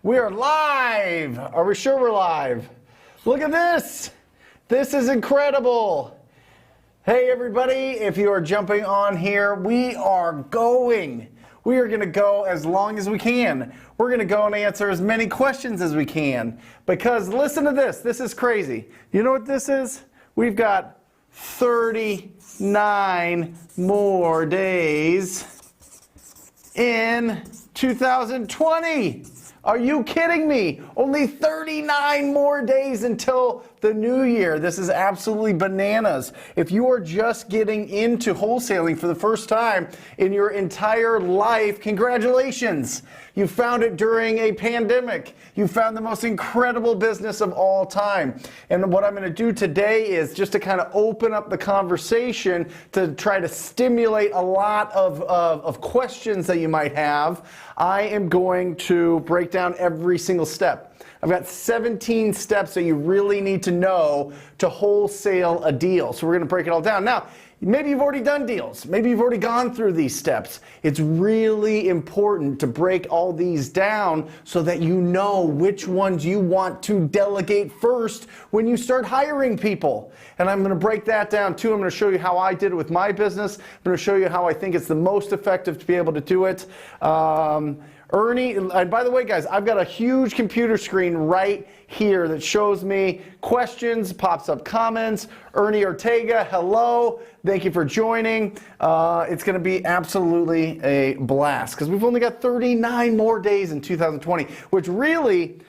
We are live. Are we sure we're live? Look at this. This is incredible. Hey everybody, if you are jumping on here, we are going. We are going to go as long as we can. We're going to go and answer as many questions as we can. Because listen to this. This is crazy. You know what this is? We've got 39 more days in 2020. Are you kidding me? Only 39 more days until the new year. This is absolutely bananas. If you are just getting into wholesaling for the first time in your entire life, congratulations. You found it during a pandemic. You found the most incredible business of all time. And what I'm going to do today is just to kind of open up the conversation to try to stimulate a lot of questions that you might have. I am going to break down every single step. I've got 17 steps that you really need to know to wholesale a deal. So we're going to break it all down. Now, maybe you've already done deals. Maybe you've already gone through these steps. It's really important to break all these down so that you know which ones you want to delegate first when you start hiring people. And I'm going to break that down too. I'm going to show you how I did it with my business. I'm going to show you how I think it's the most effective to be able to do it. Ernie, and by the way, guys, I've got a huge computer screen right here that shows me questions, pops up comments. Ernie Ortega, hello. Thank you for joining. It's going to be absolutely a blast because we've only got 39 more days in 2020, which really,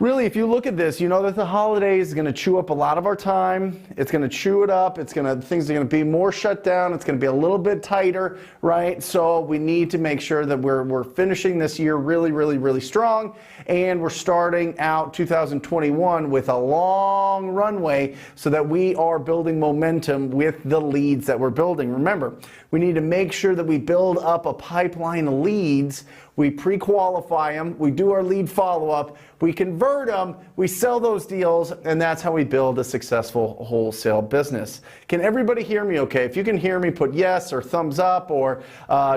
if you look at this, you know that the holidays is going to chew up a lot of our time. It's going to chew it up. Things are going to be more shut down. It's going to be a little bit tighter, right? So we need to make sure that we're finishing this year really strong, and we're starting out 2021 with a long runway so that we are building momentum with the leads that we're building. Remember, we need to make sure that we build up a pipeline of leads. We pre-qualify them, we do our lead follow-up, we convert them, we sell those deals, and that's how we build a successful wholesale business. Can everybody hear me okay? If you can hear me, put yes or thumbs up, or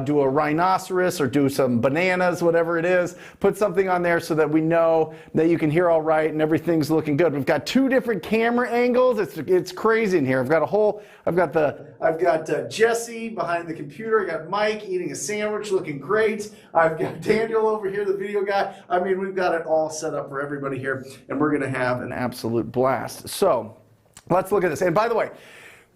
do a rhinoceros, or do some bananas, whatever it is. Put something on there so that we know that you can hear all right and everything's looking good. We've got two different camera angles. It's crazy in here. I've got Jesse behind the computer. I got Mike eating a sandwich, looking great. I've got Daniel over here, the video guy. I mean, we've got it all set up for everybody here, and we're going to have an absolute blast. So let's look at this. And by the way,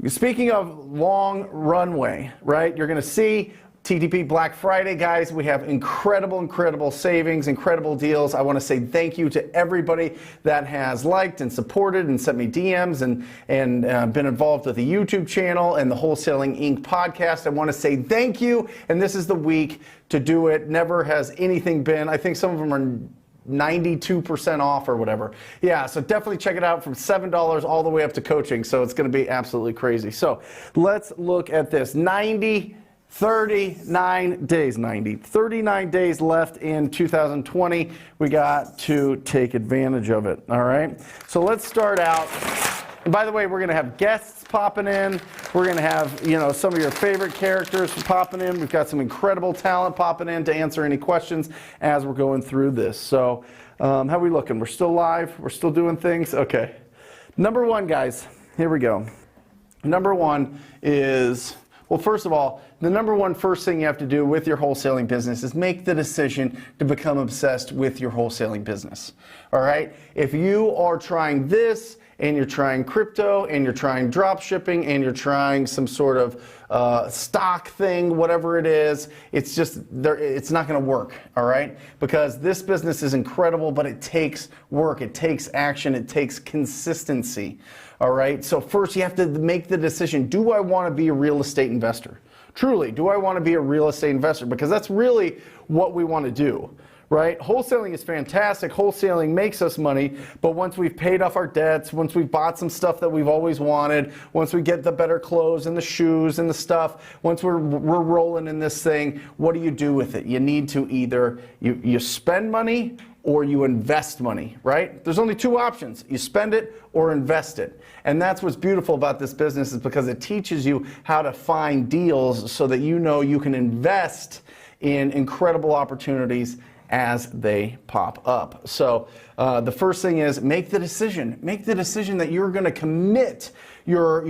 speaking of long runway, right, you're going to see TTP Black Friday, guys. We have incredible savings, incredible deals. I want to say thank you to everybody that has liked and supported and sent me DMs and been involved with the YouTube channel and the Wholesaling Inc. podcast. I want to say thank you, and this is the week to do it. Never has anything been. I think some of them are 92% off or whatever. Yeah, so definitely check it out, from $7 all the way up to coaching. So it's going to be absolutely crazy. So let's look at this. 39 days left in 2020. We got to take advantage of it, all right? So let's start out. And by the way, we're going to have guests popping in. We're going to have, some of your favorite characters popping in. We've got some incredible talent popping in to answer any questions as we're going through this. So how are we looking? We're still live? We're still doing things? Okay. Number one, guys, here we go. Number one is, well, first of all, the number one first thing you have to do with your wholesaling business is make the decision to become obsessed with your wholesaling business. All right? If you are trying this, and you're trying crypto, and you're trying drop shipping, and you're trying some sort of stock thing, whatever it is, it's not going to work, all right? Because this business is incredible, but it takes work, it takes action, it takes consistency, all right? So first you have to make the decision, do I want to be a real estate investor? Truly, do I want to be a real estate investor? Because that's really what we want to do. Right? Wholesaling is fantastic. Wholesaling makes us money, but once we've paid off our debts, once we've bought some stuff that we've always wanted, once we get the better clothes and the shoes and the stuff, once we're rolling in this thing, what do you do with it? You need to either you spend money or you invest money, right? There's only two options. You spend it or invest it. And that's what's beautiful about this business, is because it teaches you how to find deals so that you know you can invest in incredible opportunities as they pop up. So the first thing is make the decision. Make the decision that you're going to commit your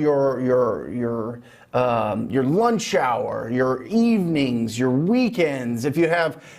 lunch hour, your evenings, your weekends. If you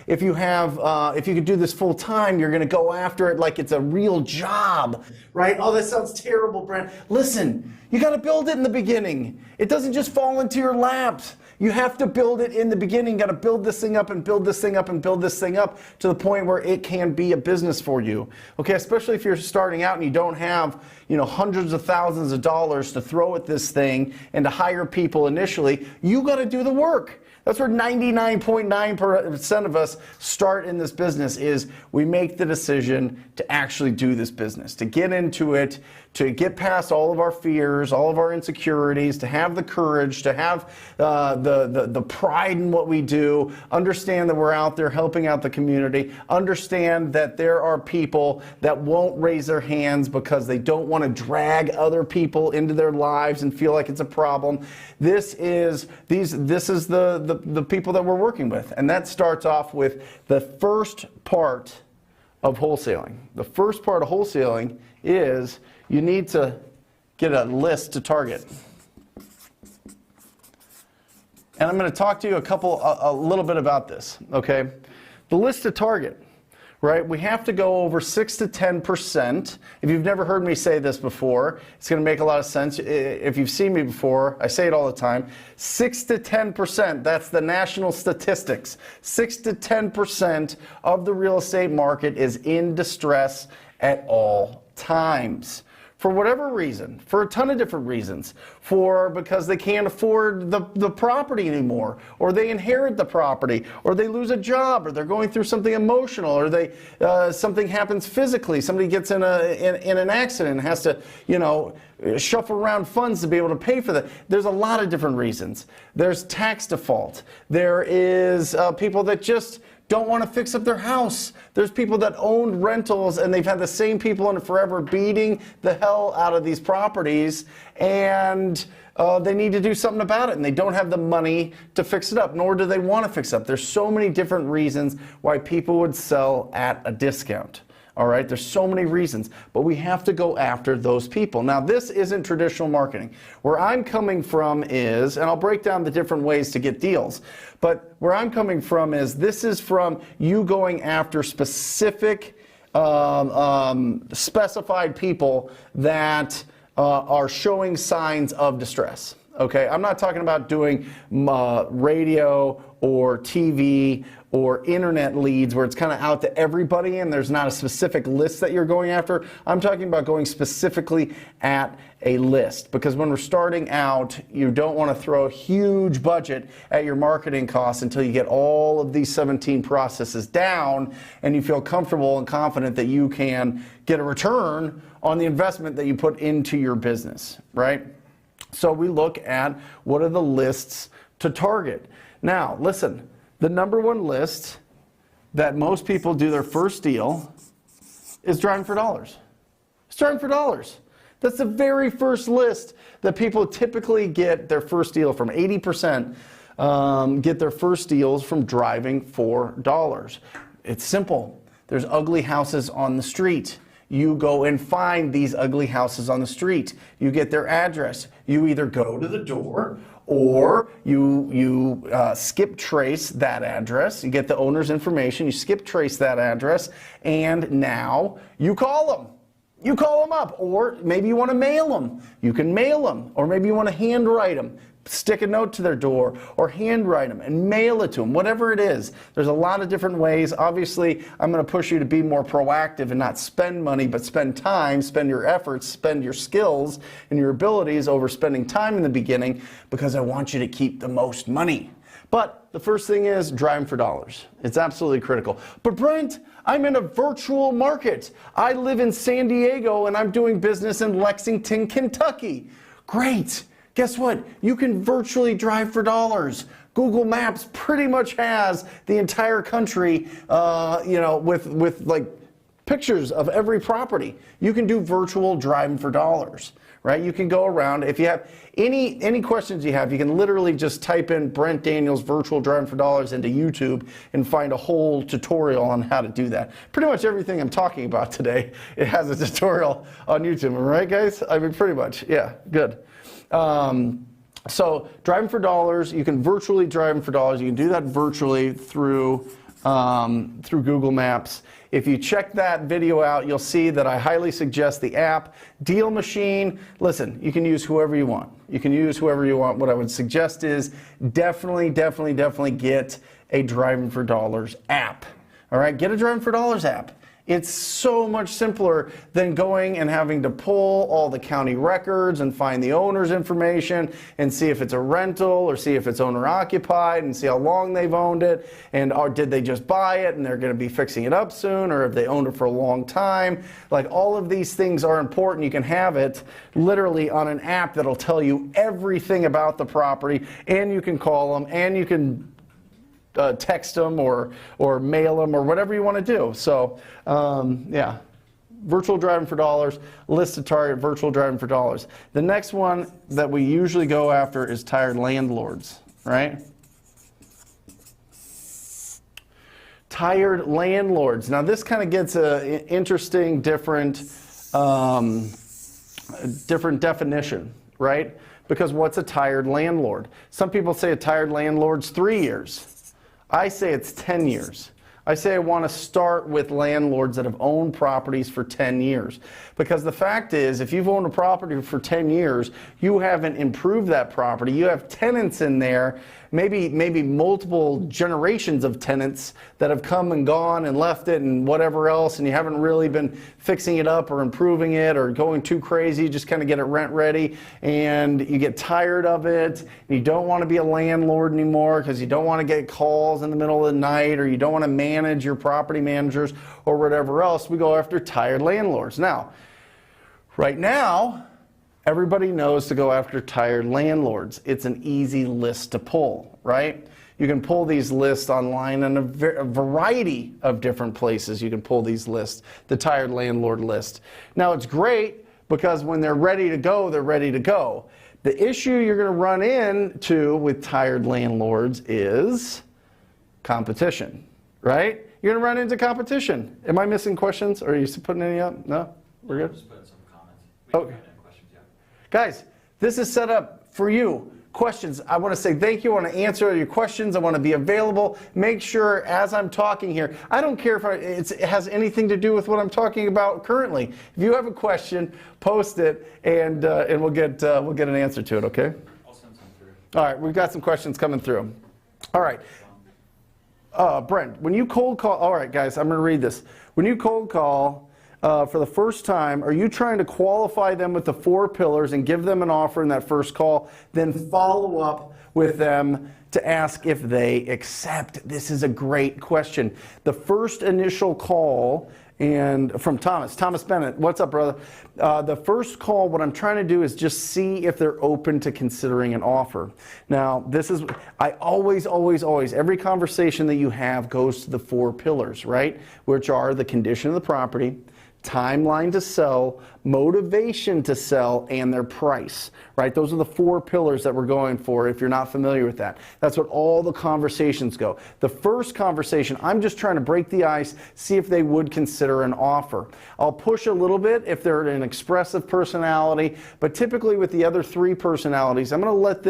could do this full time, you're going to go after it like it's a real job, right? Oh, that sounds terrible, Brent. Listen, you got to build it in the beginning. It doesn't just fall into your laps. You have to build it in the beginning. You got to build this thing up and build this thing up and build this thing up to the point where it can be a business for you. Okay, especially if you're starting out and you don't have, hundreds of thousands of dollars to throw at this thing and to hire people initially. You got to do the work. That's where 99.9% of us start in this business is we make the decision to actually do this business, to get into it, to get past all of our fears, all of our insecurities, to have the courage, to have the pride in what we do, understand that we're out there helping out the community, understand that there are people that won't raise their hands because they don't want to drag other people into their lives and feel like it's a problem. This is the people that we're working with. And that starts off with the first part of wholesaling. The first part of wholesaling is you need to get a list to target. And I'm going to talk to you a little bit about this, okay? The list to target, right? We have to go over 6 to 10%. If you've never heard me say this before, it's going to make a lot of sense. If you've seen me before, I say it all the time. 6 to 10%, that's the national statistics. 6 to 10% of the real estate market is in distress at all times. For whatever reason, for a ton of different reasons, because they can't afford the property anymore, or they inherit the property, or they lose a job, or they're going through something emotional, or something happens physically. Somebody gets in an accident and has to, shuffle around funds to be able to pay for that. There's a lot of different reasons. There's tax default. There is people that just don't want to fix up their house. There's people that own rentals and they've had the same people in it forever beating the hell out of these properties, and they need to do something about it, and they don't have the money to fix it up, nor do they want to fix it up. There's so many different reasons why people would sell at a discount. All right, there's so many reasons, but we have to go after those people. Now, this isn't traditional marketing. Where I'm coming from is, and I'll break down the different ways to get deals, but where I'm coming from is this is from you going after specific, specified people that are showing signs of distress. Okay, I'm not talking about doing radio or TV or internet leads where it's kind of out to everybody and there's not a specific list that you're going after. I'm talking about going specifically at a list, because when we're starting out, you don't want to throw a huge budget at your marketing costs until you get all of these 17 processes down and you feel comfortable and confident that you can get a return on the investment that you put into your business, right? So we look at what are the lists to target. Now, listen, the number one list that most people do their first deal is driving for dollars. It's driving for dollars. That's the very first list that people typically get their first deal from. 80% get their first deals from driving for dollars. It's simple. There's ugly houses on the street. You go and find these ugly houses on the street. You get their address. You either go to the door or you skip trace that address. You get the owner's information. You skip trace that address, and now you call them. You call them up, or maybe you want to mail them. You can mail them, or maybe you want to handwrite them. Stick a note to their door or handwrite them and mail it to them, whatever it is. There's a lot of different ways. Obviously, I'm going to push you to be more proactive and not spend money, but spend time, spend your efforts, spend your skills and your abilities over spending time in the beginning, because I want you to keep the most money. But the first thing is driving for dollars. It's absolutely critical. But Brent, I'm in a virtual market. I live in San Diego and I'm doing business in Lexington, Kentucky. Great. Guess what? You can virtually drive for dollars. Google Maps pretty much has the entire country, with like pictures of every property. You can do virtual driving for dollars, right? You can go around. If you have any questions you have, you can literally just type in Brent Daniels virtual driving for dollars into YouTube and find a whole tutorial on how to do that. Pretty much everything I'm talking about today, it has a tutorial on YouTube, right guys? I mean, pretty much, yeah, good. So driving for dollars, you can virtually drive for dollars. You can do that virtually through Google Maps. If you check that video out, you'll see that I highly suggest the app. Deal Machine, listen, you can use whoever you want. You can use whoever you want. What I would suggest is definitely get a Driving for Dollars app. All right, get a Driving for Dollars app. It's so much simpler than going and having to pull all the county records and find the owner's information and see if it's a rental or see if it's owner occupied and see how long they've owned it and or did they just buy it and they're going to be fixing it up soon, or if they owned it for a long time. Like, all of these things are important. You can have it literally on an app that'll tell you everything about the property, and you can call them and you can text them or mail them or whatever you want to do. So yeah, virtual driving for dollars, list to target, virtual driving for dollars. The next one that we usually go after is tired landlords, right? Tired landlords. Now this kind of gets an interesting, different definition, right? Because what's a tired landlord? Some people say a tired landlord's 3 years. I say it's 10 years. I say I want to start with landlords that have owned properties for 10 years. Because the fact is, if you've owned a property for 10 years, you haven't improved that property. You have tenants in there, maybe multiple generations of tenants that have come and gone and left it and whatever else, and you haven't really been fixing it up or improving it or going too crazy, just kind of get it rent ready, and you get tired of it, and you don't want to be a landlord anymore because you don't want to get calls in the middle of the night, or you don't want to manage your property managers or whatever else. We go after tired landlords. Now, right now, everybody knows to go after tired landlords. It's an easy list to pull, right? You can pull these lists online in a variety of different places. You can pull these lists, the tired landlord list. Now, it's great because when they're ready to go, they're ready to go. The issue you're going to run into with tired landlords is competition, right? You're going to run into competition. Am I missing questions? Or are you putting any up? No? We're good? Just putting some comments. Okay. Guys, this is set up for you. Questions. I want to say thank you. I want to answer your questions. I want to be available. Make sure as I'm talking here, I don't care if it has anything to do with what I'm talking about currently. If you have a question, post it, and we'll get an answer to it. Okay? I'll send some through. All right. We've got some questions coming through. All right. Brent, when you cold call, all right, guys, I'm going to read this. When you cold call for the first time, are you trying to qualify them with the 4 pillars and give them an offer in that first call, then follow up with them to ask if they accept? This is a great question. The first initial call, and from Thomas Bennett, what's up, brother? The first call, what I'm trying to do is just see if they're open to considering an offer. Now, this is, I always, every conversation that you have goes to the 4 pillars, right? Which are the condition of the property, timeline to sell, motivation to sell, and their price, right? Those are the 4 pillars that we're going for if you're not familiar with that. That's what all the conversations go. The first conversation, I'm just trying to break the ice, see if they would consider an offer. I'll push a little bit if they're an expressive personality, but typically with the other 3 personalities, I'm going to let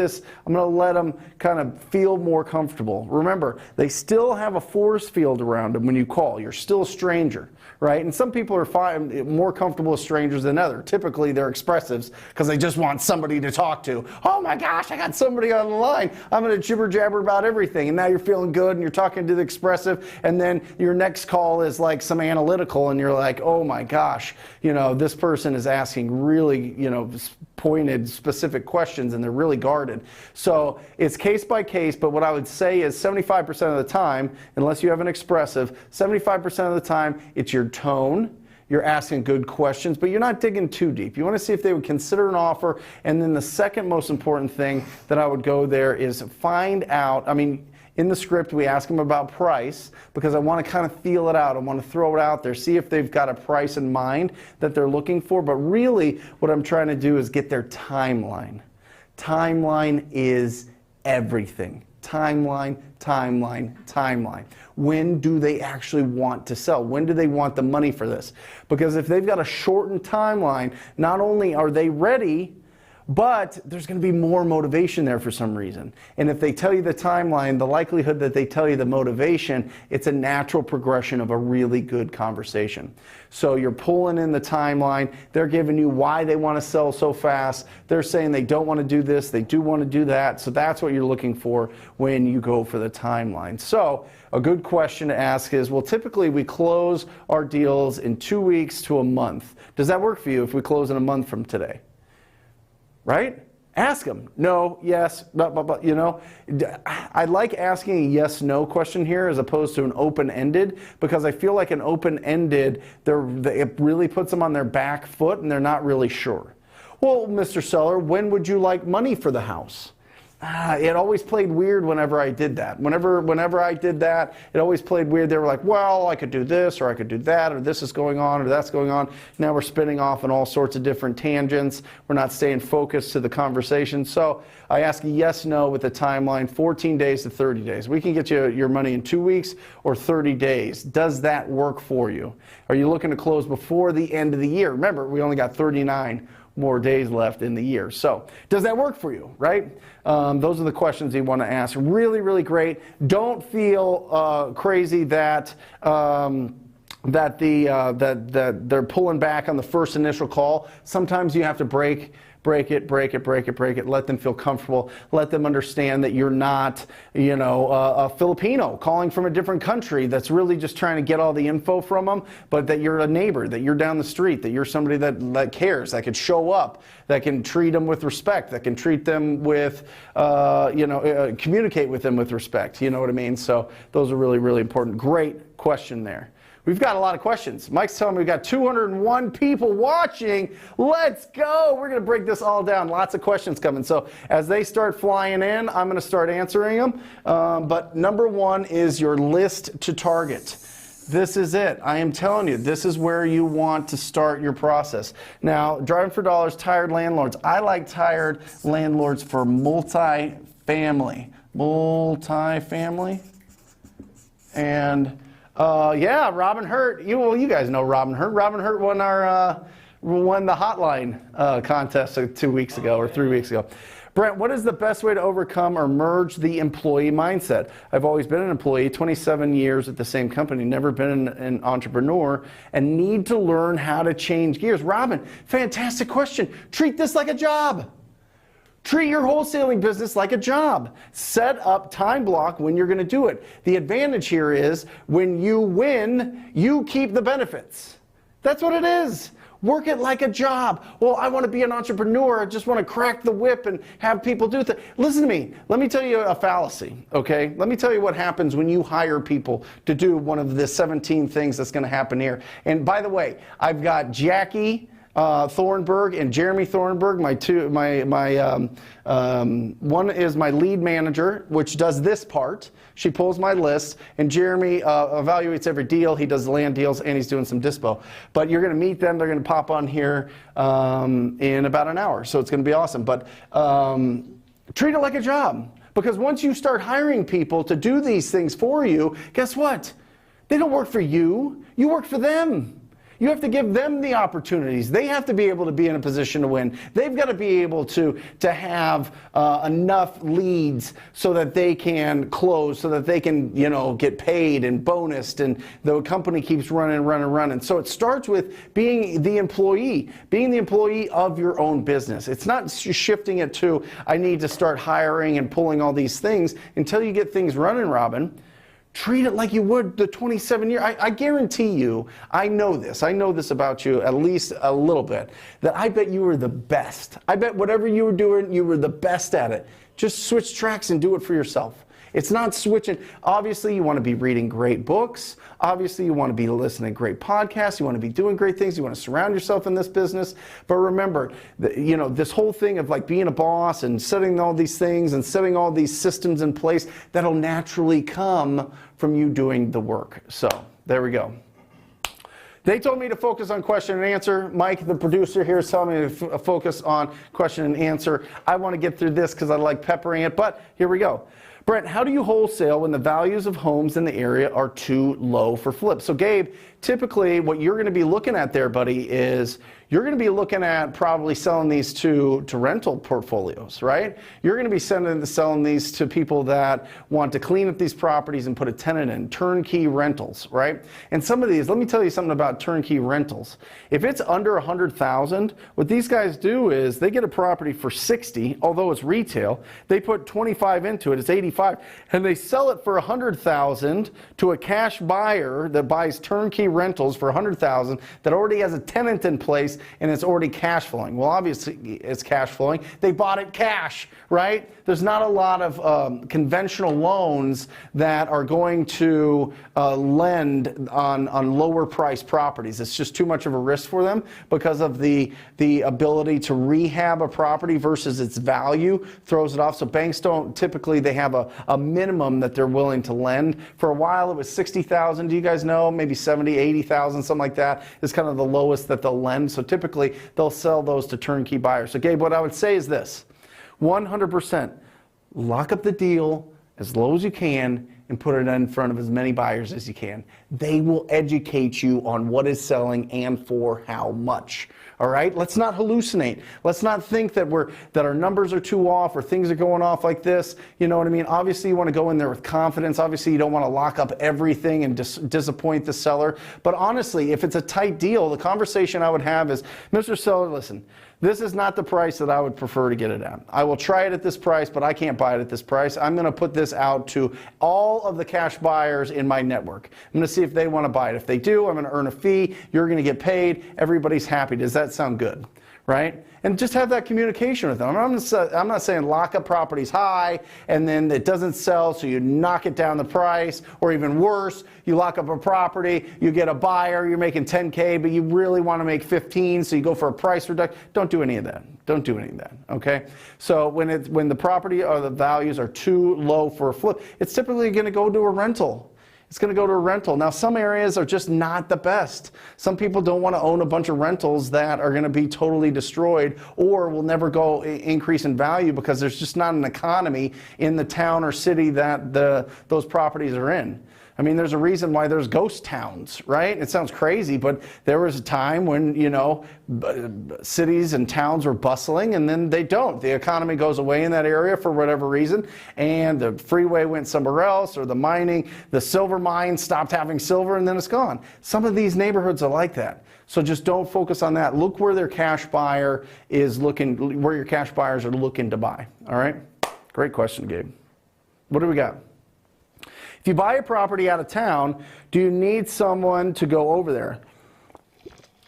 them kind of feel more comfortable. Remember, they still have a force field around them when you call. You're still a stranger, right? And some people are more comfortable with strangers than others. Typically, they're expressives because they just want somebody to talk to. Oh my gosh, I got somebody on the line. I'm going to jibber jabber about everything. And now you're feeling good and you're talking to the expressive. And then your next call is like some analytical and you're like, oh my gosh, this person is asking really, pointed, specific questions and they're really guarded. So it's case by case, but what I would say is 75% of the time, unless you have an expressive, 75% of the time, it's your tone. You're asking good questions, but you're not digging too deep. You want to see if they would consider an offer. And then the second most important thing that I would go there is find out, In the script, we ask them about price because I want to kind of feel it out. I want to throw it out there, see if they've got a price in mind that they're looking for. But really, what I'm trying to do is get their timeline. Timeline is everything. Timeline, timeline, timeline. When do they actually want to sell? When do they want the money for this? Because if they've got a shortened timeline, not only are they ready, but there's going to be more motivation there for some reason. And if they tell you the timeline, the likelihood that they tell you the motivation, it's a natural progression of a really good conversation. So you're pulling in the timeline. They're giving you why they want to sell so fast. They're saying they don't want to do this. They do want to do that. So that's what you're looking for when you go for the timeline. So a good question to ask is, well, typically we close our deals in 2 weeks to a month. Does that work for you if we close in a month from today? Right? Ask them. No, yes, blah, blah, blah, you know. I like asking a yes-no question here as opposed to an open-ended, because I feel like an open-ended, it really puts them on their back foot and they're not really sure. Well, Mr. Seller, when would you like money for the house? It always played weird whenever I did that. Whenever I did that, it always played weird. They were like, well, I could do this, or I could do that, or this is going on, or that's going on. Now we're spinning off on all sorts of different tangents. We're not staying focused to the conversation. So I ask a yes, no with a timeline, 14 days to 30 days. We can get you your money in 2 weeks or 30 days. Does that work for you? Are you looking to close before the end of the year? Remember, we only got 39 more days left in the year. So does that work for you, right? Those are the questions you want to ask. Really, really great. Don't feel crazy that that they're pulling back on the first initial call. Sometimes you have to break it. Let them feel comfortable. Let them understand that you're not, you know, a Filipino calling from a different country that's really just trying to get all the info from them, but that you're a neighbor, that you're down the street, that you're somebody that cares, that could show up, that can treat them with respect, that can treat them with, communicate with them with respect. You know what I mean? So those are really, really important. Great question there. We've got a lot of questions. Mike's telling me we've got 201 people watching. Let's go. We're going to break this all down. Lots of questions coming. So as they start flying in, I'm going to start answering them. But number one is your list to target. This is it. I am telling you, this is where you want to start your process. Now, driving for dollars, tired landlords. I like tired landlords for multifamily. And yeah, Robin Hurt. You guys know Robin Hurt. Robin Hurt won the hotline contest 2 weeks ago or 3 weeks ago. Brent, what is the best way to overcome or merge the employee mindset? I've always been an employee, 27 years at the same company, never been an entrepreneur, and need to learn how to change gears. Robin, fantastic question. Treat this like a job. Treat your wholesaling business like a job. Set up time block when you're going to do it. The advantage here is when you win, you keep the benefits. That's what it is. Work it like a job. Well, I want to be an entrepreneur. I just want to crack the whip and have people do things. Listen to me. Let me tell you a fallacy, okay? Let me tell you what happens when you hire people to do one of the 17 things that's going to happen here. And by the way, I've got Jackie Thornburg and Jeremy Thornburg, one is my lead manager, which does this part. She pulls my list, and Jeremy evaluates every deal. He does land deals, and he's doing some dispo. But you're going to meet them. They're going to pop on here in about an hour, so it's going to be awesome. But treat it like a job, because once you start hiring people to do these things for you, guess what? They don't work for you. You work for them. You have to give them the opportunities. They have to be able to be in a position to win. They've got to be able to have enough leads so that they can close, so that they can, get paid and bonused, and the company keeps running. So it starts with being the employee of your own business. It's not shifting it to, I need to start hiring and pulling all these things until you get things running, Robin. Treat it like you would the 27-year. I guarantee you, I know this about you at least a little bit, that I bet you were the best. I bet whatever you were doing, you were the best at it. Just switch tracks and do it for yourself. It's not switching. Obviously, you want to be reading great books. Obviously, you want to be listening to great podcasts. You want to be doing great things. You want to surround yourself in this business. But remember, this whole thing of like being a boss and setting all these things and setting all these systems in place, that'll naturally come from you doing the work. So there we go. They told me to focus on question and answer. Mike, the producer here, is telling me to focus on question and answer. I want to get through this because I like peppering it, but here we go. Brent, how do you wholesale when the values of homes in the area are too low for flip? So Gabe, typically what you're going to be looking at there, buddy, is you're going to be looking at probably selling these to rental portfolios, right? You're going to be selling these to people that want to clean up these properties and put a tenant in, turnkey rentals, right? And some of these, let me tell you something about turnkey rentals. If it's under 100,000, what these guys do is they get a property for 60, although it's retail, they put 25 into it, it's 85, and they sell it for 100,000 to a cash buyer that buys turnkey rentals for 100,000 that already has a tenant in place and it's already cash flowing. Well, obviously it's cash flowing. They bought it cash, right? There's not a lot of conventional loans that are going to lend on lower priced properties. It's just too much of a risk for them because of the ability to rehab a property versus its value throws it off. So banks don't typically, they have a minimum that they're willing to lend. For a while it was 60,000. Do you guys know? Maybe 70, 80,000, something like that is kind of the lowest that they'll lend. So typically they'll sell those to turnkey buyers. So Gabe, what I would say is this: 100% lock up the deal as low as you can and put it in front of as many buyers as you can. They will educate you on what is selling and for how much. All right, let's not hallucinate. Let's not think that our numbers are too off or things are going off like this. You know what I mean? Obviously, you want to go in there with confidence. Obviously, you don't want to lock up everything and disappoint the seller. But honestly, if it's a tight deal, the conversation I would have is, Mr. Seller, listen, this is not the price that I would prefer to get it at. I will try it at this price, but I can't buy it at this price. I'm going to put this out to all of the cash buyers in my network. I'm going to see if they want to buy it. If they do, I'm going to earn a fee. You're going to get paid. Everybody's happy. Does that sound good? Right? And just have that communication with them. I'm not saying lock up properties high and then it doesn't sell, so you knock it down the price, or even worse, you lock up a property, you get a buyer, you're making 10K, but you really want to make 15, so you go for a price reduction. Don't do any of that. Don't do any of that, okay? So when the property or the values are too low for a flip, it's typically going to go to a rental. It's going to go to a rental. Now, some areas are just not the best. Some people don't want to own a bunch of rentals that are going to be totally destroyed or will never go increase in value because there's just not an economy in the town or city that those properties are in. I mean, there's a reason why there's ghost towns, right? It sounds crazy, but there was a time when, cities and towns were bustling, and then they don't. The economy goes away in that area for whatever reason, and the freeway went somewhere else, or the silver mine stopped having silver, and then it's gone. Some of these neighborhoods are like that. So just don't focus on that. Look where their cash buyer is looking, where your cash buyers are looking to buy. All right? Great question, Gabe. What do we got? If you buy a property out of town, do you need someone to go over there?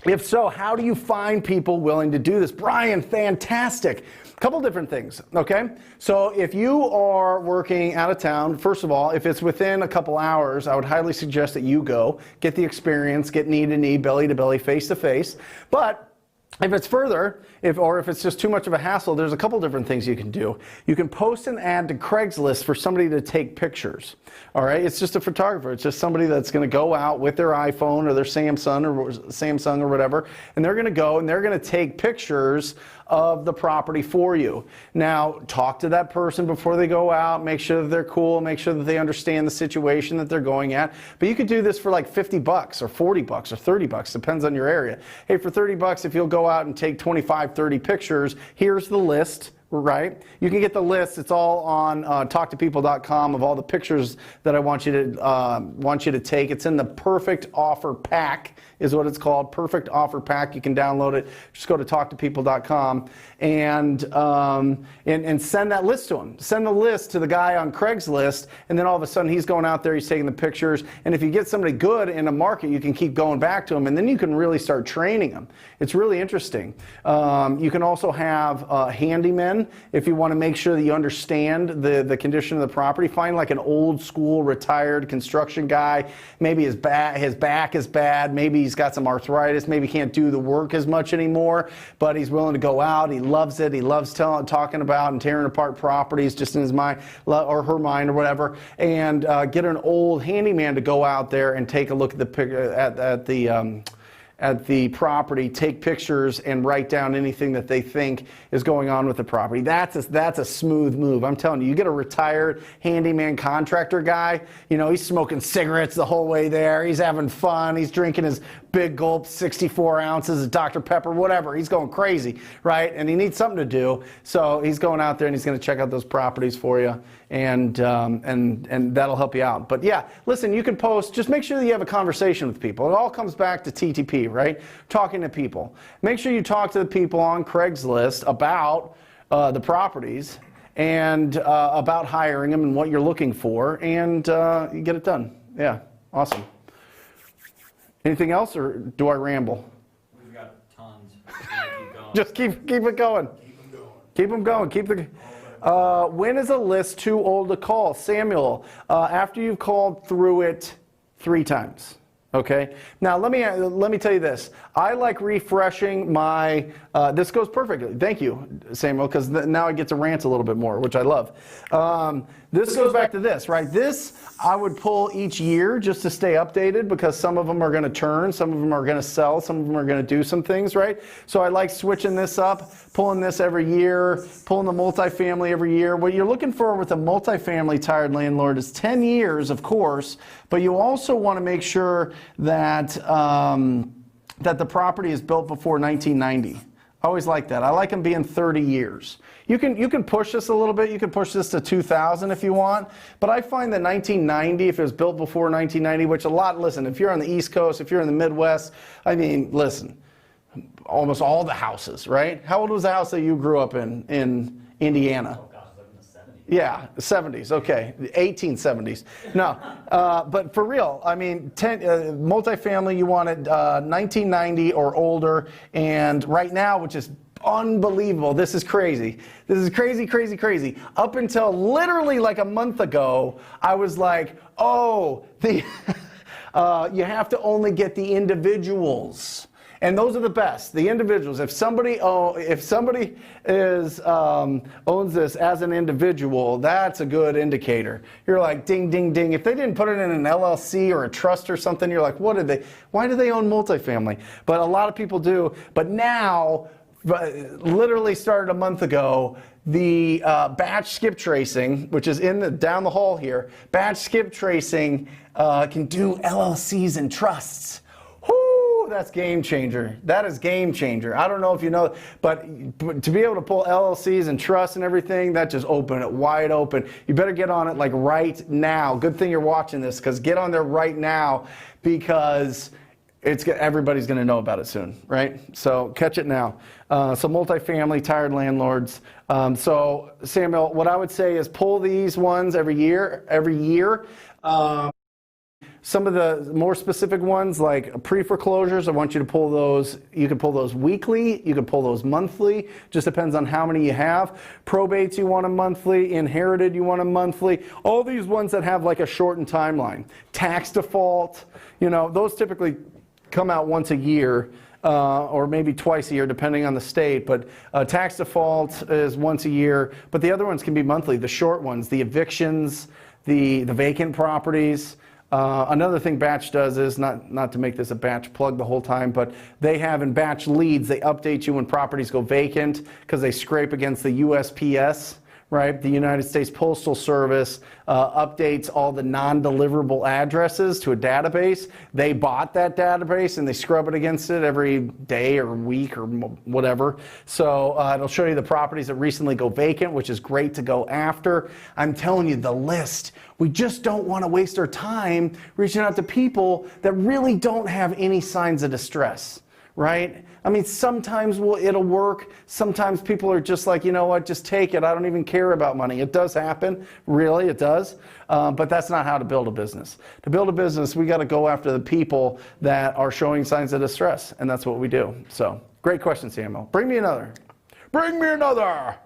If so, how do you find people willing to do this? Brian, fantastic. A couple different things, okay? So if you are working out of town, first of all, if it's within a couple hours, I would highly suggest that you go, get the experience, get knee to knee, belly to belly, face to face. But if it's further, or if it's just too much of a hassle, there's a couple different things you can do. You can post an ad to Craigslist for somebody to take pictures. All right, it's just a photographer. It's just somebody that's going to go out with their iPhone or their Samsung or whatever, and they're going to go and they're going to take pictures of the property for you. Now, talk to that person before they go out, make sure that they're cool, make sure that they understand the situation that they're going at. But you could do this for like $50 or $40 or $30, depends on your area. Hey, for $30, if you'll go out and take 25, 30 pictures, here's the list. Right? You can get the list. It's all on talktopeople.com of all the pictures that I want you to take. It's in the Perfect Offer Pack is what it's called. Perfect Offer Pack. You can download it. Just go to talktopeople.com and send that list to him. Send the list to the guy on Craigslist, and then all of a sudden he's going out there, he's taking the pictures, and if you get somebody good in a market, you can keep going back to him, and then you can really start training them. It's really interesting. You can also have handymen in, if you want to make sure that you understand the condition of the property, find like an old school retired construction guy. Maybe his back is bad. Maybe he's got some arthritis. Maybe he can't do the work as much anymore, but he's willing to go out. He loves it. He loves talking about and tearing apart properties just in his mind or her mind or whatever. And get an old handyman to go out there and take a look at the property, take pictures, and write down anything that they think is going on with the property. That's a smooth move. I'm telling you, you get a retired handyman contractor guy, you know, he's smoking cigarettes the whole way there. He's having fun. He's drinking his big gulp, 64 ounces of Dr. Pepper, whatever. He's going crazy, right? And he needs something to do. So he's going out there and he's going to check out those properties for you. And that'll help you out. But yeah, listen, you can post, just make sure that you have a conversation with people. It all comes back to TTP, right? Talking to people. Make sure you talk to the people on Craigslist about the properties and about hiring them and what you're looking for, and you get it done. Yeah, awesome. Anything else, or do I ramble? We've got tons. Keep going. Just keep it going. Keep them going. Keep the. When is a list too old to call? Samuel, after you've called through it 3 times. Okay. Now let me tell you this. I like refreshing my. This goes perfectly. Thank you, Samuel, because now I get to rant a little bit more, which I love. This goes back to this, right? This I would pull each year just to stay updated, because some of them are going to turn, some of them are going to sell, some of them are going to do some things, right? So I like switching this up, pulling this every year, pulling the multifamily every year. What you're looking for with a multifamily tired landlord is 10 years, of course, but you also want to make sure that that the property is built before 1990. I always like that. I like them being 30 years. You can push this a little bit. You can push this to 2000 if you want. But I find that 1990, if it was built before 1990, which a lot, listen, if you're on the East Coast, if you're in the Midwest, I mean, listen, almost all the houses, right? How old was the house that you grew up in Indiana? Oh gosh, like in the 70s. Yeah, 70s, okay, 1870s. No, but for real, I mean, multifamily, you want it 1990 or older, and right now, which is unbelievable, this is crazy. This is crazy, crazy, crazy. Up until literally like a month ago, I was like, oh, you have to only get the individuals. And those are the best, the individuals. If somebody owns this as an individual, that's a good indicator. You're like, ding, ding, ding. If they didn't put it in an LLC or a trust or something, you're like, why do they own multifamily? But a lot of people do. But now, literally started a month ago, the batch skip tracing, which is down the hall here, batch skip tracing can do LLCs and trusts. That's game changer. That is game changer. I don't know if you know, but to be able to pull LLCs and trusts and everything, that just opened it wide open. You better get on it like right now. Good thing you're watching this, because get on there right now, because everybody's going to know about it soon, right? So catch it now. So multifamily, tired landlords. So Samuel, what I would say is pull these ones every year. Some of the more specific ones, like pre-foreclosures, I want you to pull those. You can pull those weekly. You can pull those monthly. Just depends on how many you have. Probates, you want a monthly. Inherited, you want a monthly. All these ones that have like a shortened timeline. Tax default, those typically come out once a year. Or maybe twice a year, depending on the state. But tax default is once a year. But the other ones can be monthly. The short ones, the evictions, the vacant properties. Another thing Batch does is, not to make this a Batch plug the whole time, but they have in Batch leads, they update you when properties go vacant, because they scrape against the USPS, right? The United States Postal Service updates all the non-deliverable addresses to a database. They bought that database and they scrub it against it every day or week or whatever. So it'll show you the properties that recently go vacant, which is great to go after. I'm telling you, the list. We just don't want to waste our time reaching out to people that really don't have any signs of distress, right? I mean, sometimes it'll work. Sometimes people are just like, you know what, just take it. I don't even care about money. It does happen. Really, it does. But that's not how to build a business. To build a business, we got to go after the people that are showing signs of distress, and that's what we do. So, great question, Samuel. Bring me another. Bring me another.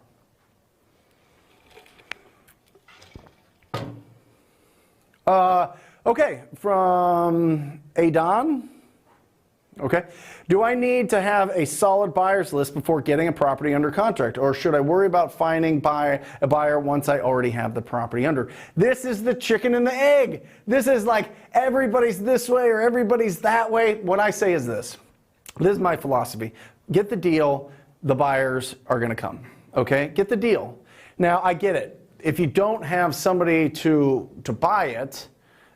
Okay, from Adon. Okay. Do I need to have a solid buyer's list before getting a property under contract, or should I worry about finding a buyer once I already have the property under? This is the chicken and the egg. This is like everybody's this way or everybody's that way. What I say is this. This is my philosophy. Get the deal. The buyers are going to come. Okay? Get the deal. Now, I get it. If you don't have somebody to buy it,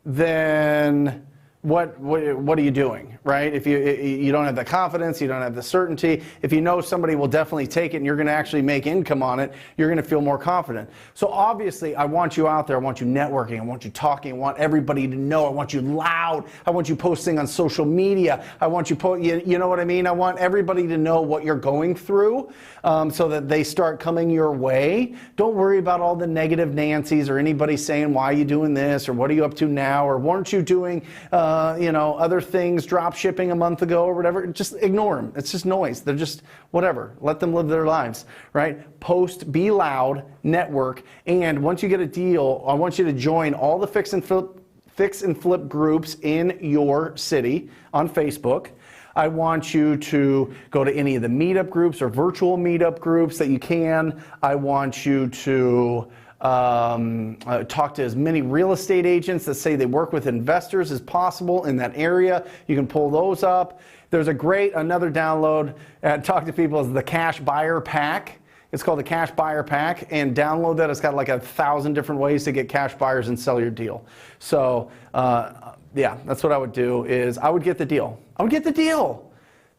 then what are you doing, right? If you don't have the confidence, you don't have the certainty, if you know somebody will definitely take it and you're going to actually make income on it, you're going to feel more confident. So obviously, I want you out there. I want you networking. I want you talking. I want everybody to know. I want you loud. I want you posting on social media. I want you you know what I mean? I want everybody to know what you're going through so that they start coming your way. Don't worry about all the negative Nancy's or anybody saying, why are you doing this? Or what are you up to now? Or weren't you doing other things, drop shipping a month ago or whatever? Just ignore them. It's just noise. They're just whatever. Let them live their lives, right? Post, be loud, network, and once you get a deal, I want you to join all the fix and flip groups in your city on Facebook. I want you to go to any of the meetup groups or virtual meetup groups that you can. I want you to talk to as many real estate agents that say they work with investors as possible in that area. You can pull those up. There's another download, talk to people, is the Cash Buyer Pack. It's called the Cash Buyer Pack, and download that. It's got like 1,000 different ways to get cash buyers and sell your deal. So yeah, that's what I would do, is I would get the deal. I would get the deal.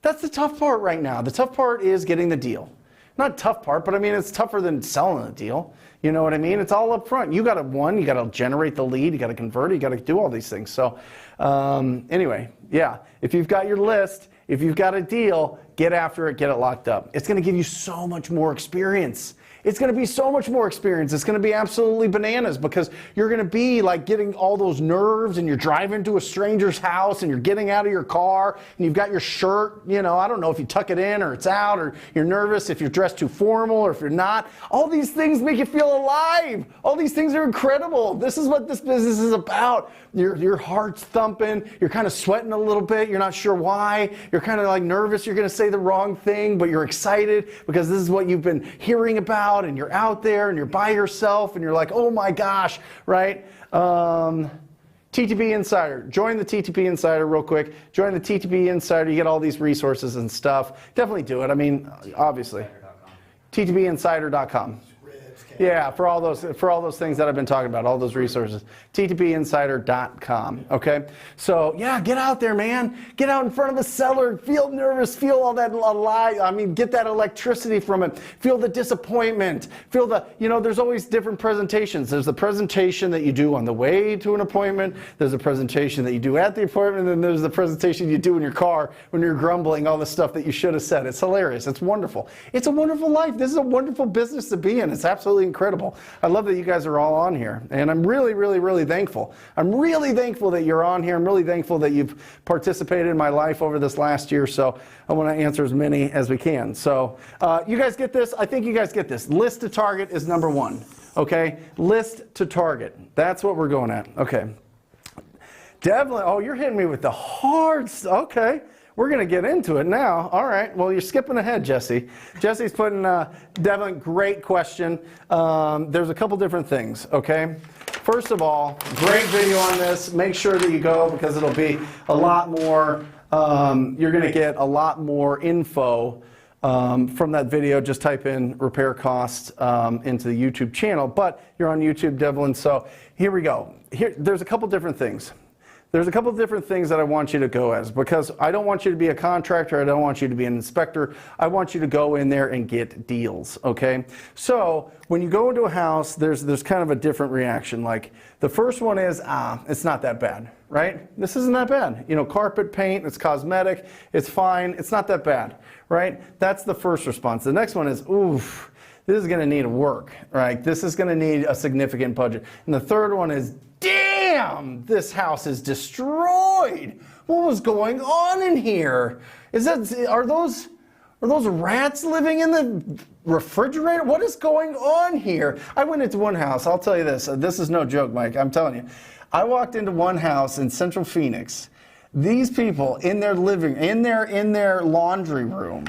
That's the tough part right now. The tough part is getting the deal. Not tough part, but I mean, it's tougher than selling a deal. You know what I mean? It's all up front. You got to generate the lead, you got to convert it, you got to do all these things. So anyway, yeah, if you've got your list, if you've got a deal, get after it, get it locked up. It's going to give you so much more experience. It's going to be so much more experience. It's going to be absolutely bananas, because you're going to be like getting all those nerves, and you're driving to a stranger's house and you're getting out of your car and you've got your shirt, I don't know if you tuck it in or it's out, or you're nervous if you're dressed too formal or if you're not. All these things make you feel alive. All these things are incredible. This is what this business is about. Your heart's thumping. You're kind of sweating a little bit. You're not sure why. You're kind of like nervous. You're going to say the wrong thing, but you're excited because this is what you've been hearing about. And you're out there and you're by yourself and you're like, oh my gosh, right? TTP Insider. Join the TTP Insider real quick. Join the TTP Insider. You get all these resources and stuff. Definitely do it. I mean, obviously. TTPinsider.com. Yeah, for all those things that I've been talking about, all those resources. TTPinsider.com. Okay? So, yeah, get out there, man. Get out in front of the seller. Feel nervous. Feel all that lie. I mean, get that electricity from it. Feel the disappointment. Feel the, there's always different presentations. There's the presentation that you do on the way to an appointment. There's a presentation that you do at the appointment. And then there's the presentation you do in your car when you're grumbling all the stuff that you should have said. It's hilarious. It's wonderful. It's a wonderful life. This is a wonderful business to be in. It's absolutely incredible. I love that you guys are all on here, and I'm really, really, really thankful. I'm really thankful that you're on here. I'm really thankful that you've participated in my life over this last year, so I want to answer as many as we can. So you guys get this? I think you guys get this. List to target is number one, okay? List to target. That's what we're going at. Okay. Devlin, oh, you're hitting me with the hard stuff. Okay. We're going to get into it now. All right. Well, you're skipping ahead, Jesse. Jesse's putting, Devlin, great question. There's a couple different things, okay? First of all, great video on this. Make sure that you go, because it'll be a lot more, you're going to get a lot more info from that video. Just type in repair costs into the YouTube channel. But you're on YouTube, Devlin, so here we go. There's a couple different things. There's a couple of different things that I want you to go as, because I don't want you to be a contractor. I don't want you to be an inspector. I want you to go in there and get deals, okay? So when you go into a house, there's kind of a different reaction. Like the first one is, it's not that bad, right? This isn't that bad. Carpet paint, it's cosmetic, it's fine. It's not that bad, right? That's the first response. The next one is, oof, this is gonna need work, right? This is gonna need a significant budget. And the third one is, damn, this house is destroyed. What was going on in here? Are those rats living in the refrigerator? What is going on here? I went into one house. I'll tell you this. This is no joke, Mike. I'm telling you. I walked into one house in Central Phoenix. These people in their in their laundry room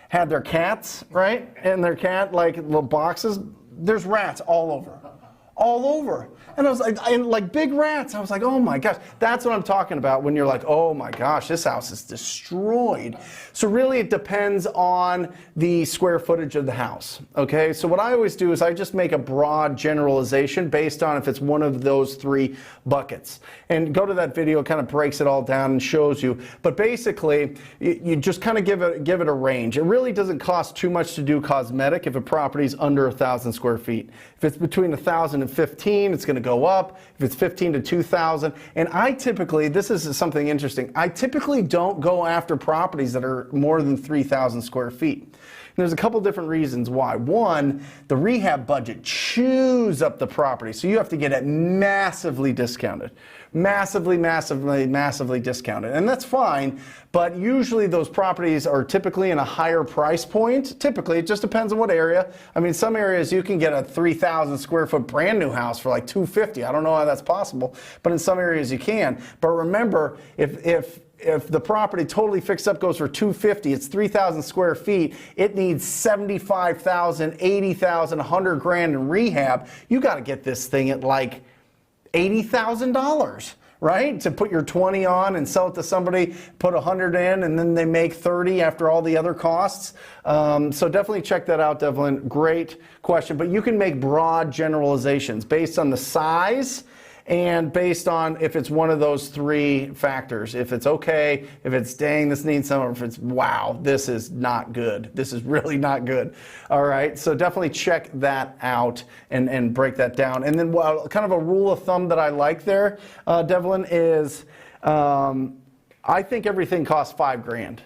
had their cats, right? And their cat, like little boxes. There's rats all over. All over. And I was like big rats. I was like, oh my gosh. That's what I'm talking about when you're like, oh my gosh, this house is destroyed. So really it depends on the square footage of the house, okay? So what I always do is I just make a broad generalization based on if it's one of those 3 buckets. And go to that video, it kind of breaks it all down and shows you. But basically, you just kind of give it a range. It really doesn't cost too much to do cosmetic if a property is under 1,000 square feet. If it's between 1,000 and 15, it's going to go up. If it's 15 to 2,000, and I typically, this is something interesting, I typically don't go after properties that are more than 3,000 square feet. And there's a couple different reasons why. One, the rehab budget chews up the property, so you have to get it massively discounted. Massively discounted. And that's fine, but usually those properties are typically in a higher price point. Typically, it just depends on what area. I mean, some areas you can get a 3,000 square foot brand new house for like $250. I don't know how that's possible, but in some areas you can. But remember, if the property totally fixed up goes for $250, it's 3,000 square feet, it needs $75,000, $80,000, $100,000 in rehab. You got to get this thing at like $80,000, right? To put your 20 on and sell it to somebody, put 100 in, and then they make 30 after all the other costs. So definitely check that out, Devlin. Great question. But you can make broad generalizations based on the size and based on if it's one of those 3 factors. If it's okay, if it's dang, this needs some, or if it's wow, this is not good. This is really not good. All right, so definitely check that out and break that down. And then kind of a rule of thumb that I like there, Devlin, is I think everything costs $5,000.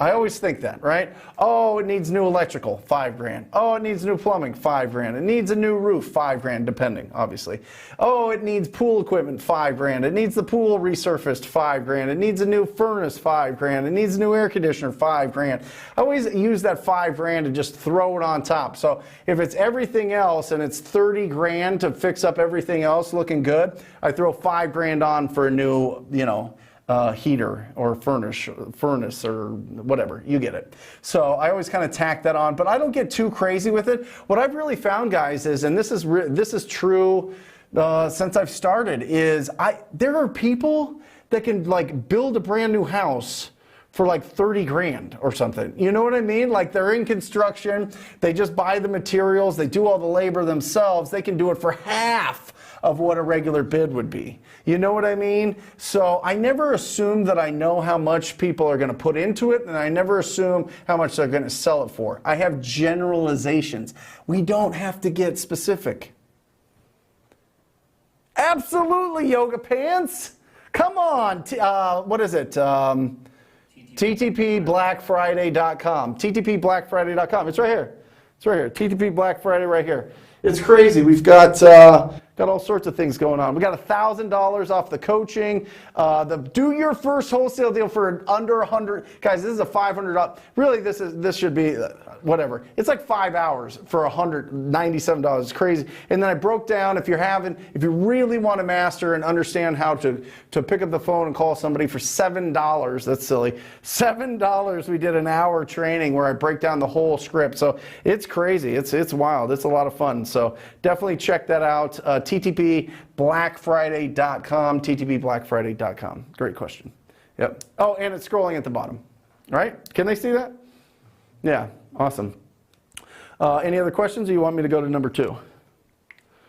I always think that, right? Oh, it needs new electrical, $5,000. Oh, it needs new plumbing, $5,000. It needs a new roof, $5,000, depending, obviously. Oh, it needs pool equipment, $5,000. It needs the pool resurfaced, $5,000. It needs a new furnace, $5,000. It needs a new air conditioner, $5,000. I always use that $5,000 to just throw it on top. So if it's everything else and it's $30,000 to fix up everything else looking good, I throw $5,000 on for a new, heater or furnace or whatever, you get it. So I always kind of tack that on, but I don't get too crazy with it. What I've really found, guys, is, and this is true since I've started, is there are people that can like build a brand new house for like $30,000 or something. You know what I mean? Like they're in construction, they just buy the materials, they do all the labor themselves, they can do it for half of what a regular bid would be. You know what I mean? So I never assume that I know how much people are going to put into it, and I never assume how much they're going to sell it for. I have generalizations. We don't have to get specific. Absolutely, Yoga Pants. Come on. What is it? TTPBlackFriday.com. TTPBlackFriday.com. It's right here. It's right here. TTP Black Friday right here. It's crazy. We've got all sorts of things going on. We got $1,000 off the coaching. Do your first wholesale deal for under 100. Guys, this is a $500. Really, this should be whatever. It's like 5 hours for $197. It's crazy. And then I broke down if you really want to master and understand how to pick up the phone and call somebody for $7. That's silly. $7. We did an hour training where I break down the whole script. So it's crazy. It's wild. It's a lot of fun. So definitely check that out. TTPBlackFriday.com. TTPBlackFriday.com. Great question. Yep. Oh, and it's scrolling at the bottom. Right? Can they see that? Yeah. Awesome. Any other questions, or you want me to go to number 2?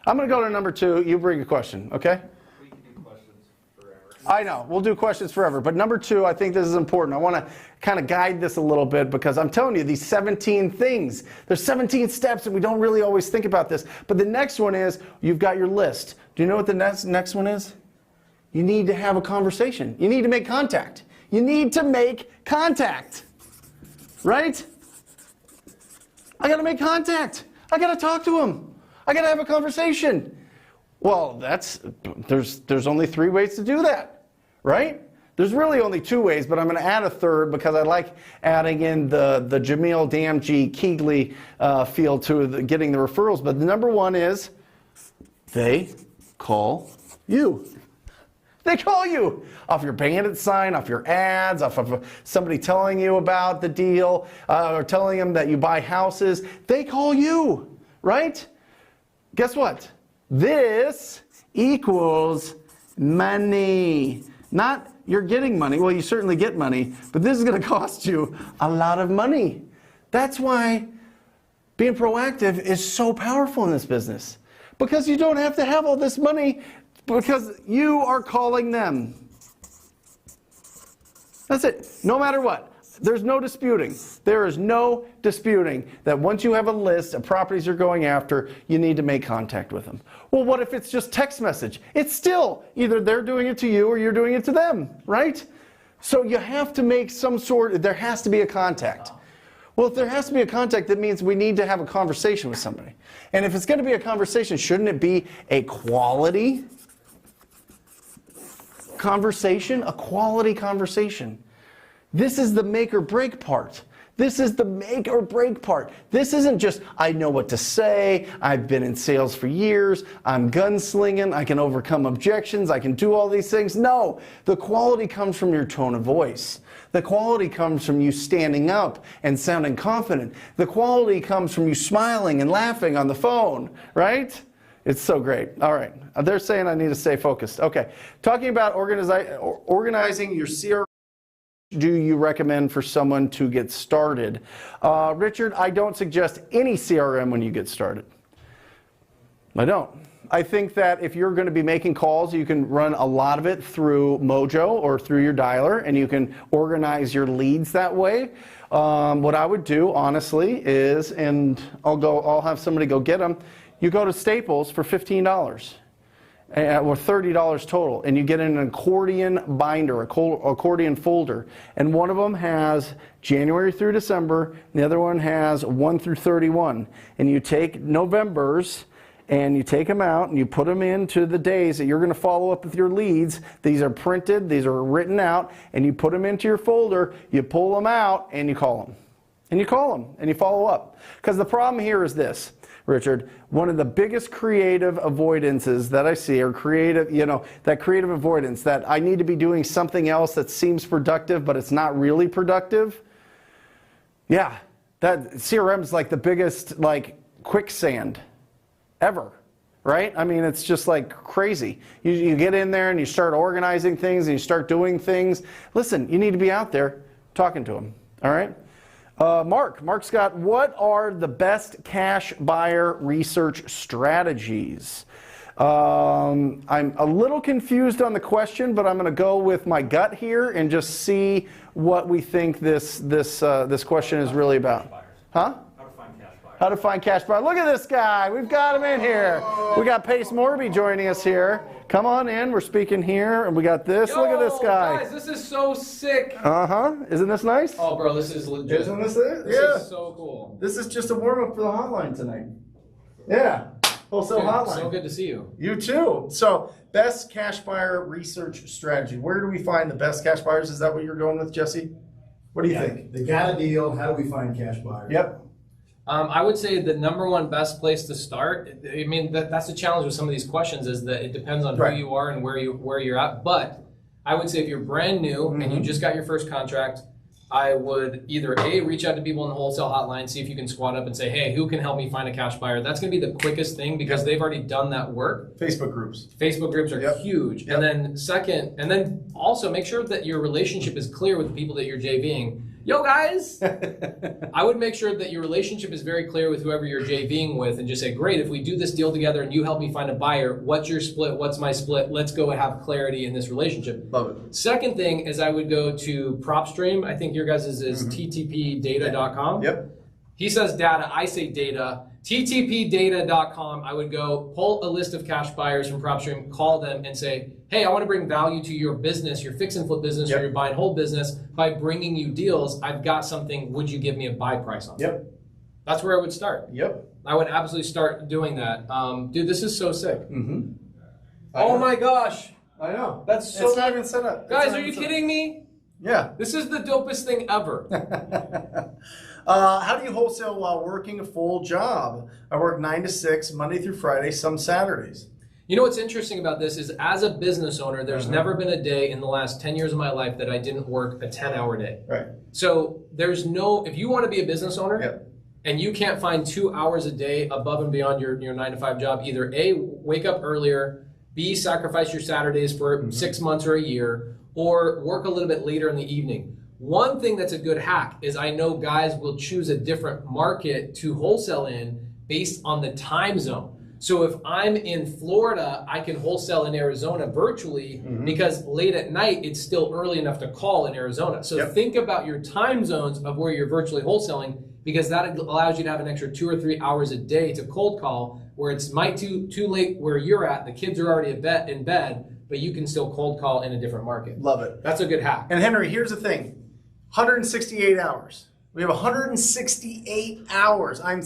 I'm going to go to number 2. You bring a question, okay? We can do questions forever. I know. We'll do questions forever. But number 2, I think this is important. I want to kind of guide this a little bit because I'm telling you, these 17 things, there's 17 steps and we don't really always think about this. But the next one is you've got your list. Do you know what the next one is? You need to have a conversation. You need to make contact. You need to make contact. Right? I got to make contact. I got to talk to him. I got to have a conversation. Well, there's only 3 ways to do that, right? There's really only 2 ways, but I'm going to add a third because I like adding in the Jamil Damji Keegley feel to getting the referrals. But the number 1 is they call you. They call you off your bandit sign, off your ads, off of somebody telling you about the deal, or telling them that you buy houses. They call you, right? Guess what? This equals money. Not you're getting money. Well, you certainly get money, but this is going to cost you a lot of money. That's why being proactive is so powerful in this business, because you don't have to have all this money, because you are calling them. That's it. No matter what. There's no disputing. There is no disputing that once you have a list of properties you're going after, you need to make contact with them. Well, what if it's just text message? It's still either they're doing it to you or you're doing it to them, right? So you have to make there has to be a contact. Well, if there has to be a contact, that means we need to have a conversation with somebody. And if it's going to be a conversation, shouldn't it be a quality conversation? A quality conversation. This is the make or break part. This is the make or break part. This isn't just, I know what to say, I've been in sales for years, I'm gunslinging, I can overcome objections, I can do all these things. No, the quality comes from your tone of voice. The quality comes from you standing up and sounding confident. The quality comes from you smiling and laughing on the phone, right? It's so great. All right. They're saying I need to stay focused. Okay. Talking about organizing your CRM. Do you recommend for someone to get started? Richard, I don't suggest any CRM when you get started. I don't. I think that if you're going to be making calls, you can run a lot of it through Mojo or through your dialer, and you can organize your leads that way. What I would do, honestly, is, and I'll have somebody go get them, you go to Staples for $15. Or $30 total, and you get an accordion binder, accordion folder, and one of them has January through December, and the other one has 1 through 31, and you take November's and you take them out and you put them into the days that you're going to follow up with your leads. These are printed, these are written out, and you put them into your folder, you pull them out, and you call them. And you call them, and you follow up. Because the problem here is this, Richard, one of the biggest creative avoidances that I see are that creative avoidance, that I need to be doing something else that seems productive, but it's not really productive. Yeah, that CRM is like the biggest quicksand ever, right? I mean, it's just like crazy. You get in there and you start organizing things and you start doing things. Listen, you need to be out there talking to them, all right? Mark Scott, what are the best cash buyer research strategies? I'm a little confused on the question, but I'm going to go with my gut here and just see what we think this question is really about. Huh? How to find cash buyers. Look at this guy. We've got him in here. We got Pace Morby joining us here. Come on in. We're speaking here, and we got this. Look at this guy. Guys, this is so sick. Isn't this nice? Oh, bro, this is legit. Isn't this it? This is so cool. This is just a warm-up for the hotline tonight. Yeah. Wholesale hotline. So good to see you. You too. So, best cash buyer research strategy. Where do we find the best cash buyers? Is that what you're going with, Jesse? What do you think? They got a deal. How do we find cash buyers? Yep. I would say the number one best place to start. I mean, that's the challenge with some of these questions, is that it depends on who you are and where you're at. But I would say if you're brand new and you just got your first contract, I would either reach out to people in the wholesale hotline, see if you can squat up and say, hey, who can help me find a cash buyer? That's going to be the quickest thing, because they've already done that work. Facebook groups. Facebook groups are huge. Yep. And then also make sure that your relationship is clear with the people that you're JVing. Yo, guys, I would make sure that your relationship is very clear with whoever you're JVing with, and just say, great, if we do this deal together and you help me find a buyer, what's your split? What's my split? Let's go have clarity in this relationship. Love it. Second thing is I would go to PropStream. I think your guys' is ttpdata.com. Yep. He says data, I say data. ttpdata.com, I would go pull a list of cash buyers from PropStream, call them and say, hey, I want to bring value to your business, your fix and flip business, or your buy and hold business by bringing you deals. I've got something. Would you give me a buy price on it? Yep. That's where I would start. Yep. I would absolutely start doing that. Dude, this is so sick. Mm-hmm. Oh my gosh. I know. That's so. It's not even set up. Guys, are you kidding me? Yeah. This is the dopest thing ever. How do you wholesale while working a full job? I work 9 to 6, Monday through Friday, some Saturdays. You know what's interesting about this is as a business owner, there's never been a day in the last 10 years of my life that I didn't work a 10-hour day. Right. So there's no, if you want to be a business owner and you can't find 2 hours a day above and beyond your 9-to-5 job, either A, wake up earlier, B, sacrifice your Saturdays for 6 months or a year, or work a little bit later in the evening. One thing that's a good hack is I know guys will choose a different market to wholesale in based on the time zone. So if I'm in Florida, I can wholesale in Arizona virtually because late at night, it's still early enough to call in Arizona. So think about your time zones of where you're virtually wholesaling, because that allows you to have an extra 2 or 3 hours a day to cold call, where it's too late where you're at, the kids are already in bed, but you can still cold call in a different market. Love it. That's a good hack. And Henry, here's the thing. 168 hours. We have 168 hours. I'm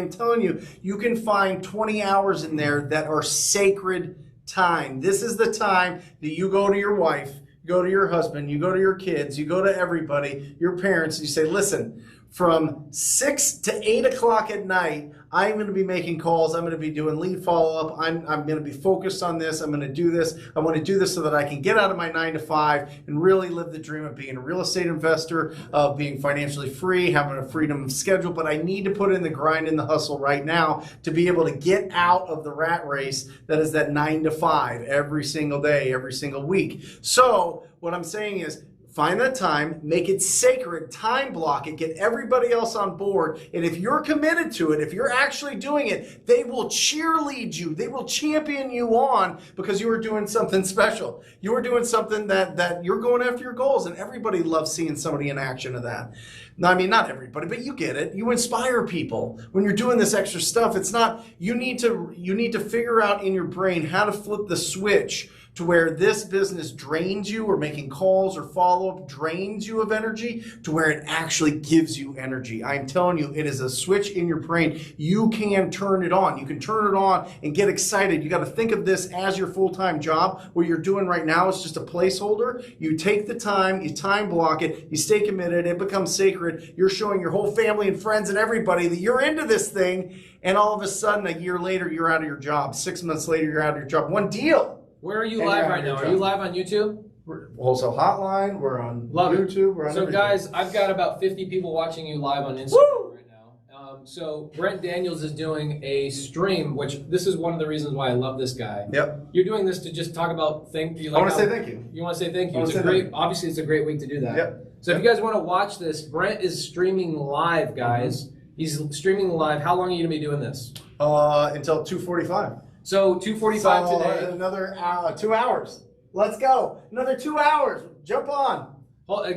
telling you, you can find 20 hours in there that are sacred time. This is the time that you go to your wife, you go to your husband, you go to your kids, you go to everybody, your parents, and you say, listen, from 6 to 8 o'clock at night, I'm going to be making calls. I'm going to be doing lead follow-up. I'm going to be focused on this. I'm going to do this. I want to do this so that I can get out of my 9-to-5 and really live the dream of being a real estate investor, of being financially free, having a freedom of schedule. But I need to put in the grind and the hustle right now to be able to get out of the rat race that is that 9-to-5 every single day, every single week. So what I'm saying is, find that time, make it sacred, time block it, get everybody else on board. And if you're committed to it, if you're actually doing it, they will cheerlead you. They will champion you on because you are doing something special. You are doing something that you're going after your goals. And everybody loves seeing somebody in action of that. Now, I mean, not everybody, but you get it. You inspire people. When you're doing this extra stuff, it's not, you need to figure out in your brain how to flip the switch to where this business drains you, or making calls or follow-up drains you of energy, to where it actually gives you energy. I'm telling you, it is a switch in your brain. You can turn it on. You can turn it on and get excited. You got to think of this as your full-time job. What you're doing right now is just a placeholder. You take the time, you time block it, you stay committed, it becomes sacred. You're showing your whole family and friends and everybody that you're into this thing, and all of a sudden, a year later, you're out of your job. 6 months later, you're out of your job. One deal. Where are you live right now? Are you live on YouTube? We're Wholesale Hotline. We're on YouTube. We're on so everything. Guys, I've got about 50 people watching you live on Instagram right now. So Brent Daniels is doing a stream, which this is one of the reasons why I love this guy. Yep. You're doing this to just talk about things. I want to say thank you. You want to say thank you. Obviously, it's a great week to do that. Yep. So if you guys want to watch this, Brent is streaming live, guys. He's streaming live. How long are you going to be doing this? Until 2:45. So 2:45 today. Another 2 hours. Let's go. Another 2 hours. Jump on.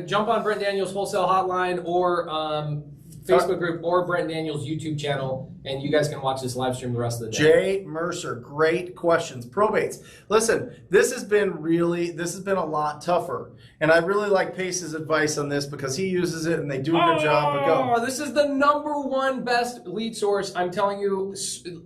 Jump on Brent Daniels Wholesale Hotline or Facebook group or Brent Daniels YouTube channel, and you guys can watch this live stream the rest of the day. Jay Mercer, great questions. Probates. Listen, this has been a lot tougher. And I really like Pace's advice on this because he uses it and they do a good job. But go. This is the #1 best lead source. I'm telling you,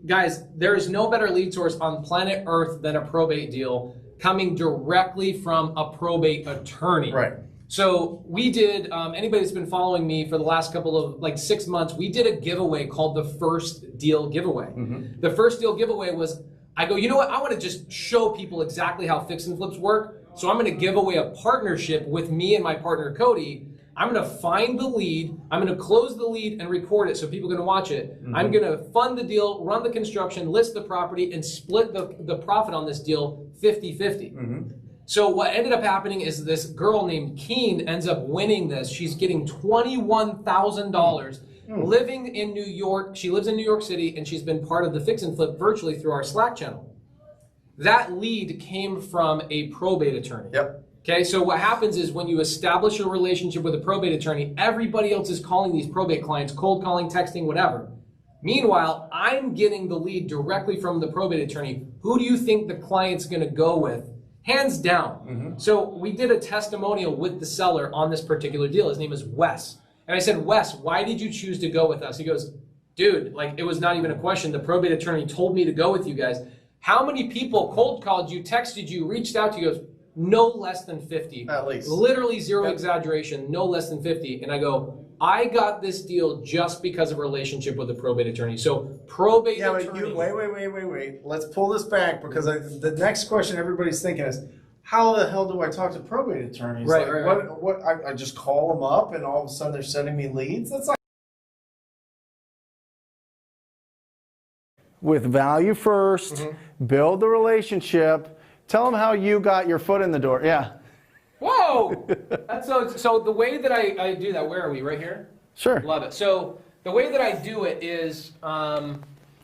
guys, there is no better lead source on planet Earth than a probate deal coming directly from a probate attorney. Right. So we did, anybody that's been following me for the last couple of 6 months, we did a giveaway called the First Deal Giveaway. The First Deal Giveaway was, I go, you know what, I want to just show people exactly how fix and flips work. So I'm going to give away a partnership with me and my partner Cody. I'm going to find the lead, I'm going to close the lead and record it so people can watch it. I'm going to fund the deal, run the construction, list the property, and split the profit on this deal 50-50. So what ended up happening is this girl named Keen ends up winning this. She's getting $21,000 living in New York. She lives in New York City, and she's been part of the fix and flip virtually through our Slack channel. That lead came from a probate attorney. Yep. Okay, so what happens is when you establish a relationship with a probate attorney, everybody else is calling these probate clients, cold calling, texting, whatever. Meanwhile, I'm getting the lead directly from the probate attorney. Who do you think the client's going to go with? Hands down. So we did a testimonial with the seller on this particular deal. His name is Wes. And I said, Wes, why did you choose to go with us? He goes, dude, like it was not even a question. The probate attorney told me to go with you guys. How many people cold called you, texted you, reached out to you? He goes, no less than 50. At least. Literally zero exaggeration, no less than 50. And I go, I got this deal just because of a relationship with a probate attorney. So probate attorney. Wait. Let's pull this back because the next question everybody's thinking is, how the hell do I talk to probate attorneys? Right, like, right. What? I just call them up and all of a sudden they're sending me leads? That's not. With value first, build the relationship. Tell them how you got your foot in the door. Yeah. Whoa! That's so the way that I do that, where are we? Right here? Sure. Love it. So the way that I do it is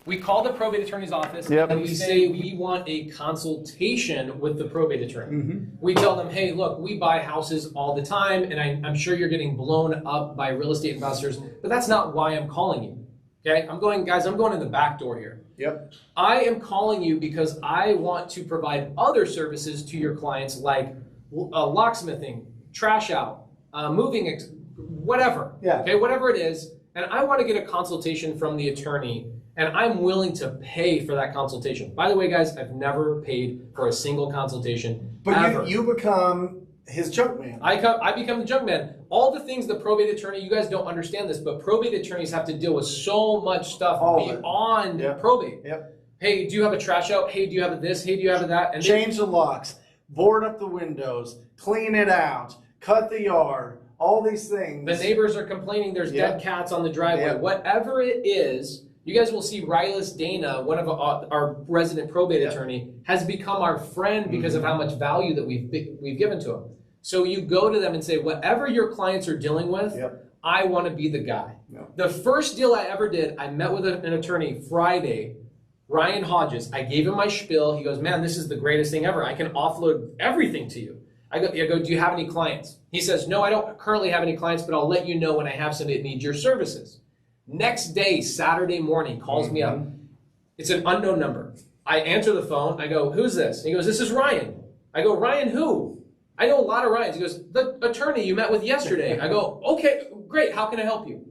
we call the probate attorney's office and we say we want a consultation with the probate attorney. We tell them, hey, look, we buy houses all the time and I'm sure you're getting blown up by real estate investors, but that's not why I'm calling you. Okay? I'm going in the back door here. Yep. I am calling you because I want to provide other services to your clients like locksmithing, trash out, moving, whatever. Yeah. Okay, whatever it is. And I want to get a consultation from the attorney, and I'm willing to pay for that consultation. By the way, guys, I've never paid for a single consultation. But you become his junk man. I become the junk man. All the things the probate attorney, you guys don't understand this, but probate attorneys have to deal with so much stuff beyond probate. Yep. Hey, do you have a trash out? Hey, do you have this? Hey, do you have that? And change the locks, board up the windows, clean it out, cut the yard, all these things. The neighbors are complaining there's dead cats on the driveway. Whatever it is, you guys will see Rylas Dana, one of our resident probate attorney, has become our friend because of how much value that we've given to him. So you go to them and say, whatever your clients are dealing with, I want to be the guy. The first deal I ever did, I met with an attorney Friday, Ryan Hodges. I gave him my spiel. He goes, man, this is the greatest thing ever. I can offload everything to you. I go, do you have any clients? He says, no, I don't currently have any clients, but I'll let you know when I have somebody that needs your services. Next day, Saturday morning, calls me up. It's an unknown number. I answer the phone. I go, who's this? He goes, this is Ryan. I go, Ryan who? I know a lot of Ryans. He goes, the attorney you met with yesterday. I go, okay, great. How can I help you?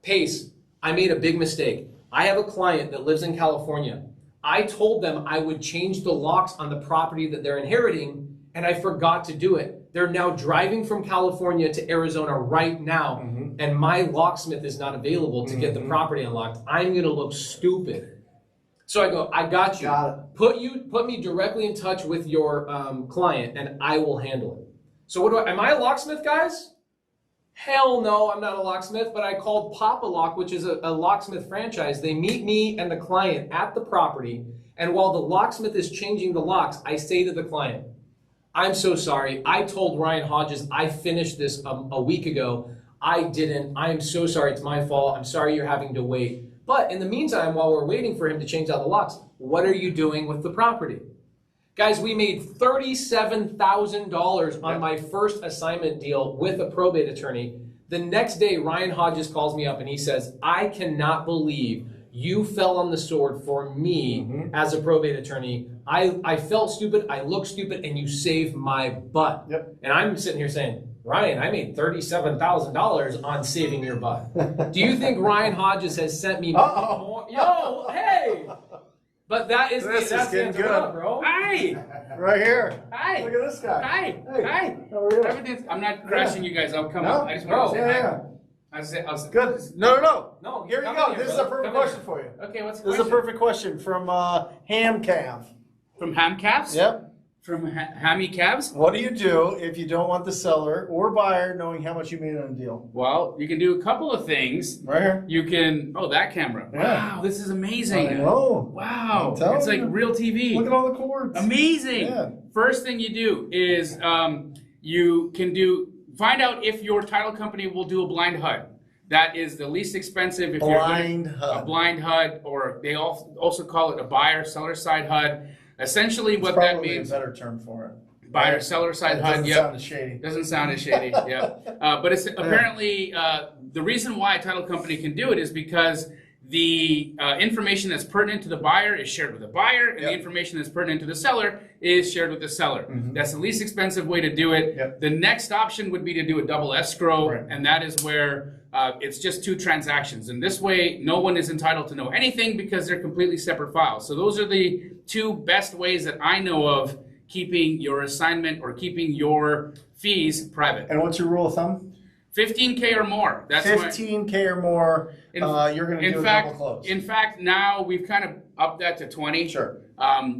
Pace, I made a big mistake. I have a client that lives in California. I told them I would change the locks on the property that they're inheriting, and I forgot to do it. They're now driving from California to Arizona right now, and my locksmith is not available to get the property unlocked. I'm going to look stupid. So I go, I got you. Put me directly in touch with your client, and I will handle it. So am I a locksmith, guys? Hell no, I'm not a locksmith, but I called Papa Lock, which is a locksmith franchise. They meet me and the client at the property, and while the locksmith is changing the locks, I say to the client, I'm so sorry. I told Ryan Hodges I finished this a week ago. I didn't. I'm so sorry. It's my fault. I'm sorry you're having to wait. But in the meantime, while we're waiting for him to change out the locks, what are you doing with the property? Guys, we made $37,000 on my first assignment deal with a probate attorney. The next day, Ryan Hodges calls me up and he says, I cannot believe you fell on the sword for me as a probate attorney. I felt stupid, I looked stupid, and you saved my butt. And I'm sitting here saying, Ryan, I made $37,000 on saving your butt. Do you think Ryan Hodges has sent me more? Yo, hey! But that's the answer, up, bro. Hi! Right here. Hi! Look at this guy. Hi! Hey. Hi! How are you? Everything's, I'm not crashing you guys. I'll come up. I just want to say hi. I was Good. No. No, Here you come go. in This is brother. a perfect Come question in. for you. Okay, what's the This is a question? perfect question from Ham Cav. From Ham Calves? Yep. From Hammy Calves? What do you do if you don't want the seller or buyer knowing how much you made on a deal? Well, you can do a couple of things. Right here. You can, that camera. Yeah. Wow, this is amazing. I know. Wow. I'm telling It's like you. real TV. Look at all the cords. Amazing. Yeah. First thing you do is you can find out if your title company will do a blind HUD. That is the least expensive. If Blind you're HUD. A blind HUD, or they also call it a buyer-seller side HUD. Essentially, It's what that probably means, a better term for it. buyer-seller side It HUD. doesn't sound as shady. Doesn't sound as shady. Yeah. But it's apparently the reason why a title company can do it is because the information that's pertinent to the buyer is shared with the buyer, and the information that's pertinent to the seller is shared with the seller. That's the least expensive way to do it. The next option would be to do a double escrow, and that is where it's just two transactions. And this way, no one is entitled to know anything because they're completely separate files. So those are the two best ways that I know of keeping your assignment or keeping your fees private. And what's your rule of thumb? 15K or more. That's what- 15K or more, you're going to do a double close. In fact, now we've kind of upped that to 20. Sure.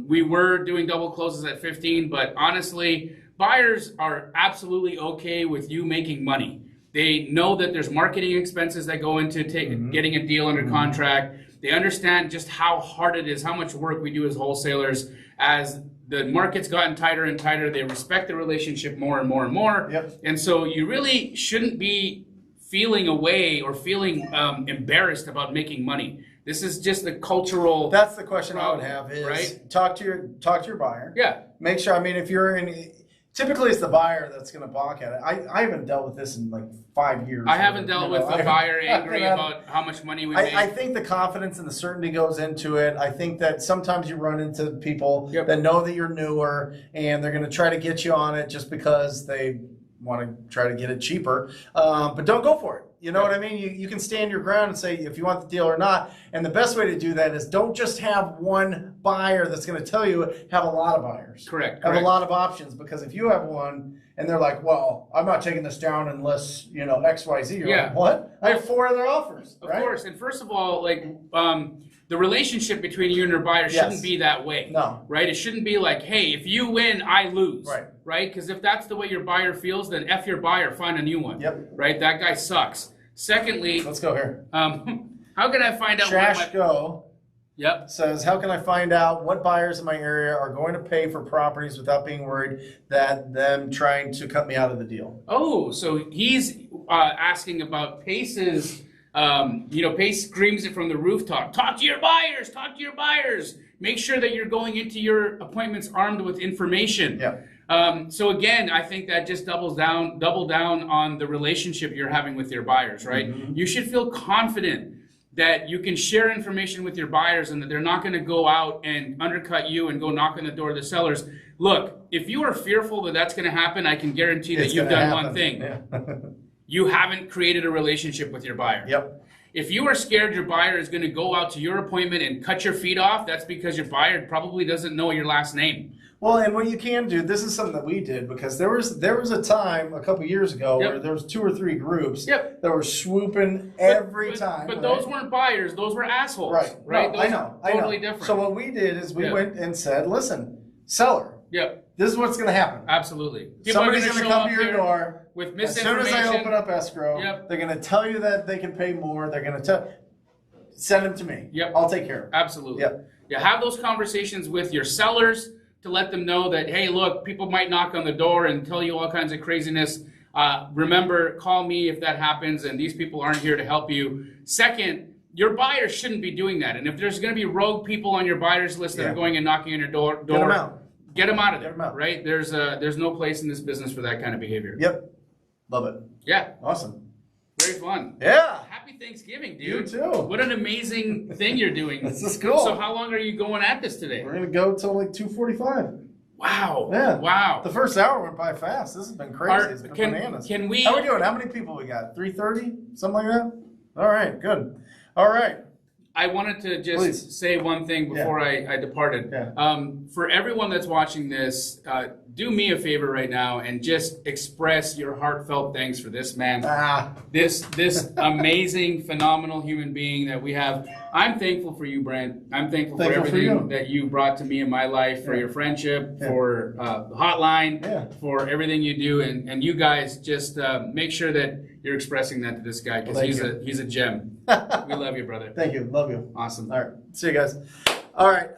We were doing double closes at 15, but honestly, buyers are absolutely okay with you making money. They know that there's marketing expenses that go into getting a deal under contract. They understand just how hard it is, how much work we do as wholesalers. As the market's gotten tighter and tighter, they respect the relationship more and more and more. Yep. And so you really shouldn't be feeling away or feeling embarrassed about making money. This is just the cultural. That's the question I would have is right? talk to your buyer. Yeah. Make sure, I mean, if you're in, typically it's the buyer that's going to balk at it. I haven't dealt with this in like 5 years. I haven't dealt with the buyer angry about how much money we make. I think the confidence and the certainty goes into it. I think that sometimes you run into people that know that you're newer and they're going to try to get you on it just because they want to try to get it cheaper. But don't go for it. You know what I mean? You can stand your ground and say if you want the deal or not. And the best way to do that is don't just have one buyer that's going to tell you, have a lot of buyers. Correct. Have a lot of options, because if you have one and they're like, well, I'm not taking this down unless, you know, XYZ. You're like, what? I have 4 other offers. Of course. And first of all, like, the relationship between you and your buyer shouldn't be that way. No. Right? It shouldn't be like, hey, if you win, I lose. Right. Right? Because if that's the way your buyer feels, then F your buyer, find a new one. Yep. Right? That guy sucks. Secondly, Let's go here. how can I find out Trash Go says, how can I find out what buyers in my area are going to pay for properties without being worried that them trying to cut me out of the deal? Oh, so he's asking about Pace's, Pace screams it from the rooftop. Talk to your buyers, talk to your buyers. Make sure that you're going into your appointments armed with information. Yeah. So again, I think that just double down on the relationship you're having with your buyers, right? Mm-hmm. You should feel confident that you can share information with your buyers and that they're not going to go out and undercut you and go knock on the door of the sellers. Look, if you are fearful that that's going to happen, I can guarantee that you've done one thing. Yeah. You haven't created a relationship with your buyer. Yep. If you are scared your buyer is going to go out to your appointment and cut your feet off, that's because your buyer probably doesn't know your last name. Well, and what you can do, this is something that we did, because there was a time a couple years ago where there was 2 or 3 groups that were swooping every time. But those weren't buyers; those were assholes. Right. Those No, I know. Totally different. So what we did is we went and said, listen, seller. Yep. This is what's going to happen. Absolutely. Somebody's going to come to your door with as soon as I open up escrow. Yep. They're going to tell you that they can pay more. They're going to send them to me. Yep. I'll take care of it. Absolutely. Yep. Yeah. Have those conversations with your sellers to let them know that, hey, look, people might knock on the door and tell you all kinds of craziness. Remember, call me if that happens, and these people aren't here to help you. Second, your buyers shouldn't be doing that. And if there's going to be rogue people on your buyers list that are going and knocking on your door, Get them out. Get them out of there, Get 'em out. right? There's no place in this business for that kind of behavior. Yep. Love it. Yeah. Awesome. Very fun. Yeah. Happy Thanksgiving, dude. You too. What an amazing thing you're doing. This is cool. So how long are you going at this today? We're going to go till like 2:45. Wow. Yeah. Wow. The first hour went by fast. This has been crazy. It's been bananas. Can we? How are we doing? How many people we got? 330? Something like that? All right. Good. All right. I wanted to just say one thing before I departed. Yeah. For everyone that's watching this, do me a favor right now and just express your heartfelt thanks for this man. This amazing, phenomenal human being that we have. I'm thankful for you, Brent. I'm thankful for everything that you brought to me in my life, for your friendship, for the hotline, for everything you do. And you guys just make sure that you're expressing that to this guy, because he's a gem. We love you, brother. Thank you. Love you. Awesome. All right. See you guys. All right.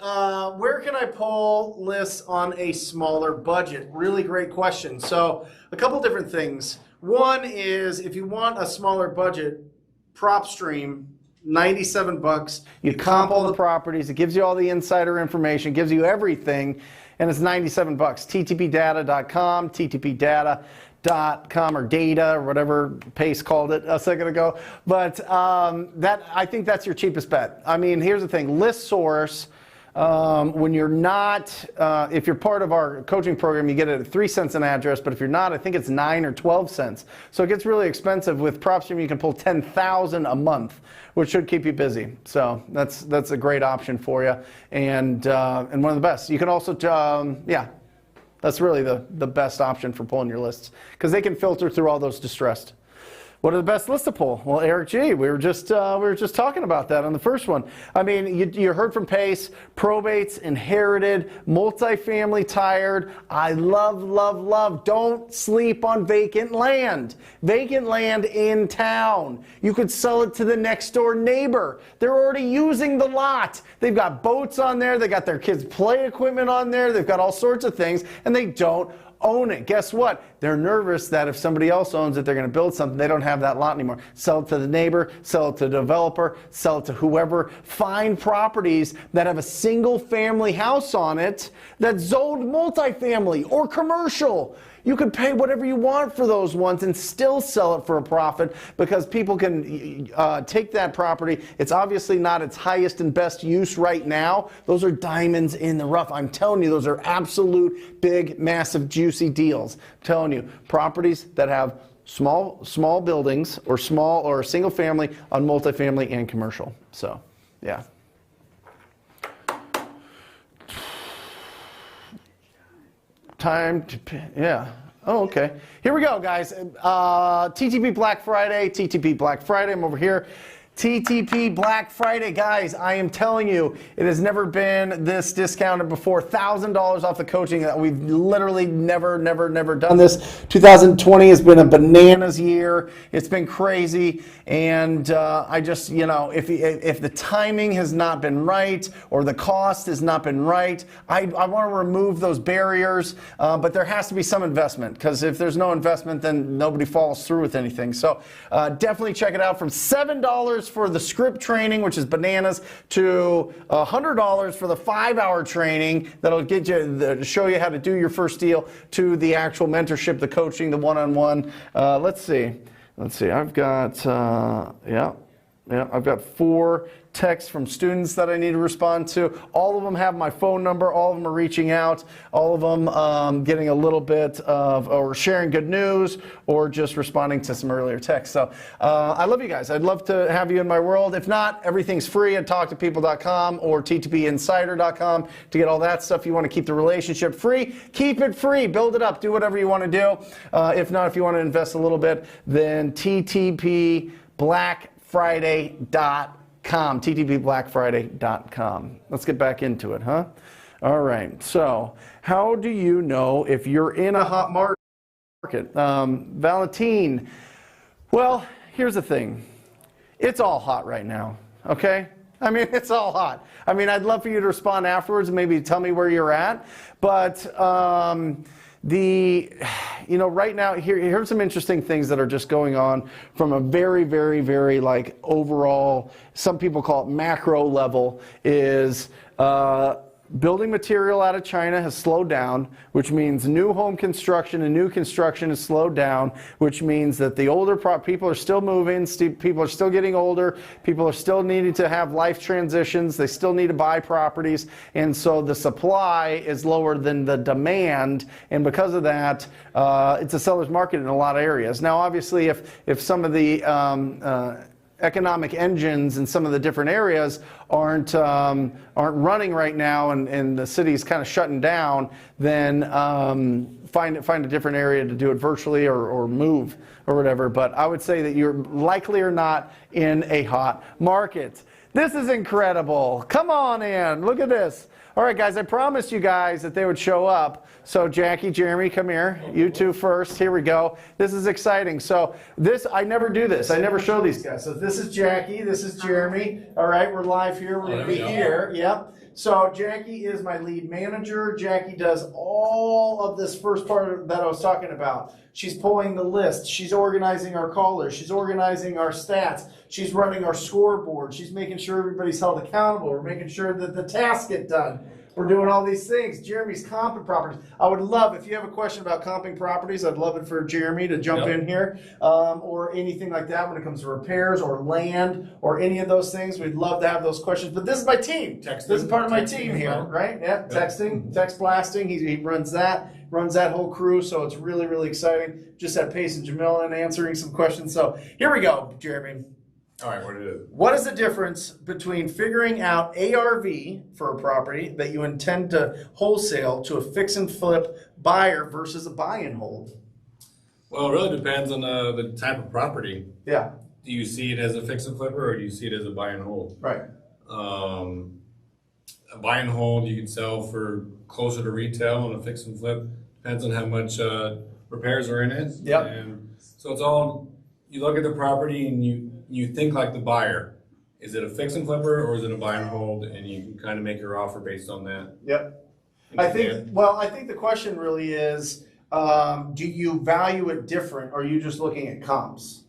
Where can I pull lists on a smaller budget? Really great question. So a couple different things. One is, if you want a smaller budget, PropStream, $97. You comp all the properties. It gives you all the insider information, gives you everything, and it's $97. TTPdata.com, TTPdata.com, or data, or whatever Pace called it a second ago. But I think that's your cheapest bet. I mean, here's the thing. ListSource, when you're not, if you're part of our coaching program, you get it at 3 cents an address, but if you're not, I think it's 9 or 12 cents. So it gets really expensive. With PropStream, you can pull 10,000 a month, which should keep you busy. So that's a great option for you, and one of the best. You can also, that's really the best option for pulling your lists, because they can filter through all those distressed. What are the best lists to pull? Well, Eric G, we were just talking about that on the first one. I mean, you heard from Pace, probates, inherited, multifamily, tired. I love. Don't sleep on vacant land. Vacant land in town. You could sell it to the next door neighbor. They're already using the lot. They've got boats on there. They got their kids' play equipment on there. They've got all sorts of things, and they don't own it. Guess what? They're nervous that if somebody else owns it, they're going to build something. They don't have that lot anymore. Sell it to the neighbor, sell it to the developer, sell it to whoever. Find properties that have a single family house on it that's zoned multifamily or commercial. You can pay whatever you want for those ones and still sell it for a profit because people can take that property. It's obviously not its highest and best use right now. Those are diamonds in the rough. I'm telling you, those are absolute big, massive, juicy deals. I'm telling you, properties that have small buildings or single family on multifamily and commercial. So, yeah. Time to, yeah. Oh, okay. Here we go, guys. TTP Black Friday, TTP Black Friday. I'm over here. TTP Black Friday, guys, I am telling you, it has never been this discounted before. $1,000 off the coaching. We've literally never done this. 2020 has been a bananas year. It's been crazy. And I just, you know, if the timing has not been right or the cost has not been right, I want to remove those barriers. But there has to be some investment, because if there's no investment, then nobody follows through with anything. So definitely check it out. From $7 for the script training, which is bananas, to $100 for the 5-hour training that'll get you show you how to do your first deal, to the actual mentorship, the coaching, the one-on-one. Let's see. I've got I've got 4 texts from students that I need to respond to. All of them have my phone number. All of them are reaching out. All of them getting a little bit of, or sharing good news, or just responding to some earlier texts. So I love you guys. I'd love to have you in my world. If not, everything's free at talktopeople.com or ttpinsider.com to get all that stuff. You want to keep the relationship free, keep it free. Build it up. Do whatever you want to do. If not, if you want to invest a little bit, then ttpblackfriday.com. ttpblackfriday.com. Let's get back into it, huh? All right. So, how do you know if you're in a hot market? Valentine. Well, here's the thing. It's all hot right now, okay? I mean, it's all hot. I mean, I'd love for you to respond afterwards and maybe tell me where you're at, but right now, here's some interesting things that are just going on from a very like overall, some people call it macro level, is building material out of China has slowed down, which means new home construction and new construction has slowed down, which means that the older people are still moving, people are still getting older, people are still needing to have life transitions, they still need to buy properties, and so the supply is lower than the demand, and because of that, it's a seller's market in a lot of areas. Now, obviously, if some of the economic engines in some of the different areas aren't running right now, and the city's kind of shutting down, then find a different area to do it virtually or move or whatever. But I would say that you're likely or not in a hot market. This is incredible. Come on in. Look at this. All right, guys, I promised you guys that they would show up. So Jackie, Jeremy, come here. You two first. Here we go. This is exciting. So I never do this. I never show these guys. So this is Jackie. This is Jeremy. All right, we're live here. We're going to be here. Yep. So Jackie is my lead manager. Jackie does all of this first part that I was talking about. She's pulling the list. She's organizing our callers. She's organizing our stats. She's running our scoreboard. She's making sure everybody's held accountable. We're making sure that the tasks get done. We're doing all these things. Jeremy's comping properties. I would love, if you have a question about comping properties, I'd love it for Jeremy to jump in here, or anything like that when it comes to repairs or land or any of those things. We'd love to have those questions. But this is my team. This is part of my team here, right? Yeah, texting, text blasting. He runs that whole crew, so it's really, really exciting. Just had Pace and Jamila in answering some questions. So here we go, Jeremy. All right, what is the difference between figuring out ARV for a property that you intend to wholesale to a fix and flip buyer versus a buy and hold? Well, it really depends on the type of property. Yeah, Do you see it as a fix and flipper or do you see it as a buy and hold? right. A buy and hold you can sell for closer to retail, and a fix and flip depends on how much repairs are in it. Yep. And so it's all, you look at the property and you think like the buyer. Is it a fix and flipper or is it a buy and hold? And you can kind of make your offer based on that. Yep. I think the question really is, do you value it different or are you just looking at comps?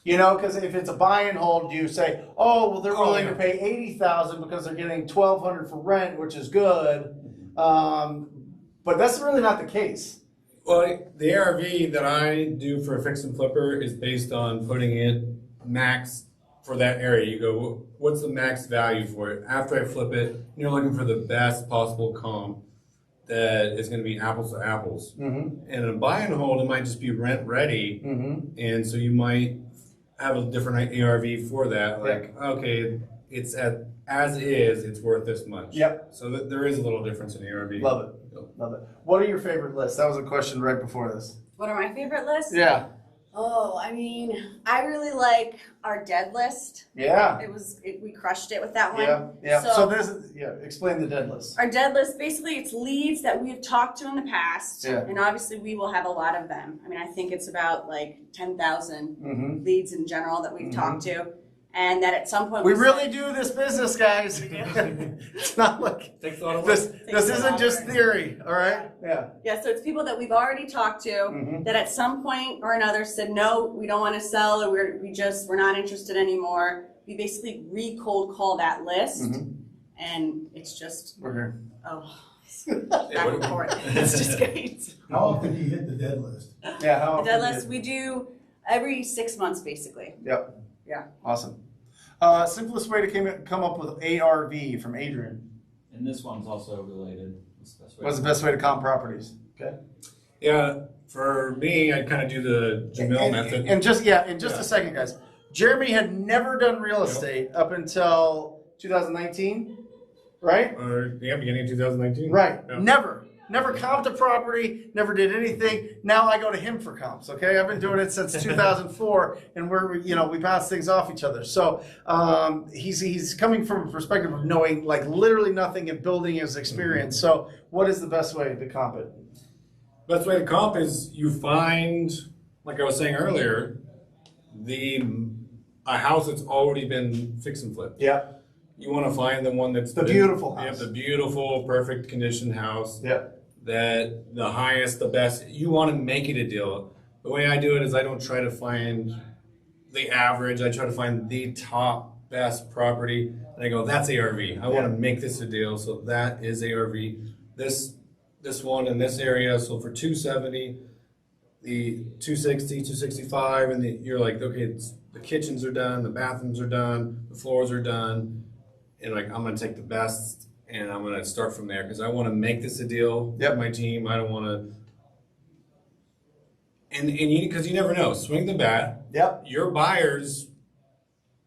You know, because if it's a buy and hold, do you say, oh, well, they're willing to pay $80,000 because they're getting $1,200 for rent, which is good. But that's really not the case. Well, the ARV that I do for a fix and flipper is based on putting it max for that area. You go, what's the max value for it? After I flip it, you're looking for the best possible comp that is going to be apples to apples. Mm-hmm. And in a buy and hold, it might just be rent ready. Mm-hmm. And so you might have a different ARV for that. Like, okay, it's at as is, it's worth this much. Yep. So there is a little difference in ARV. Love it. Love it. What are your favorite lists? That was a question right before this. What are my favorite lists? Yeah. Oh, I mean, I really like our dead list. Yeah. We crushed it with that one. Yeah. Yeah. So, So this is, explain the dead list. our dead list, basically it's leads that we've talked to in the past. Yeah. And obviously we will have a lot of them. I mean, I think it's about like 10,000 Mm-hmm. leads in general that we've talked to. And that at some point We said- really do this business, guys. It's not like Takes a lot of this. work. This isn't just theory, all right? Yeah. Yeah, so it's people that we've already talked to Mhm. that at some point or another said, no, we don't want to sell, or we're not interested anymore. We basically cold call that list, Mhm. and it's just, We're here. back and forth. It's just great. How often do you hit the dead list? Yeah. How The often dead do you- list we do every 6 months, basically. Yep. Yeah. Awesome. Simplest way to come up with ARV from Adrian. And this one's also related. What's the best way to comp properties? Okay. Yeah, for me, I kind of do the Jamil method. And just a second, guys. Jeremy had never done real estate up until 2019, right? Beginning of 2019. Right. Yeah. Never comped a property, never did anything. Now I go to him for comps, okay? I've been doing it since 2004, and we bounce things off each other. So he's coming from a perspective of knowing like literally nothing and building his experience. So what is the best way to comp it? Best way to comp is you find, like I was saying earlier, a house that's already been fix and flipped. Yeah. You want to find the one that's The beautiful house. Yeah, the beautiful, perfect condition house. Yeah. That the highest, the best. You want to make it a deal. The way I do it is I don't try to find the average. I try to find the top best property, and I go, that's ARV. I want to make this a deal, so that is ARV. This one in this area, so for 270, the 260, 265, and you're like, okay, the kitchens are done, the bathrooms are done, the floors are done, and like I'm gonna take the best and I'm gonna start from there because I want to make this a deal with my team. I don't want to, and because you never know, swing the bat. Yep. Your buyers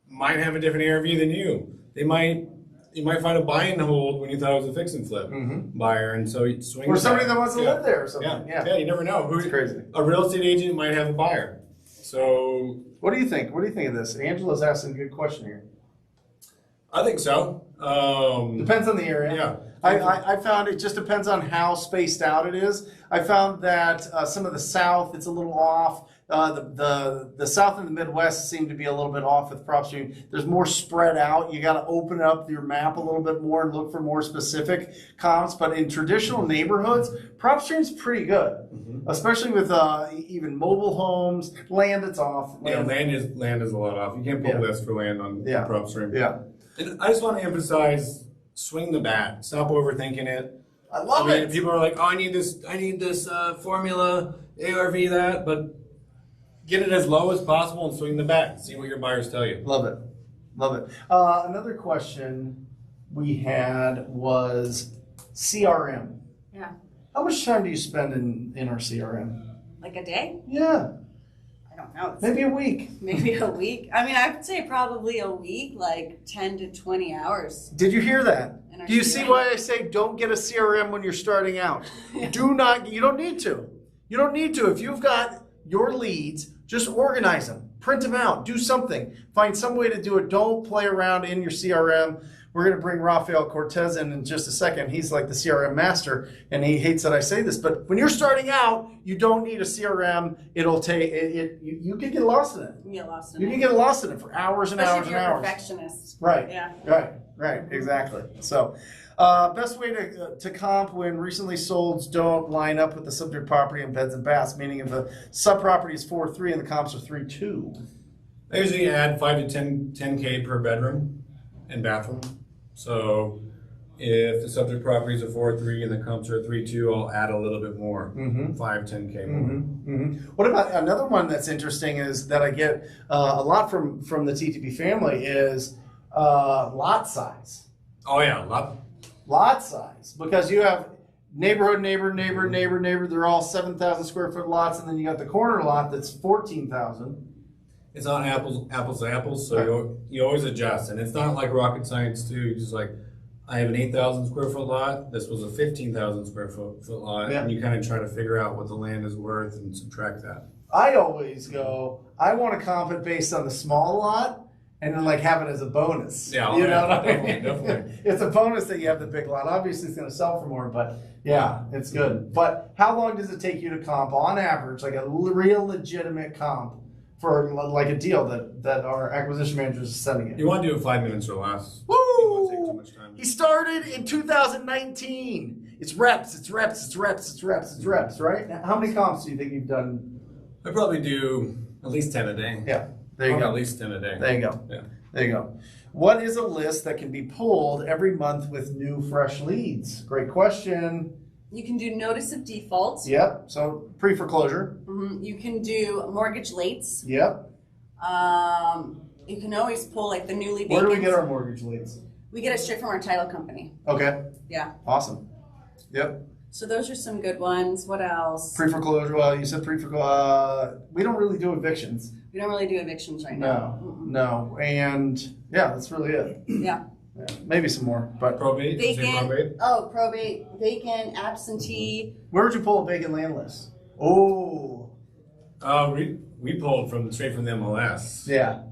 might have a different ARV than you. You might find a buy and hold when you thought it was a fix and flip buyer, and so you swing. Or the somebody bat. that wants to live there or something. Yeah, you never know. It's crazy. A real estate agent might have a buyer. So What do you think? What do you think of this? Angela's asking a good question here. I think so. Depends on the area. Yeah. I found it just depends on how spaced out it is. I found that some of the South, it's a little off. The South and the Midwest seem to be a little bit off with prop stream. There's more spread out. You got to open up your map a little bit more and look for more specific comps. But in traditional neighborhoods, prop stream's pretty good, especially with even mobile homes. Land, it's off. Land is a lot off. You can't pull list for land on prop stream. Yeah. And I just want to emphasize, swing the bat. Stop overthinking it. I love it. People are like, oh, I need this formula, ARV that, but get it as low as possible and swing the bat. See what your buyers tell you. Love it. Love it. Another question we had was CRM. Yeah. How much time do you spend in our CRM? Like a day? Yeah, I don't know. It's maybe a week. maybe a week. I mean, I would say probably a week, like 10 to 20 hours. Did you hear that? In our Do you see CRM. why I say don't get a CRM when you're starting out? You don't need to. You don't need to. If you've got your leads, just organize them, print them out, do something. Find some way to do it. Don't play around in your CRM. We're going to bring Rafael Cortez in just a second. He's like the CRM master, and he hates that I say this. But when you're starting out, you don't need a CRM. It'll take it. You can get lost in it. You get lost in You it. can get lost in it for hours and Especially hours if and you're a hours. perfectionist. Right. Yeah. Right. Exactly. So, best way to comp when recently solds don't line up with the subject property in beds and baths, meaning if the sub property is 4.3 and the comps are 3.2. I usually add 5 to 10K per bedroom and bathroom. So if the subject property is a 4.3 and the comps are a 3.2, I'll add a little bit more, 5, 10K more. What about another one that's interesting is that I get a lot from the TTP family is lot size. Oh yeah, Lot size, because you have neighborhood, neighbor. They're all 7,000 square foot lots, and then you got the corner lot that's 14,000. it's not apples to apples, so you always adjust, and it's not like rocket science too. You're just like, I have an 8,000 square foot lot. This was a 15,000 square foot lot, Yeah. and you kind of try to figure out what the land is worth and subtract that. I always go, I want to comp it based on the small lot, and then like have it as a bonus. Yeah, you know what I definitely, mean? definitely. It's a bonus that you have the big lot. Obviously, it's going to sell for more, but yeah, it's good. But how long does it take you to comp on average, like a real legitimate comp for like a deal that our acquisition manager is sending you? You want to do it 5 minutes or less. Woo! You don't want to take too much time. He started in 2019. It's reps, right? Now, how many comps do you think you've done? I probably do at least 10 a day. Yeah, there you Probably go. At least 10 a day. There you go. Yeah. There you go. What is a list that can be pulled every month with new, fresh leads? Great question. You can do notice of default. Yep. So pre-foreclosure. You can do mortgage lates. Yep. You can always pull like the newly Where vacant. do we get our mortgage leads? We get it straight from our title company. Okay. Yeah. Awesome. Yep. So those are some good ones. What else? Pre-foreclosure. Well, you said pre-foreclosure. We don't really do evictions. We don't really do evictions right now. No. And yeah, that's really it. Yeah. Yeah. Maybe some more. But Probate? Did you say Vacant. probate? Oh, probate, vacant, absentee. where would you pull a vacant land list? Oh. We pulled straight from the MLS. Yeah.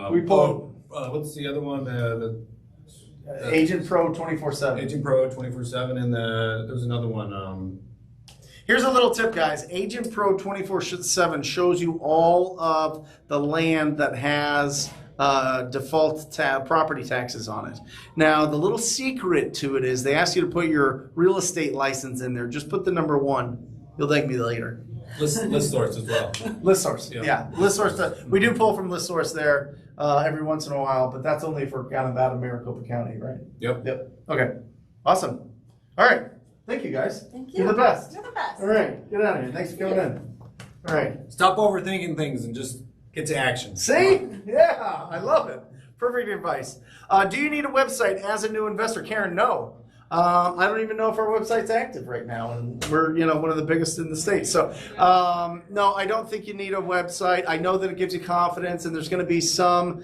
We We pulled- what's the other one? The Agent Pro 24/7. Agent Pro 24/7, and there was another one. Here's a little tip, guys. Agent Pro 24/7 shows you all of the land that has default property taxes on it. Now, the little secret to it is they ask you to put your real estate license in there. Just put the number 1. You'll thank me later. List source as well. List source. Yeah. Yeah. List source. We do pull from list source there every once in a while, but that's only for kind of out of Maricopa County, right? Yep. Okay. Awesome. All right. Thank you, guys. Thank you. You're the best. You're the best. All right. Get out of here. Thanks for coming in. All right. Stop overthinking things and just get to action. See? Yeah, I love it. Perfect advice. Do you need a website as a new investor? Karen, no. I don't even know if our website's active right now, and we're one of the biggest in the state. So no, I don't think you need a website. I know that it gives you confidence, and there's going to be some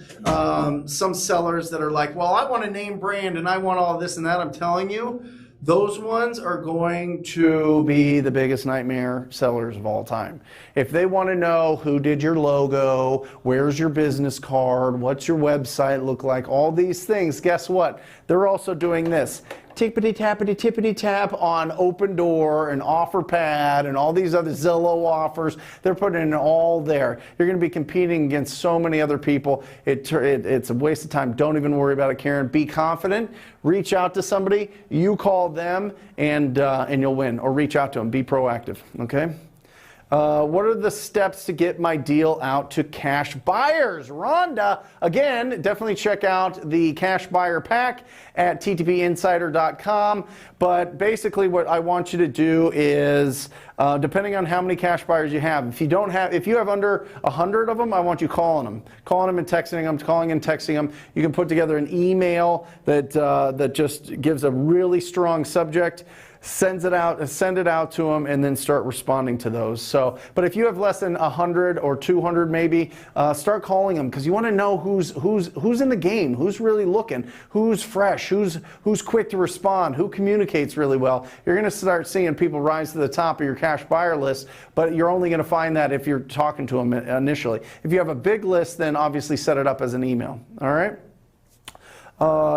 sellers that are like, well, I want a name brand and I want all this and that. I'm telling you, those ones are going to be the biggest nightmare sellers of all time. If they want to know who did your logo, where's your business card, what's your website look like, all these things, guess what? They're also doing this. Tippity tap on Open Door and OfferPad and all these other Zillow offers. They're putting it all there. You're going to be competing against so many other people. It's a waste of time. Don't even worry about it, Karen. Be confident. Reach out to somebody. You call them and you'll win. Or reach out to them. Be proactive. Okay. What are the steps to get my deal out to cash buyers? Rhonda, again, definitely check out the cash buyer pack at ttpinsider.com. But basically what I want you to do is, depending on how many cash buyers you have, if you have under 100 of them, I want you calling them and texting them, calling and texting them. You can put together an email that just gives a really strong subject. Send it out to them, and then start responding to those. So, but if you have less than 100 or 200 maybe, start calling them, because you want to know who's in the game, who's really looking, who's fresh, who's quick to respond, who communicates really well. You're going to start seeing people rise to the top of your cash buyer list, but you're only going to find that if you're talking to them initially. If you have a big list, then obviously set it up as an email. All right?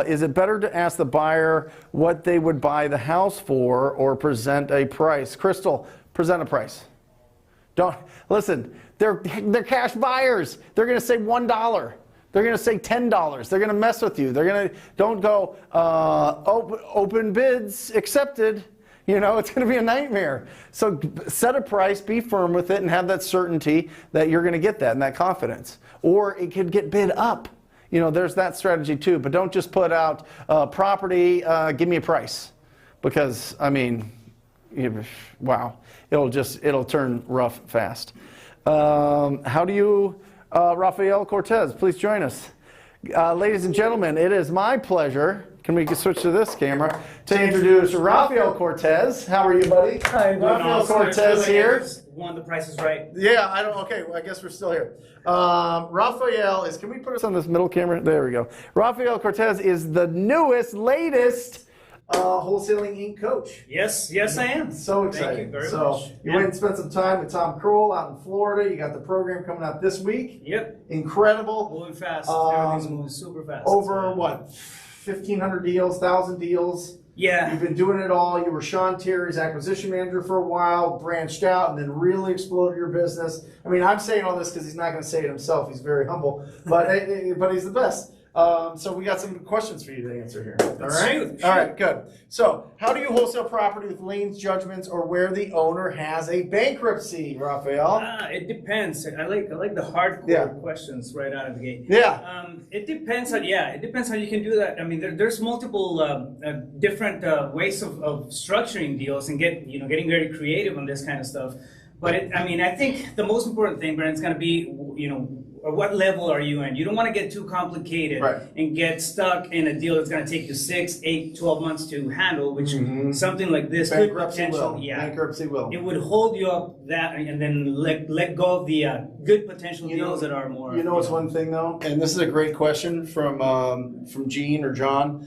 Is it better to ask the buyer what they would buy the house for or present a price? Crystal, present a price. Don't listen, they're cash buyers. They're going to say $1. They're going to say $10. They're going to mess with you. Don't go open bids accepted. You know, it's going to be a nightmare. So set a price, be firm with it, and have that certainty that you're going to get that and that confidence. Or it could get bid up. You know, there's that strategy too, but don't just put out property, give me a price. Because, I mean, wow, it'll turn rough fast. How do you, Rafael Cortez, please join us. Ladies and gentlemen, it is my pleasure, can we switch to this camera, to introduce Rafael Cortez. How are you, buddy? Hi, Rafael Cortez here. One, the price is right. Yeah, okay, well, I guess we're still here. Rafael is, can we put us on this middle camera? There we go. Rafael Cortez is the latest Wholesaling Inc. coach. Yes, I am. So excited. Thank you very so much. You went and spent some time with Tom Kroll out in Florida. You got the program coming out this week. Yep. Incredible. Moving fast. Everything's moving super fast. Over what, 1,500 deals, 1,000 deals? Yeah. You've been doing it all. You were Sean Terry's acquisition manager for a while, branched out, and then really exploded your business. I mean, I'm saying all this because he's not going to say it himself. He's very humble, but he's the best. So we got some questions for you to answer here. All right? Shoot. All right, good. So how do you wholesale property with liens, judgments, or where the owner has a bankruptcy, Rafael? It depends. I like the hardcore questions right out of the gate. Yeah. It depends on how you can do that. I mean, there's multiple different ways of structuring deals and getting very creative on this kind of stuff. But I think the most important thing, Brent, is going to be, what level are you in? You don't want to get too complicated and get stuck in a deal that's going to take you 6, 8, 12 months to handle, which something like this could potentially, Bankruptcy will. it would hold you up that, and then let go of the good potential deals that are more. You know what's one thing though, and this is a great question from Gene or John.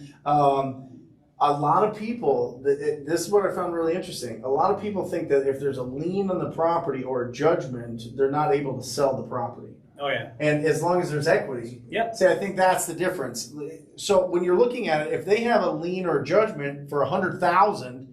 A lot of people, this is what I found really interesting. A lot of people think that if there's a lien on the property or a judgment, they're not able to sell the property. Oh yeah. And as long as there's equity. Yep. See, I think that's the difference. So when you're looking at it, if they have a lien or a judgment for $100,000,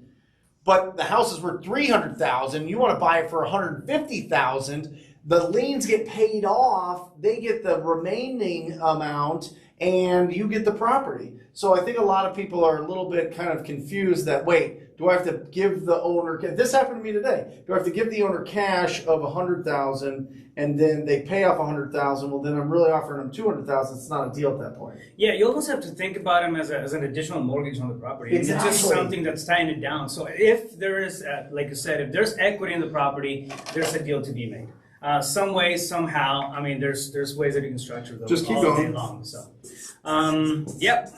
but the house is worth $300,000, you want to buy it for $150,000, the liens get paid off, they get the remaining amount, and you get the property. So I think a lot of people are a little bit kind of confused that, wait, do I have to give the owner, this happened to me today, do I have to give the owner cash of $100,000 and then they pay off $100,000, well then I'm really offering them $200,000, it's not a deal at that point. Yeah, you almost have to think about them as an additional mortgage on the property. Exactly. It's just something that's tying it down. So if there is, like you said, if there's equity in the property, there's a deal to be made. Some way, somehow, I mean, there's ways that you can structure those. Just keep all going. day long. So, yep.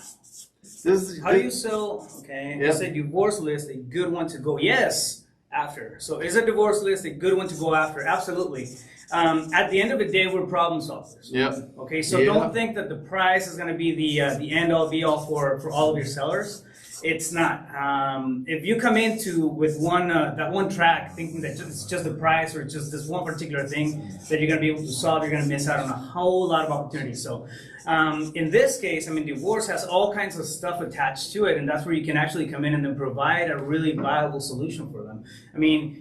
How do you sell? Okay, you said divorce list, a good one to go. Yes, after. So is a divorce list a good one to go after? Absolutely. At the end of the day, we're problem solvers. Yep. Okay, so don't think that the price is going to be the end all be all for all of your sellers. It's not. If you come into with that one track thinking that it's just the price or just this one particular thing that you're going to be able to solve, you're going to miss out on a whole lot of opportunities. So in this case, divorce has all kinds of stuff attached to it, and that's where you can actually come in and then provide a really viable solution for them.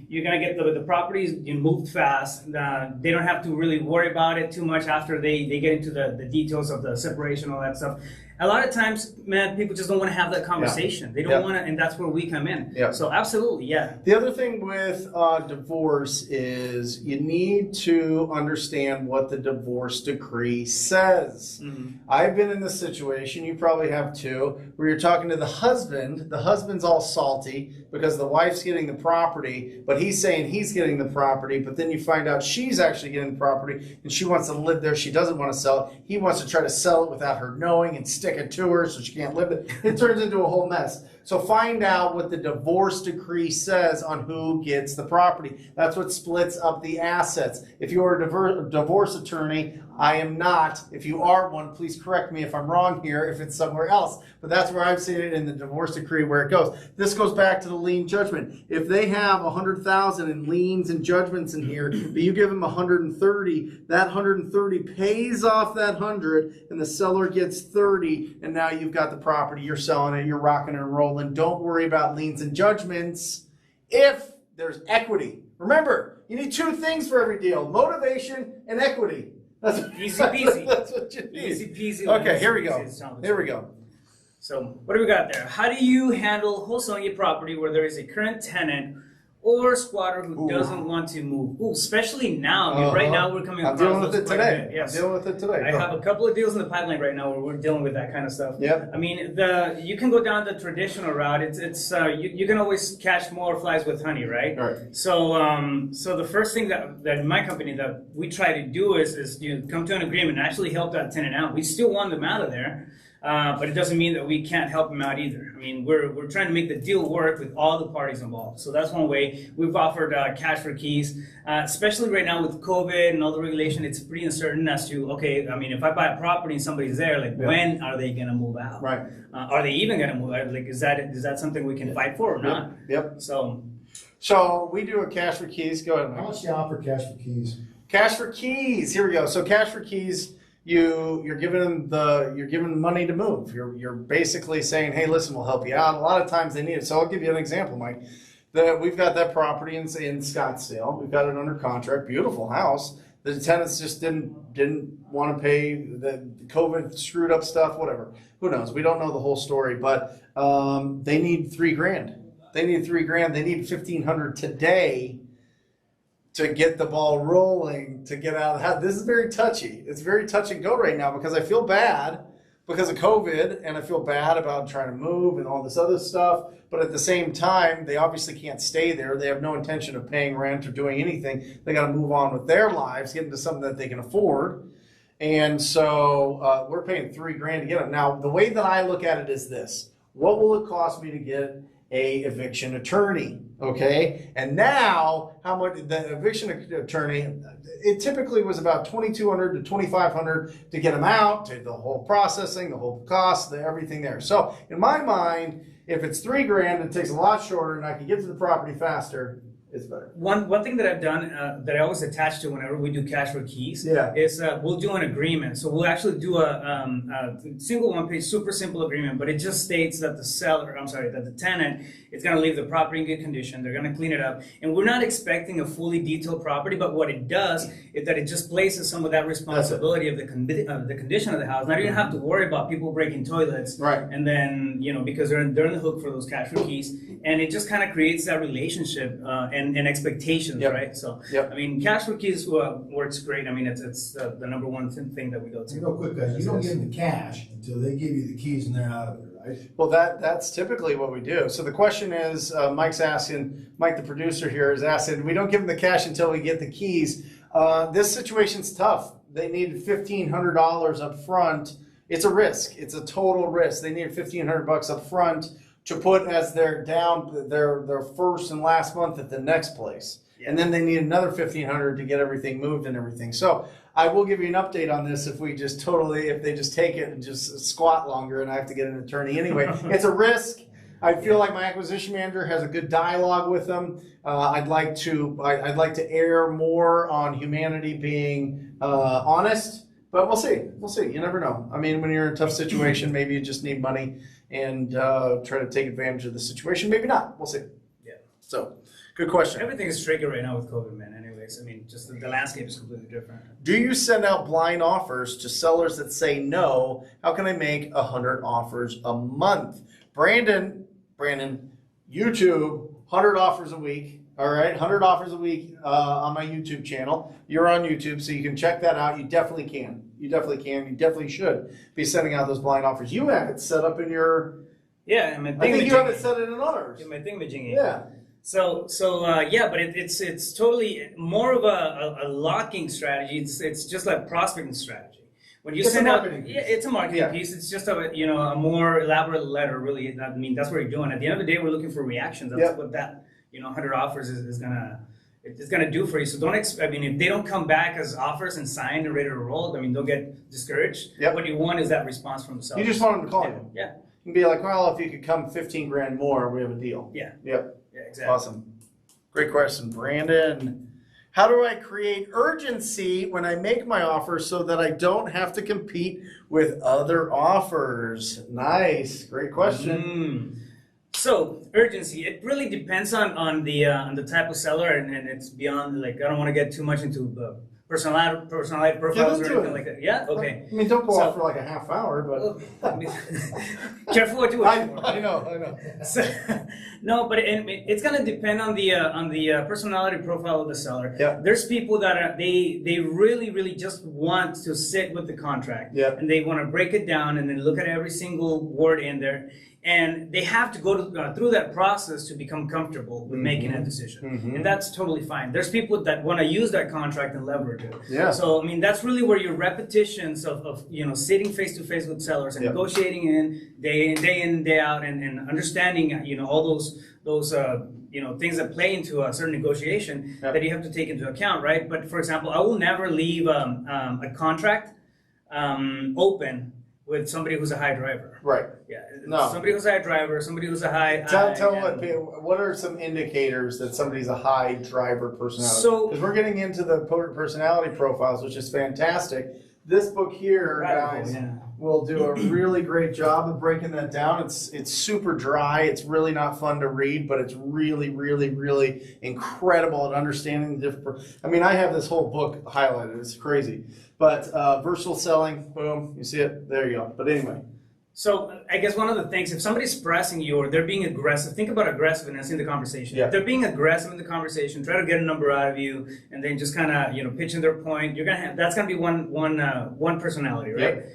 You're going to get the properties moved fast. They don't have to really worry about it too much after they get into the details of the separation, all that stuff. A lot of times, man, people just don't want to have that conversation. They don't want to, and that's where we come in. Yeah. So absolutely, yeah. The other thing with divorce is you need to understand what the divorce decree says. Mm-hmm. I've been in this situation, you probably have too, where you're talking to the husband's all salty because the wife's getting the property, but he's saying he's getting the property, but then you find out she's actually getting the property and she wants to live there, she doesn't want to sell it. He wants to try to sell it without her knowing and stick it to her so she can't live it. It turns into a whole mess. So find out what the divorce decree says on who gets the property. That's what splits up the assets. If you're a divorce attorney, I am not. If you are one, please correct me if I'm wrong here, if it's somewhere else. But that's where I've seen it in the divorce decree where it goes. This goes back to the lien judgment. If they have 100,000 in liens and judgments in here, but you give them 130, that 130 pays off that 100, and the seller gets 30, and now you've got the property, you're selling it, you're rocking and rolling. Don't worry about liens and judgments if there's equity. Remember, you need two things for every deal: motivation and equity. That's Easy peasy. That's what you need. Easy peasy. Okay, here we go. Easy, Here we go. So what do we got there? How do you handle wholesaling a property where there is a current tenant or squatter who doesn't want to move? Ooh, especially now. I mean, right now we're coming I'm across dealing with those it quite a today. bit. Yes. I'm dealing with it today. I have a couple of deals in the pipeline right now where we're dealing with that kind of stuff. Yep. I mean, you can go down the traditional route. You can always catch more flies with honey, right? Right. So the first thing that in my company that we try to do is you come to an agreement and actually help that tenant out. We still want them out of there. But it doesn't mean that we can't help them out either. I mean, we're trying to make the deal work with all the parties involved. So that's one way. We've offered cash for keys, especially right now with COVID and all the regulation. It's pretty uncertain as to, okay, I mean, if I buy a property and somebody's there, like, when are they going to move out? Right. Are they even going to move out? Like, is that something we can fight for or not? Yep. So we do a cash for keys. Go ahead, How Mike. much do you offer cash for keys? Cash for keys. Here we go. So cash for keys. You're giving them money to move. You're basically saying, hey, listen, we'll help you out. A lot of times they need it. So I'll give you an example, Mike. We've got that property in Scottsdale. We've got it under contract. Beautiful house. The tenants just didn't want to pay. The COVID screwed up stuff. Whatever. Who knows? We don't know the whole story. But they need $3,000. They need $3,000. They need $1,500 today to get the ball rolling, to get out of the house. This is very touchy. It's very touch and go right now because I feel bad because of COVID, and I feel bad about trying to move and all this other stuff. But at the same time, they obviously can't stay there. They have no intention of paying rent or doing anything. They got to move on with their lives, get into something that they can afford. And so we're paying $3,000 to get them. Now, the way that I look at it is this: what will it cost me to get a eviction attorney? Okay, and now how much the eviction attorney? It typically was about $2,200 to $2,500 to get them out, to the whole processing, the whole cost, everything there. So in my mind, if it's $3,000, it takes a lot shorter, and I can get to the property faster. It's better. One thing that I've done that I always attach to whenever we do cash for keys is we'll do an agreement. So we'll actually do a single one-page, super simple agreement, but it just states that that the tenant is going to leave the property in good condition. They're going to clean it up, and we're not expecting a fully detailed property. But what it does is that it just places some of that responsibility of the condition of the house. Now you don't have to worry about people breaking toilets, Right. And then because they're in the hook for those cash for keys, and it just kind of creates that relationship and expectations, Yep. right? So, Yep. I mean, cash for keys works great. I mean, it's the number one thing that we go to. Real quick, guys, you don't give them the cash until they give you the keys and they're out of it, right? Well, that's typically what we do. So the question is, Mike's asking, Mike, the producer here, is asking, we don't give them the cash until we get the keys. This situation's tough. They need $1,500 up front. It's a risk. It's a total risk. They need $1,500 up front to put as their first and last month at the next place. Yeah. And then they need another $1,500 to get everything moved and everything. So I will give you an update on this if they just take it and just squat longer and I have to get an attorney anyway. It's a risk. I feel like my acquisition manager has a good dialogue with them. I'd like to err more on humanity being honest, but we'll see. We'll see. You never know. I mean, when you're in a tough situation, maybe you just need money and try to take advantage of the situation. Maybe not. We'll see. Yeah. So, good question. Everything is tricky right now with COVID, man. Anyways, I mean, just the landscape is completely different. Do you send out blind offers to sellers that say no? How can I make 100 offers a month? Brandon, YouTube, 100 offers a week. All right, 100 offers a week on my YouTube channel. You're on YouTube, so you can check that out. You definitely can. You definitely should be sending out those blind offers. You have it set up in your. Yeah, I think you have it set it in ours. In my thingamajiggy. Yeah. So yeah, but it's totally more of a locking strategy. It's just like prospecting strategy. when you It's a send out, marketing piece. yeah, it's a marketing Yeah. piece. It's just a more elaborate letter, really. I mean, that's what you're doing. At the end of the day, we're looking for reactions. That's Yep. what that 100 offers is gonna do for you. So don't I mean, if they don't come back as offers and signed and ready to roll, I mean, they'll get discouraged. Yep. What you want is that response from the seller. You just want them to call you. Yeah. And be like, well, if you could come 15 grand more, we have a deal. Yeah. Yep. Yeah. Exactly. Awesome. Great question, Brandon. How do I create urgency when I make my offer so that I don't have to compete with other offers? Nice. Great question. So urgency, it really depends on the type of seller, and it's beyond, like, I don't want to get too much into personality profiles or into anything it. like that. Yeah, okay. I mean, don't go So- off for like a half hour, but I mean, careful what you wish for. I know. So, no, but it's gonna depend on the personality profile of the seller. Yeah. There's people that are they really just want to sit with the contract. Yeah. And they want to break it down and then look at every single word in there, and they have to go through that process to become comfortable with making a decision, and that's totally fine. There's people that want to use that contract and leverage it. Yeah. So I mean, that's really where your repetitions of sitting face to face with sellers and Yeah. negotiating day in day out and understanding all those things that play into a certain negotiation Yeah. that you have to take into account, right? But for example, I will never leave a contract open with somebody who's a high driver. Right. Yeah. No. Somebody who's a high driver, somebody who's a high. Tell high- what are some indicators that somebody's a high driver personality? So- because we're getting into the personality profiles, which is fantastic. This book here, Radical, guys, yeah. will do a really great job of breaking that down. It's super dry. It's really not fun to read, but it's really incredible at understanding the different. I mean, I have this whole book highlighted. It's crazy. But versatile selling, boom, you see it. There you go. But anyway. So I guess one of the things, if somebody's pressing you or they're being aggressive, think about aggressiveness in the conversation. Yeah. If they're being aggressive in the conversation, try to get a number out of you, and then just kind of pitching their point. That's gonna be one personality, right?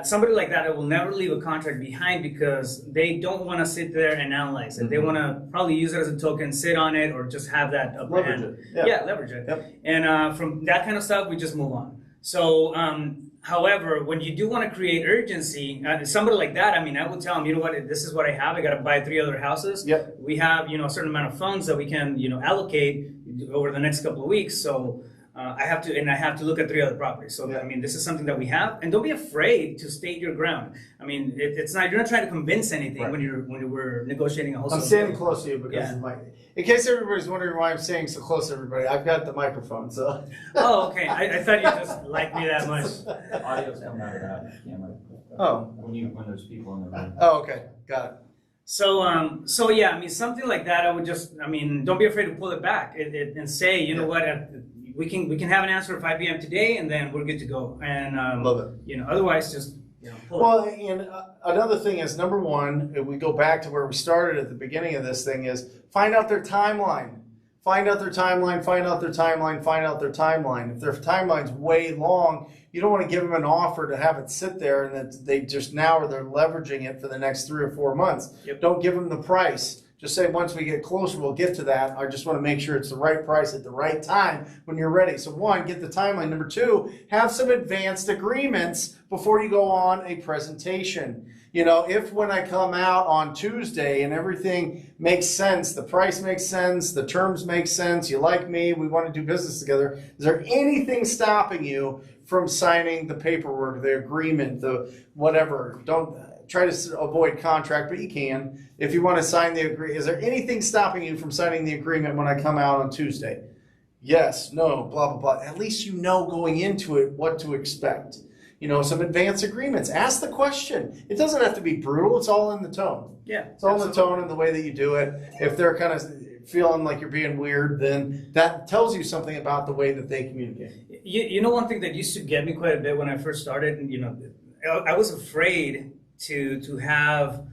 Somebody like that, I will never leave a contract behind because they don't want to sit there and analyze it. They want to probably use it as a token, sit on it, or just have that upper Leverage hand. it. Yeah. Leverage it. Yep. And from that kind of stuff, we just move on. So, however, when you do want to create urgency, somebody like that, I mean, I would tell them, you know what, this is what I have. I got to buy 3 other houses. Yep. We have, a certain amount of funds that we can, allocate over the next couple of weeks. So I have to look at 3 other properties. So, Yeah. I mean, this is something that we have, and don't be afraid to state your ground. I mean, you're not trying to convince anything Right. when we're negotiating a wholesale. I'm standing deal. close to you because Yeah. of my. In case everybody's wondering why I'm staying so close to everybody, I've got the microphone, so. Oh, okay. I thought you just liked me that much. Audio's coming out of that camera. Oh. When there's people in the room. Oh, okay, got it. So yeah, I mean, something like that, don't be afraid to pull it back and say, you know what, we can have an answer at 5 p.m. today, and then we're good to go. And Love it. Otherwise, just pull it. Well, and another thing is, number one, if we go back to where we started at the beginning of this thing, is find out their timeline. Find out their timeline, find out their timeline, find out their timeline. If their timeline's way long, you don't want to give them an offer to have it sit there and that they're leveraging it for the next 3 or 4 months. Yep. Don't give them the price. Just say, once we get closer, we'll get to that. I just want to make sure it's the right price at the right time when you're ready. So 1, get the timeline. Number 2, have some advanced agreements before you go on a presentation. If when I come out on Tuesday and everything makes sense, the price makes sense, the terms make sense, you like me, we want to do business together, is there anything stopping you from signing the paperwork, the agreement, the whatever? Don't try to avoid contract, but you can. If you want to sign the agreement, is there anything stopping you from signing the agreement when I come out on Tuesday? Yes, no, blah, blah, blah. At least you know going into it what to expect. Some advanced agreements. Ask the question. It doesn't have to be brutal. It's all in the tone. Yeah, It's all in the tone and the way that you do it. If they're kind of feeling like you're being weird, then that tells you something about the way that they communicate. One thing that used to get me quite a bit when I first started, I was afraid to have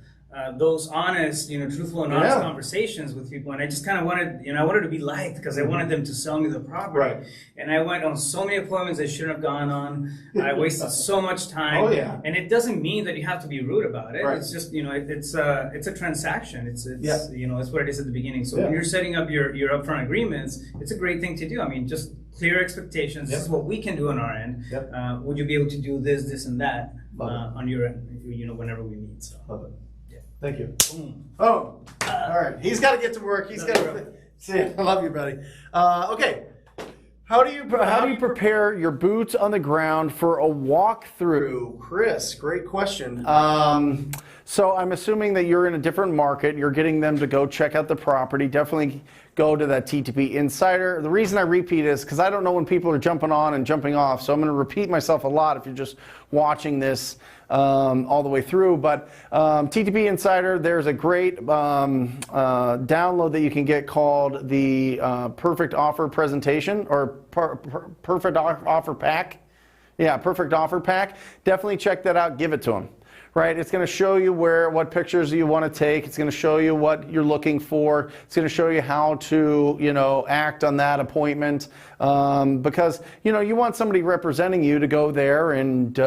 those honest, truthful and honest conversations with people. And I just kind of wanted, I wanted to be liked because I wanted them to sell me the property. Right. And I went on so many appointments I shouldn't have gone on. I wasted so much time. Oh, yeah. And it doesn't mean that you have to be rude about it. Right. It's just, it's a transaction. It's it's what it is at the beginning. So when you're setting up your upfront agreements, it's a great thing to do. I mean, just clear expectations. This is what we can do on our end. Would you be able to do this, this, and that on your end? Whenever we meet. So. Love it. Thank you. Oh, all right. He's got to get to work. He's got to see. I love you, buddy. Okay. How do you prepare your boots on the ground for a walkthrough, Chris? Great question. So I'm assuming that you're in a different market. You're getting them to go check out the property. Definitely go to that TTP Insider. The reason I repeat is because I don't know when people are jumping on and jumping off. So I'm going to repeat myself a lot if you're just watching this all the way through. But TTP Insider, there's a great download that you can get called the Perfect Offer Presentation or Perfect Offer Pack. Yeah, Perfect Offer Pack. Definitely check that out. Give it to them. Right, it's going to show you what pictures you want to take. It's going to show you what you're looking for. It's going to show you how to, act on that appointment because, you want somebody representing you to go there and,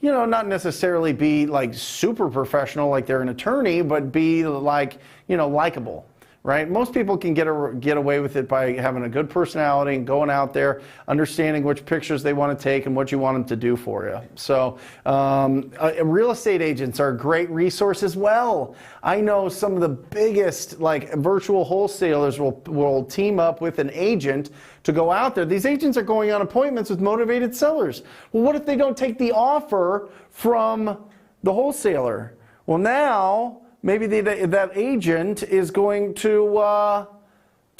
not necessarily be like super professional like they're an attorney, but be like, likable. Right? Most people can get away with it by having a good personality and going out there, understanding which pictures they want to take and what you want them to do for you. So real estate agents are a great resource as well. I know some of the biggest virtual wholesalers will team up with an agent to go out there. These agents are going on appointments with motivated sellers. Well, what if they don't take the offer from the wholesaler? Well, now maybe that agent is going to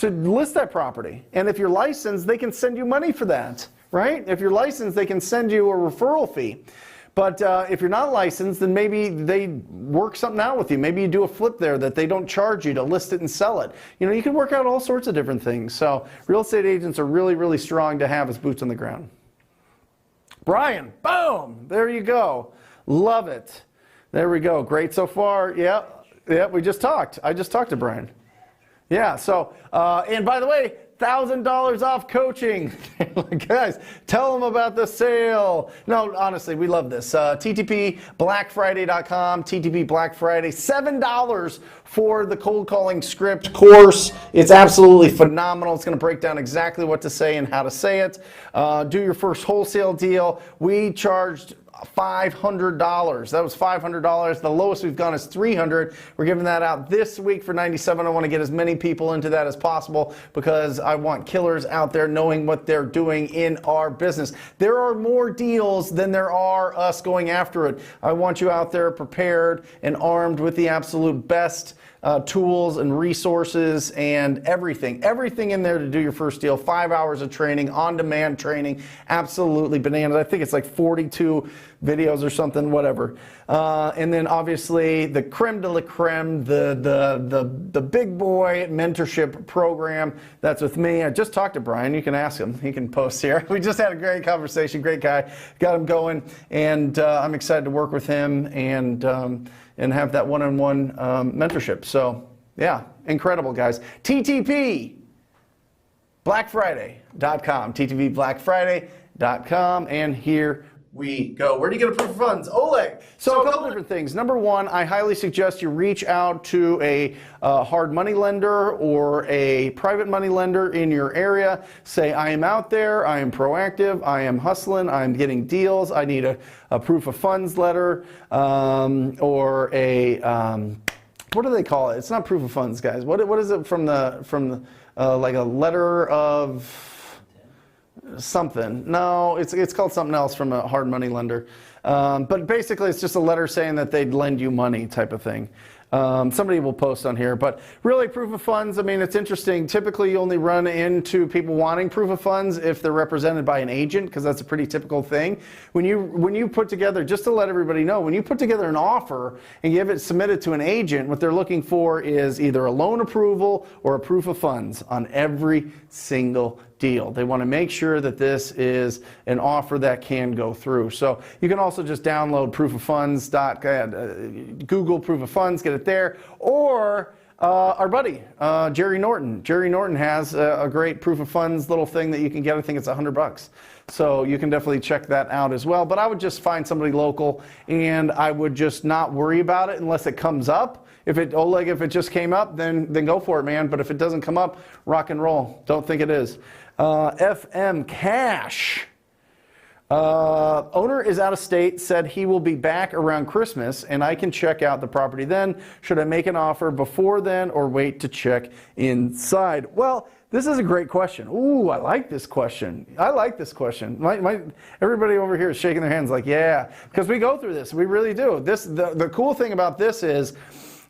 list that property. And if you're licensed, they can send you money for that, right? If you're licensed, they can send you a referral fee. But if you're not licensed, then maybe they work something out with you. Maybe you do a flip there that they don't charge you to list it and sell it. You can work out all sorts of different things. So real estate agents are really, really strong to have as boots on the ground. Brian, boom, there you go. Love it. There we go. Great so far. Yeah, we just talked. I just talked to Brian. Yeah, so, and by the way, $1,000 off coaching. Guys, tell them about the sale. No, honestly, we love this. TTPBlackFriday.com, TTP Black Friday, $7 for the cold calling script course. It's absolutely phenomenal. It's going to break down exactly what to say and how to say it. Do your first wholesale deal. We charged $500. That was $500. The lowest we've gone is $300. We're giving that out this week for $97. I want to get as many people into that as possible because I want killers out there knowing what they're doing in our business. There are more deals than there are us going after it. I want you out there prepared and armed with the absolute best tools and resources and everything in there to do your first deal. 5 hours of training, on-demand training, absolutely bananas. I think it's like 42 videos or something, whatever. And then obviously the creme de la creme, the big boy mentorship program. That's with me. I just talked to Brian. You can ask him. He can post here. We just had a great conversation. Great guy. Got him going, and I'm excited to work with him and have that one-on-one mentorship. So yeah, incredible, guys. TTP BlackFriday.com. TTP BlackFriday.com, and here we go. Where do you get a proof of funds? Oleg. So a couple different things. Number one, I highly suggest you reach out to a hard money lender or a private money lender in your area. Say, I am out there, I am proactive, I am hustling, I am getting deals, I need a proof of funds letter or a, what do they call it? It's not proof of funds, guys. What is it from the like a letter of something? No, it's called something else from a hard money lender. But basically it's just a letter saying that they'd lend you money type of thing. Somebody will post on here, but really proof of funds, I mean, it's interesting. Typically you only run into people wanting proof of funds if they're represented by an agent, because that's a pretty typical thing. When you put together, just to let everybody know, when you put together an offer and give it submitted to an agent, what they're looking for is either a loan approval or a proof of funds on every single deal. They want to make sure that this is an offer that can go through. So you can also just download Google proof of funds, get it there, or our buddy, Jerry Norton. Jerry Norton has a great proof of funds little thing that you can get. I think it's $100. So you can definitely check that out as well. But I would just find somebody local, and I would just not worry about it unless it comes up. If it just came up, then go for it, man. But if it doesn't come up, rock and roll. Don't think it is. FM Cash. Owner is out of state, said he will be back around Christmas, and I can check out the property then. Should I make an offer before then or wait to check inside? Well, this is a great question. Ooh, I like this question. Everybody over here is shaking their hands like, yeah, because we go through this. We really do. The cool thing about this is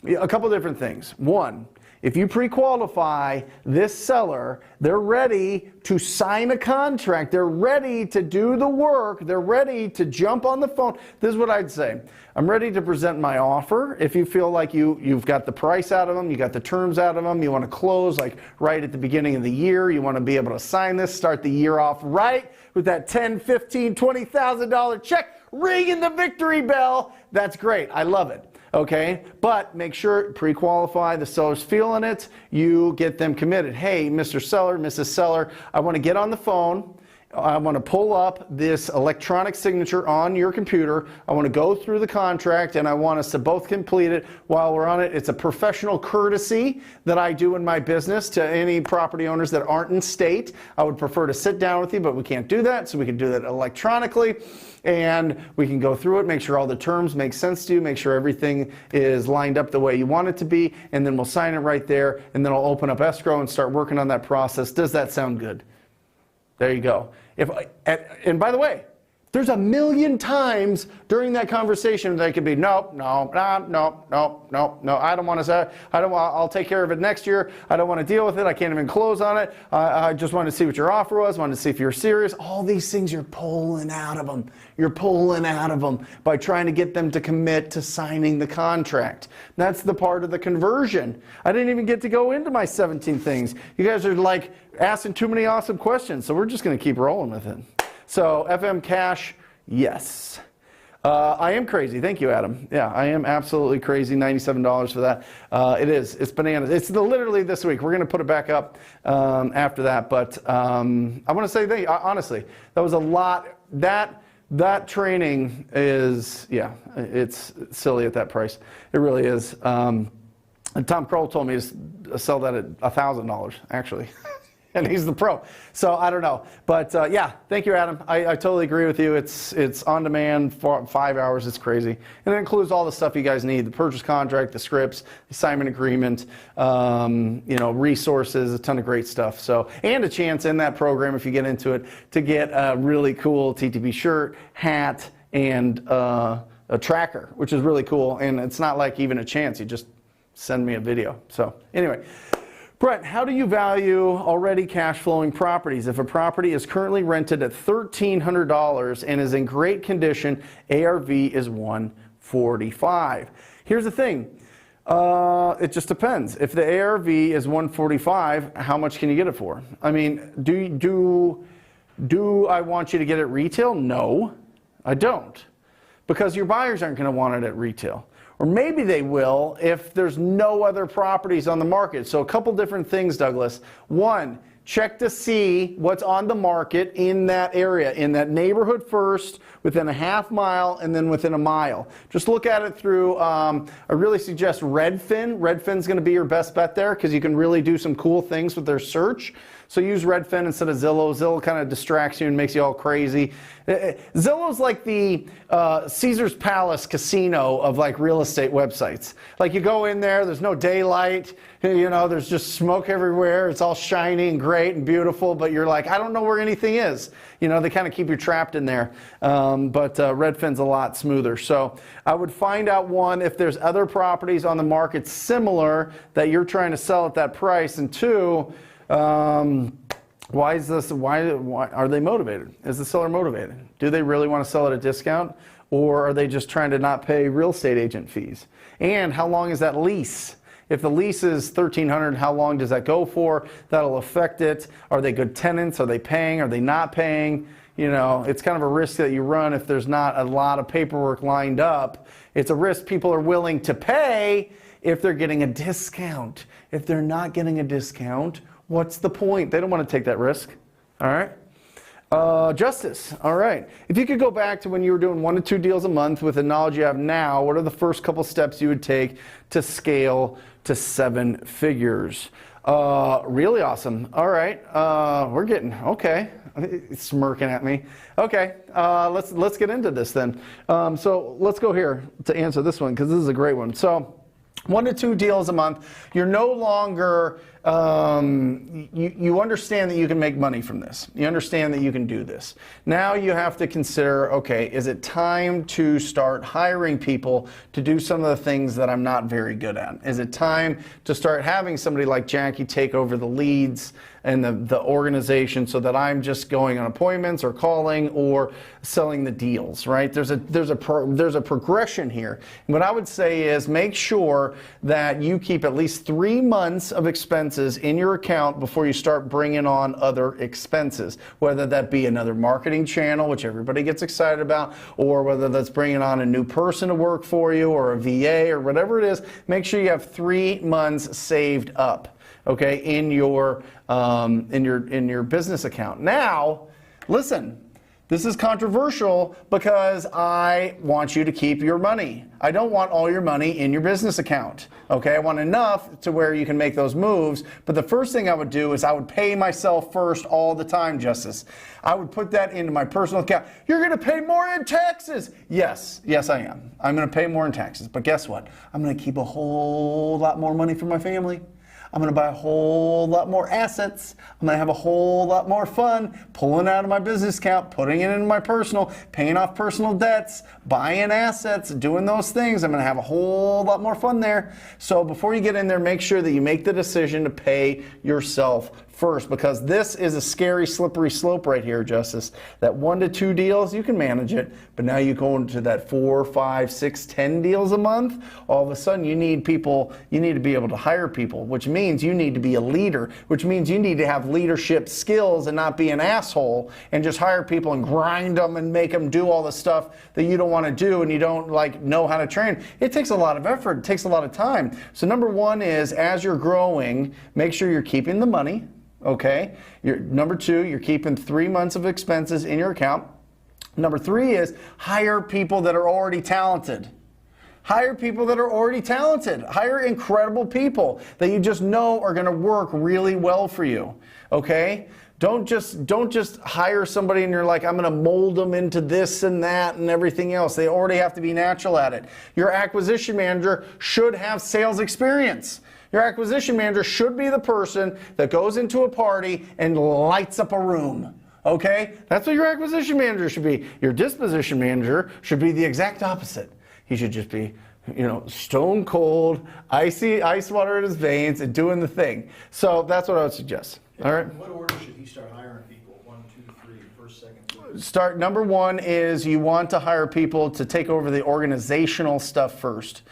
a couple different things. One, if you pre-qualify this seller, they're ready to sign a contract. They're ready to do the work. They're ready to jump on the phone. This is what I'd say. I'm ready to present my offer. If you feel like you've got the price out of them, you got the terms out of them, you want to close like right at the beginning of the year, you want to be able to sign this, start the year off right with that $10,000, $15,000, $20,000 check, ringing the victory bell. That's great. I love it. Okay, but make sure pre-qualify, the seller's feeling it, you get them committed. Hey, Mr. Seller, Mrs. Seller, I want to get on the phone. I want to pull up this electronic signature on your computer. I want to go through the contract, and I want us to both complete it while we're on it. It's a professional courtesy that I do in my business to any property owners that aren't in state. I would prefer to sit down with you, but we can't do that, so we can do that electronically. And we can go through it, make sure all the terms make sense to you, make sure everything is lined up the way you want it to be, and then we'll sign it right there, and then I'll open up escrow and start working on that process. Does that sound good? There you go. And by the way, there's a million times during that conversation that could be, no, I don't want to say, I'll take care of it next year. I don't want to deal with it. I can't even close on it. I just wanted to see what your offer was, wanted to see if you're serious. All these things you're pulling out of them. You're pulling out of them by trying to get them to commit to signing the contract. That's the part of the conversion. I didn't even get to go into my 17 things. You guys are like asking too many awesome questions, so we're just going to keep rolling with it. So FM Cash, yes. I am crazy. Thank you, Adam. Yeah, I am absolutely crazy. $97 for that. It is. It's bananas. It's literally this week. We're going to put it back up after that. But I want to say, honestly, that was a lot. That training is, yeah, it's silly at that price. It really is. And Tom Kroll told me to sell that at $1,000, actually. And he's the pro. So I don't know. But yeah, thank you, Adam. I totally agree with you. It's on demand for 5 hours. It's crazy. And it includes all the stuff you guys need: the purchase contract, the scripts, the assignment agreement, resources, a ton of great stuff. So, and a chance in that program, if you get into it, to get a really cool TTP shirt, hat, and a tracker, which is really cool. And it's not like even a chance. You just send me a video. So anyway. Brent, how do you value already cash flowing properties? If a property is currently rented at $1,300 and is in great condition, ARV is $145. Here's the thing. It just depends. If the ARV is $145, how much can you get it for? I mean, do I want you to get it retail? No, I don't. Because your buyers aren't going to want it at retail. Or maybe they will if there's no other properties on the market. So a couple different things, Douglas. One, check to see what's on the market in that area, in that neighborhood first, within a half mile, and then within a mile. Just look at it through, I really suggest Redfin. Redfin's going to be your best bet there because you can really do some cool things with their search. So use Redfin instead of Zillow. Zillow kind of distracts you and makes you all crazy. Zillow's like the Caesar's Palace casino of like real estate websites. Like you go in there, there's no daylight, there's just smoke everywhere. It's all shiny and great and beautiful, but you're like, I don't know where anything is. They kind of keep you trapped in there. But Redfin's a lot smoother. So I would find out, one, if there's other properties on the market similar that you're trying to sell at that price, and two, why are they motivated? Is the seller motivated? Do they really want to sell at a discount, or are they just trying to not pay real estate agent fees? And how long is that lease? If the lease is $1,300, how long does that go for? That'll affect it. Are they good tenants? Are they paying? Are they not paying? You know, it's kind of a risk that you run if there's not a lot of paperwork lined up. It's a risk people are willing to pay if they're getting a discount. If they're not getting a discount, what's the point? They don't want to take that risk. All right. Justice. All right. If you could go back to when you were doing 1 to 2 deals a month with the knowledge you have now, what are the first couple steps you would take to scale to 7 figures? Really awesome. All right. We're getting, okay. He's smirking at me. Okay. Let's get into this then. So let's go here to answer this one because this is a great one. So 1 to 2 deals a month. You're no longer, you understand that you can make money from this. You understand that you can do this. Now you have to consider, okay, is it time to start hiring people to do some of the things that I'm not very good at? Is it time to start having somebody like Jackie take over the leads and the organization so that I'm just going on appointments or calling or selling the deals, right? There's a progression here. And what I would say is make sure that you keep at least 3 months of expenses in your account before you start bringing on other expenses, whether that be another marketing channel, which everybody gets excited about, or whether that's bringing on a new person to work for you or a VA or whatever it is. Make sure you have 3 months saved up, okay, in your business account. Now, listen, this is controversial because I want you to keep your money. I don't want all your money in your business account, okay? I want enough to where you can make those moves, but the first thing I would do is I would pay myself first all the time, Justice. I would put that into my personal account. You're gonna pay more in taxes. Yes, I am. I'm gonna pay more in taxes, but guess what? I'm gonna keep a whole lot more money for my family. I'm going to buy a whole lot more assets. I'm going to have a whole lot more fun pulling out of my business account, putting it into my personal, paying off personal debts, buying assets, doing those things. I'm going to have a whole lot more fun there. So before you get in there, make sure that you make the decision to pay yourself first, because this is a scary, slippery slope right here, Justice. That 1 to 2 deals, you can manage it, but now you go into that 4, 5, 6, 10 deals a month. All of a sudden, you need people. You need to be able to hire people, which means you need to be a leader, which means you need to have leadership skills and not be an asshole and just hire people and grind them and make them do all the stuff that you don't want to do and you don't know how to train. It takes a lot of effort. It takes a lot of time. So number 1 is, as you're growing, make sure you're keeping the money. Okay. Number 2, you're keeping 3 months of expenses in your account. Number 3 is hire people that are already talented. Hire people that are already talented. Hire incredible people that you just know are going to work really well for you. Okay. Don't just hire somebody and you're like, I'm going to mold them into this and that and everything else. They already have to be natural at it. Your acquisition manager should have sales experience. Your acquisition manager should be the person that goes into a party and lights up a room. Okay? That's what your acquisition manager should be. Your disposition manager should be the exact opposite. He should just be, stone cold, ice water in his veins and doing the thing. So that's what I would suggest. All right? In what order should he start hiring people? 1, 2, 3, first, second, third? Number 1 is you want to hire people to take over the organizational stuff first.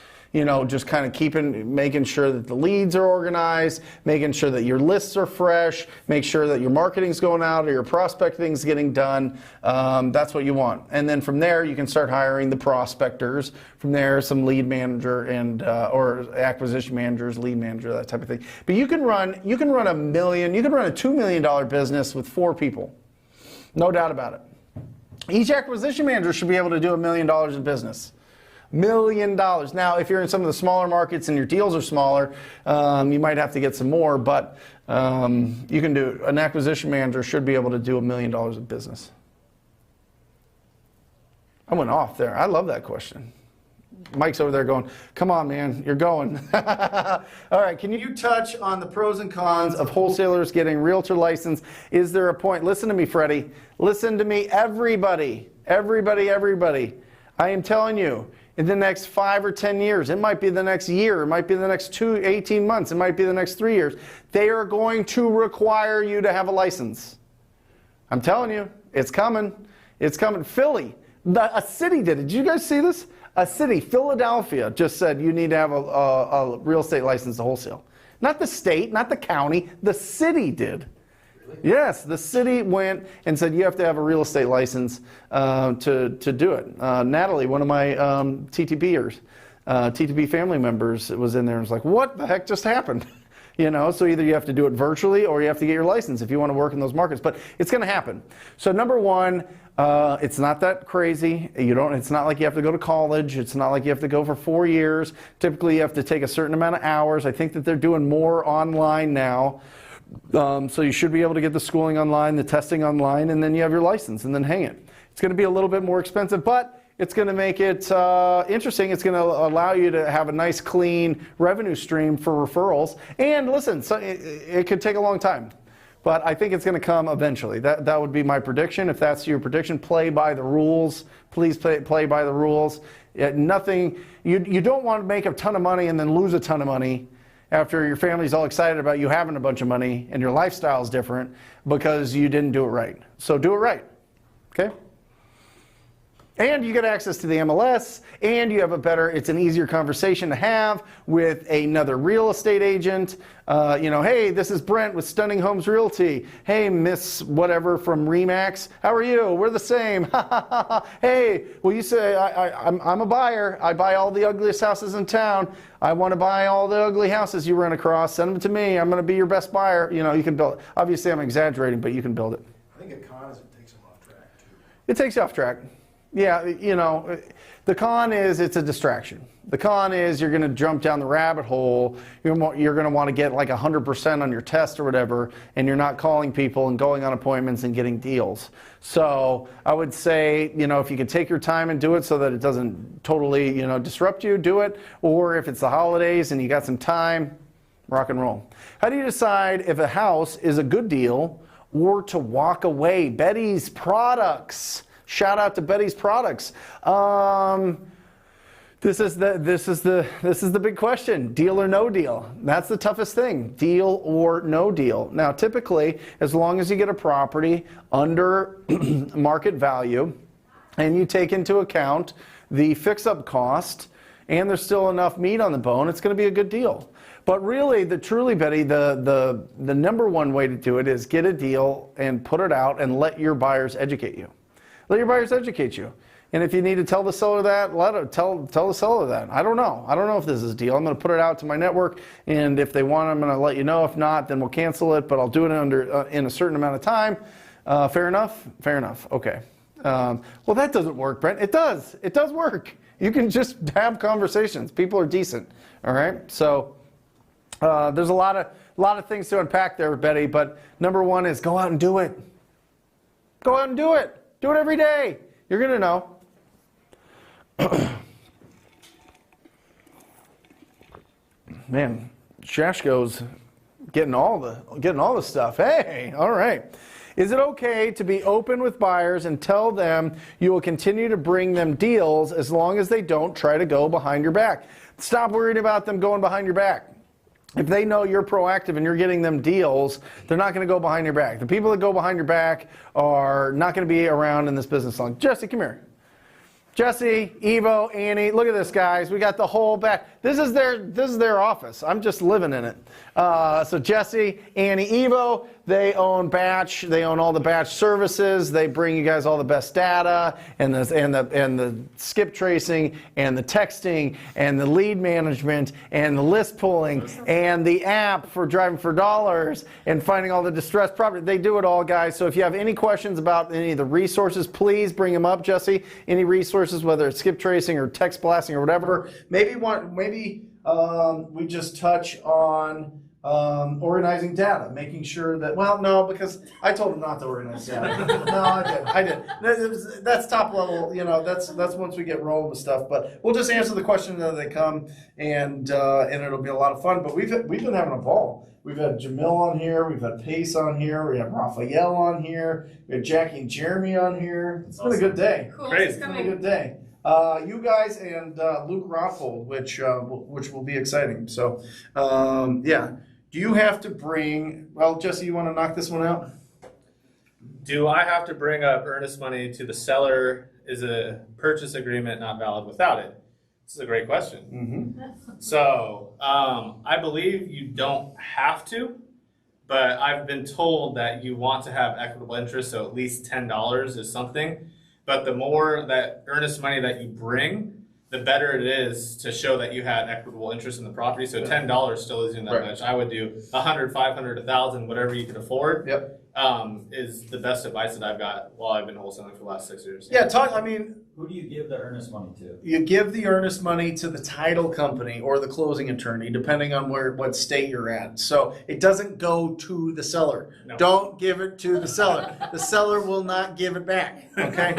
Just kind of making sure that the leads are organized, making sure that your lists are fresh, make sure that your marketing's going out or your prospecting's getting done. That's what you want. And then from there, you can start hiring the prospectors. From there, some lead manager and or acquisition managers, lead manager, that type of thing. But you can run a $2 million business with 4 people. No doubt about it. Each acquisition manager should be able to do $1 million in business. $1 million. Now, if you're in some of the smaller markets and your deals are smaller, you might have to get some more, but you can do, an acquisition manager should be able to do $1 million of business. I went off there. I love that question. Mike's over there going, come on, man, you're going. All right, can you touch on the pros and cons of wholesalers getting realtor license? Is there a point? Listen to me, Freddie. Listen to me, everybody. I am telling you, in the next 5 or 10 years, it might be the next year, it might be the next 18 months, it might be the next 3 years, they are going to require you to have a license. I'm telling you, it's coming. It's coming. Philly, a city did it. Did you guys see this? A city, Philadelphia, just said you need to have a real estate license to wholesale. Not the state, not the county, the city did. Yes, the city went and said you have to have a real estate license to do it. Natalie, one of my TTPers, TTP family members, was in there and was like, what the heck just happened? You know, so either you have to do it virtually or you have to get your license if you want to work in those markets. But it's going to happen. So number one, it's not that crazy. It's not like you have to go to college. It's not like you have to go for 4 years. Typically, you have to take a certain amount of hours. I think that they're doing more online now. So you should be able to get the schooling online, the testing online, and then you have your license and then hang it. It's going to be a little bit more expensive, but it's going to make it interesting. It's going to allow you to have a nice, clean revenue stream for referrals. And listen, so it could take a long time, but I think it's going to come eventually. That would be my prediction. If that's your prediction, play by the rules. Please play by the rules. Nothing. You don't want to make a ton of money and then lose a ton of money after your family's all excited about you having a bunch of money and your lifestyle is different because you didn't do it right. So do it right. Okay? And you get access to the MLS, and you have it's an easier conversation to have with another real estate agent. Hey, this is Brent with Stunning Homes Realty. Hey, Miss whatever from Remax. How are you? We're the same. Hey, well, you say, I'm a buyer. I buy all the ugliest houses in town. I want to buy all the ugly houses you run across. Send them to me. I'm going to be your best buyer. You can build it. Obviously, I'm exaggerating, but you can build it. I think a con is it takes them off track too. It takes you off track. Yeah, the con is it's a distraction. The con is you're going to jump down the rabbit hole. You're going to want to get like 100% on your test or whatever, and you're not calling people and going on appointments and getting deals. So I would say, if you could take your time and do it so that it doesn't totally, disrupt you, do it. Or if it's the holidays and you got some time, rock and roll. How do you decide if a house is a good deal or to walk away? Betty's Products. Shout out to Betty's Products. This is the big question. Deal or no deal? That's the toughest thing. Deal or no deal. Now, typically, as long as you get a property under market value and you take into account the fix-up cost and there's still enough meat on the bone, it's going to be a good deal. But really, Betty, the number one way to do it is get a deal and put it out and let your buyers educate you. Let your buyers educate you. And if you need to tell the seller that, tell the seller that. I don't know. I don't know if this is a deal. I'm going to put it out to my network, and if they want, I'm going to let you know. If not, then we'll cancel it, but I'll do it in a certain amount of time. Fair enough? Fair enough. Okay. Well, that doesn't work, Brent. It does. It does work. You can just have conversations. People are decent. All right? So there's a lot of things to unpack there, Betty, but number one is go out and do it. Go out and do it. Do it every day. You're going to know. Man, Shashko's getting all the stuff. Hey, all right. Is it okay to be open with buyers and tell them you will continue to bring them deals as long as they don't try to go behind your back? Stop worrying about them going behind your back. If they know you're proactive and you're getting them deals, they're not going to go behind your back. The people that go behind your back are not going to be around in this business long. Jesse, come here. Jesse, Evo, Annie, look at this, guys. We got the whole back. This is their office. I'm just living in it. So Jesse, Annie, Evo, they own Batch. They own all the Batch services. They bring you guys all the best data and the skip tracing and the texting and the lead management and the list pulling and the app for driving for dollars and finding all the distressed property. They do it all, guys. So if you have any questions about any of the resources, please bring them up, Jesse. Any resources, whether it's skip tracing or text blasting or whatever. Maybe we just touch on organizing data, making sure that, well, no, because I told him not to organize data. No, I did. That's top level, that's once we get rolling with stuff, but we'll just answer the questions as they come, and it'll be a lot of fun. But we've been having a ball. We've had Jamil on here, we've had Pace on here, we have Raphael on here, we have Jackie and Jeremy on here. It's been a good day. Cool. Great. It's It's been a good day. You guys and Luke Roffold, which will be exciting. So, yeah. Do you have to bring, well, Jesse, you want to knock this one out? Do I have to bring up earnest money to the seller is a purchase agreement not valid without it? This is a great question. Mm-hmm. So I believe you don't have to, but I've been told that you want to have equitable interest, so at least $10 is something. But the more that earnest money that you bring, the better it is to show that you had equitable interest in the property. So $10 still isn't that much. I would do 100, 500, 1,000, whatever you can afford. Yep. Is the best advice that I've got while I've been wholesaling for the last 6 years. Yeah, I mean, Who do you give the earnest money to? you give the earnest money to the title company or the closing attorney, depending on what state you're at. So it doesn't go to the seller. No. Don't give it to the seller. The seller will not give it back. Okay.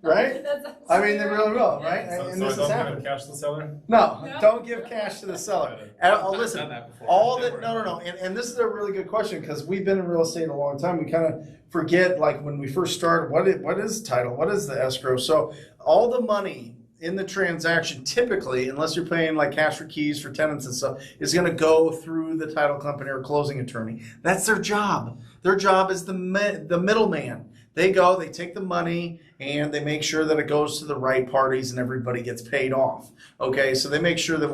Right? I mean, they really will, right? So, And so I this don't is give happening. it cash to the seller? No, don't give cash to the seller. I've Listen, done that before. all that, no. And this is a really good question because we've been in real estate a long time. We kind of forget, like when we first started, what is title? What is the escrow? So all the money in the transaction, typically, unless you're paying like cash for keys for tenants and stuff, is going to go through the title company or closing attorney. That's their job. Their job is the middleman. They go, they take the money, and they make sure that it goes to the right parties and everybody gets paid off. Okay, so they make sure that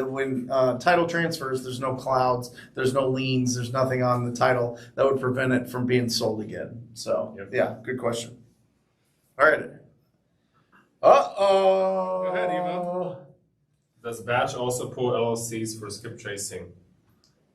when title transfers, there's no clouds, there's no liens, there's nothing on the title that would prevent it from being sold again. So, yeah, good question. All right. Uh-oh. Go ahead, Eva. Does batch also pull LLCs for skip tracing?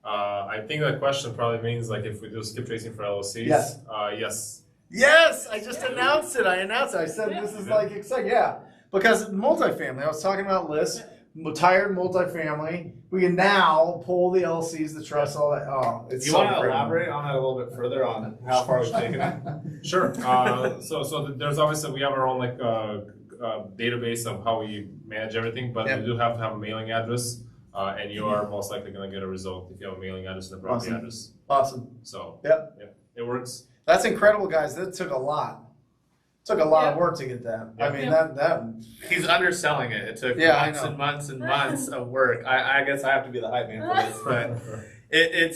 I think that question probably means like if we do skip tracing for LLCs. Yes. Yes. Yes, I just announced it. I said this is like exciting. Yeah, because multifamily, I was talking about lists, retired multifamily. We can now pull the LCs, the trust, all that. Oh, it's Do you so want to great. elaborate on that a little bit further on how far we've taken it? Sure. So there's obviously, we have our own like database of how we manage everything, but Yep. we do have to have a mailing address, and you are most likely going to get a result if you have a mailing address and a property Awesome. address. Awesome. So Yep. yeah, it works. That's incredible, guys. That took a lot. Took a lot of work to get that. I mean, that. He's underselling it. It took Yeah, I months know. and months and months of work. I guess I have to be the hype man for this,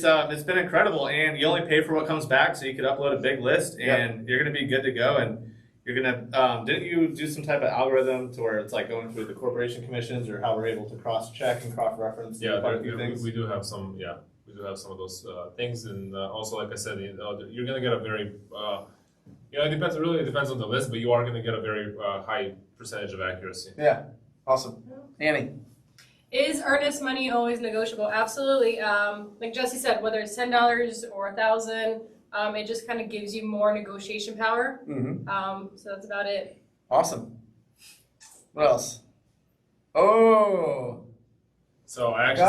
but it's been incredible. And you only pay for what comes back, so you could upload a big list, and you're going to be good to go. And you're going to didn't you do some type of algorithm to where it's like going through the corporation commissions, or how we're able to cross check and cross reference? Yeah, quite a few things. we do have some. Yeah, we do have some of those things, and also, like I said, you're going to get a very. It depends. Really, it depends on the list, but you are going to get a very high percentage of accuracy. Yeah. Awesome. Annie. Is earnest money always negotiable? Absolutely. Like Jesse said, whether it's $10 or $1,000, it just kind of gives you more negotiation power. Mm-hmm. So that's about it. Awesome. What else? Oh. So I actually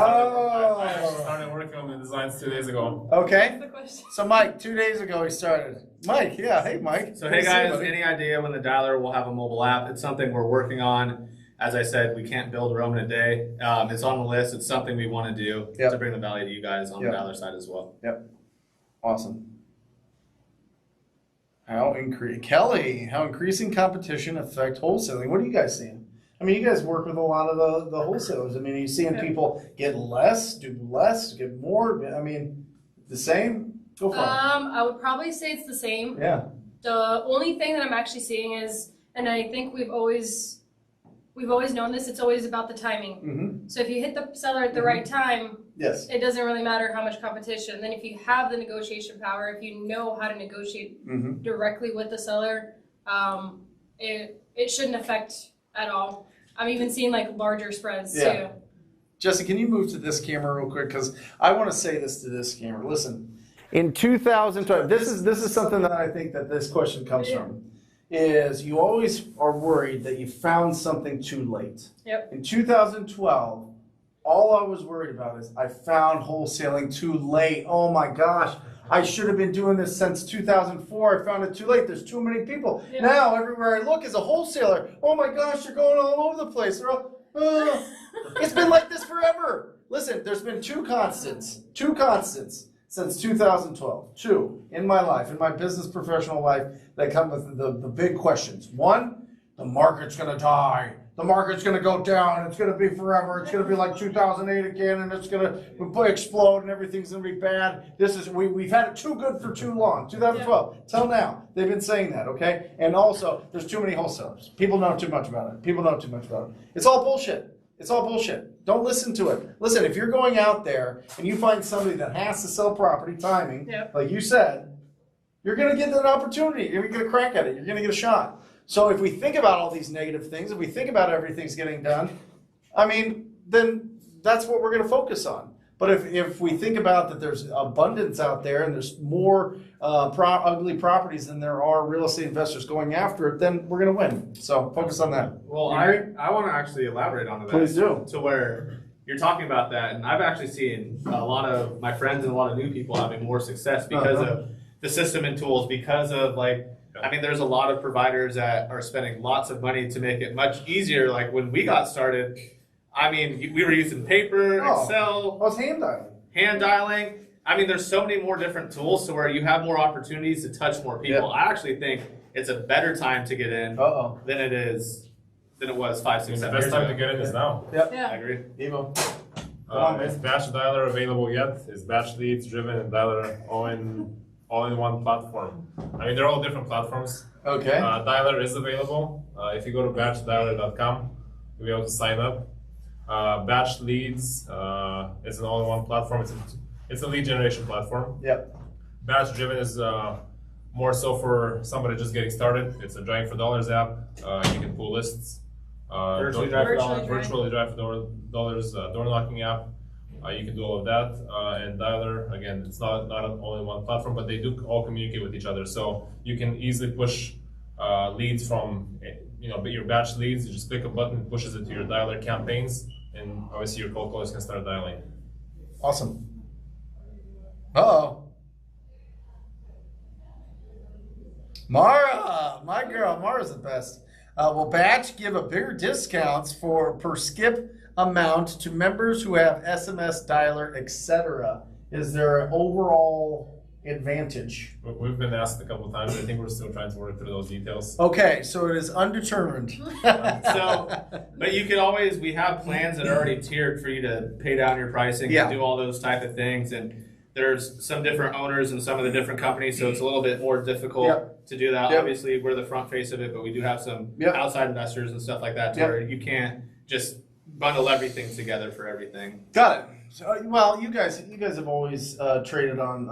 started working on the designs 2 days ago. Okay. That's the question. So Mike, 2 days ago he started. Mike, yeah, hey Mike. So Good hey to see you, guys, buddy. any idea when the dialer will have a mobile app? It's something we're working on. As I said, we can't build Rome in a day. It's on the list. It's something we want to do Yep. to bring the value to you guys on Yep. the dialer side as well. Awesome. How increasing competition affect wholesaling? What are you guys seeing? I mean, you guys work with a lot of the wholesalers. I mean, are you seeing people get less, do less, get more? I mean, the same? Go for it. I would probably say it's the same. Yeah. The only thing that I'm actually seeing is, and I think we've always known this, it's always about the timing. Mm-hmm. So if you hit the seller at the right time, Yes. it doesn't really matter how much competition. Then if you have the negotiation power, if you know how to negotiate Mm-hmm. directly with the seller, it shouldn't affect at all. I'm even seeing like larger spreads Yeah. too. Jesse, can you move to this camera real quick? Because I want to say this to this camera. Listen, in 2012, this is something that I think that this question comes from, is you always are worried that you found something too late. Yep. In 2012, all I was worried about is I found wholesaling too late. Oh my gosh, I should have been doing this since 2004. I found it too late. There's too many people. Yeah. Now everywhere I look is a wholesaler. Oh my gosh, you're going all over the place. It's been like this forever. Listen, there's been two constants since 2012. Two in my life, in my business professional life, that come with the big questions. One, the market's gonna die. the market's going to go down. It's going to be forever. It's going to be like 2008 again, and it's going to explode, and everything's going to be bad. We've had it too good for too long. 2012 till now, they've been saying that. Okay, and also there's too many wholesalers. People know too much about it. It's all bullshit. It's all bullshit. Don't listen to it. Listen, if you're going out there and you find somebody that has to sell property, timing, like you said, you're going to get an opportunity. You're going to get a crack at it. You're going to get a shot. So if we think about all these negative things, if we think about everything's getting done, I mean, then that's what we're going to focus on. But if we think about that there's abundance out there and there's more ugly properties than there are real estate investors going after it, then we're going to win. So focus on that. Well, I want to actually elaborate on that. Please do. To where you're talking about that, and I've actually seen a lot of my friends and a lot of new people having more success because of the system and tools, because of there's a lot of providers that are spending lots of money to make it much easier. Like when we got started, we were using paper, Excel. I was hand dialing. I mean, there's so many more different tools to where you have more opportunities to touch more people. Yep. I actually think it's a better time to get in than it was 5, 6, 7 years ago. The best time to get in is now. Yep. I agree. Evo. Is Batch Dialer available yet? Is Batch Leads, Driven, and Dialer all in one platform? I mean, they're all different platforms. Okay. Dialer is available. If you go to batchdialer.com, you'll be able to sign up. Batch Leads is an all-in-one platform. It's a lead generation platform. Yep. Batch Driven is more so for somebody just getting started. It's a Drawing for Dollars app. You can pull lists. Virtually Drive for Dollars. Virtually Drive for Dollars, door knocking app. You can do all of that. And Dialer, again, it's not an all-in-one platform, but they do all communicate with each other. So you can easily push leads from your batch leads. You just click a button, it pushes it to your Dialer campaigns, and obviously your cold callers can start dialing. Awesome. Uh-oh. Mara, my girl, Mara's the best. Will Batch give a bigger discounts per skip amount to members who have SMS dialer, etc.? Is there an overall advantage? We've been asked a couple of times. I think we're still trying to work through those details. Okay, so it is undetermined. But you could always, we have plans that are already tiered for you to pay down your pricing and do all those type of things. And there's some different owners in some of the different companies, so it's a little bit more difficult to do that. Obviously, we're the front face of it, but we do have some outside investors and stuff like that to where you can't just bundle everything together for everything. Got it. So, well, you guys have always traded on.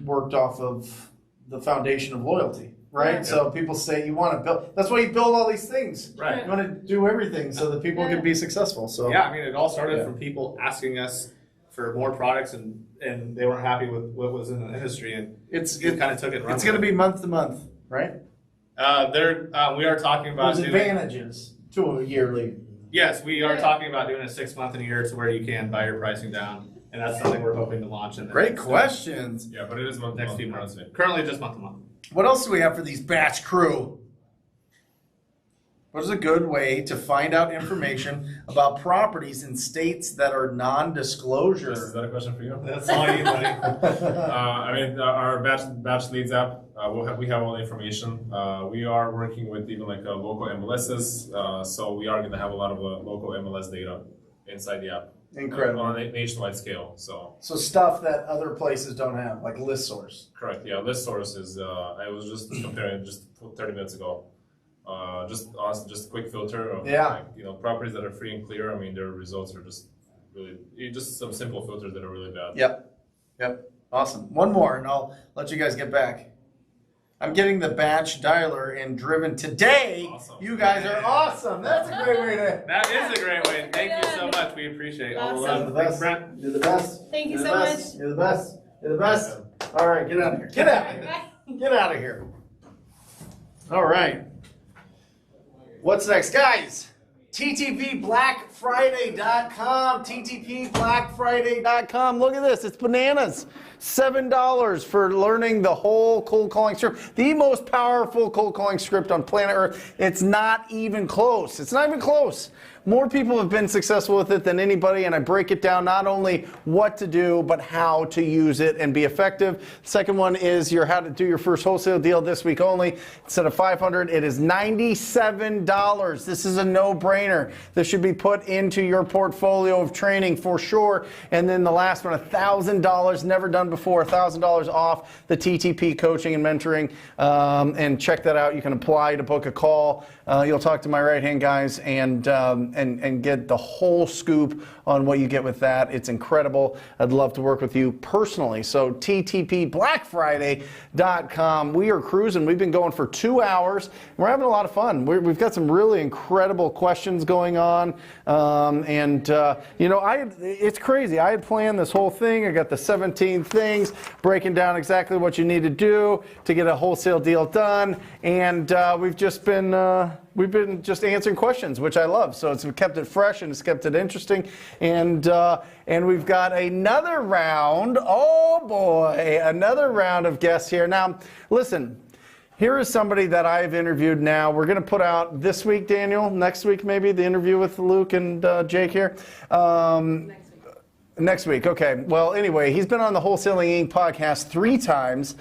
Worked off of the foundation of loyalty, right? Yeah. So people say you want to build. That's why you build all these things. Right. You want to do everything so that people can be successful. So yeah, it all started from people asking us for more products, and they weren't happy with what was in the industry, and it kind of took it. It's going to be month to month, right? We are talking about There's advantages to a yearly. Yes, we are talking about doing a 6 month and a year to where you can buy your pricing down, and that's something we're hoping to launch in the Great questions. Yeah, but it is next few months. Currently, just month to month. What else do we have for these batch crew? What is a good way to find out information about properties in states that are non-disclosure? Is that a question for you? That's all you, buddy. Our batch leads app, we have all the information. We are working with even local MLSs, so we are going to have a lot of local MLS data inside the app. Incredible. On a nationwide scale. So stuff that other places don't have, like list source. Correct. Yeah, list source is. I was just comparing just 30 minutes ago. Just a quick filter of properties that are free and clear. I mean, their results are just really just some simple filters that are really bad. Yep. Awesome. One more, and I'll let you guys get back. I'm getting the batch dialer and driven today. Awesome. You guys are awesome. That's a great way to. That is a great way. Thank you so much. We appreciate all the love. You're the best. Brent. You're the best. Thank you You're so the much. best. You're the best. You're the best. All right, get out of here. Get out of here. Get out of here. All right. What's next, guys? TTPBlackFriday.com. TTPBlackFriday.com. Look at this. It's bananas. $7 for learning the whole cold calling script. The most powerful cold calling script on planet Earth. It's not even close. It's not even close. more people have been successful with it than anybody, and I break it down not only what to do, but how to use it and be effective. Second one is your how to do your first wholesale deal this week only. Instead of $500, it is $97. This is a no-brainer. This should be put into your portfolio of training for sure. And then the last one, $1,000, never done before, $1,000 off the TTP coaching and mentoring. And check that out. You can apply to book a call. You'll talk to my right-hand guys and get the whole scoop on what you get with that. It's incredible. I'd love to work with you personally. So TTPBlackFriday.com. We are cruising. We've been going for 2 hours. We're having a lot of fun. We've got some really incredible questions going on. You know, it's crazy. I had planned this whole thing. I got the 17 things, breaking down exactly what you need to do to get a wholesale deal done. And we've been just answering questions, which I love. So it's kept it fresh and it's kept it interesting. And we've got another round. Oh boy, another round of guests here. Now, listen. Here is somebody that I've interviewed now. We're going to put out this week, Daniel, next week maybe, the interview with Luke and Jake here. Next week, okay. Well, anyway, he's been on the Wholesaling Inc. podcast 3 times.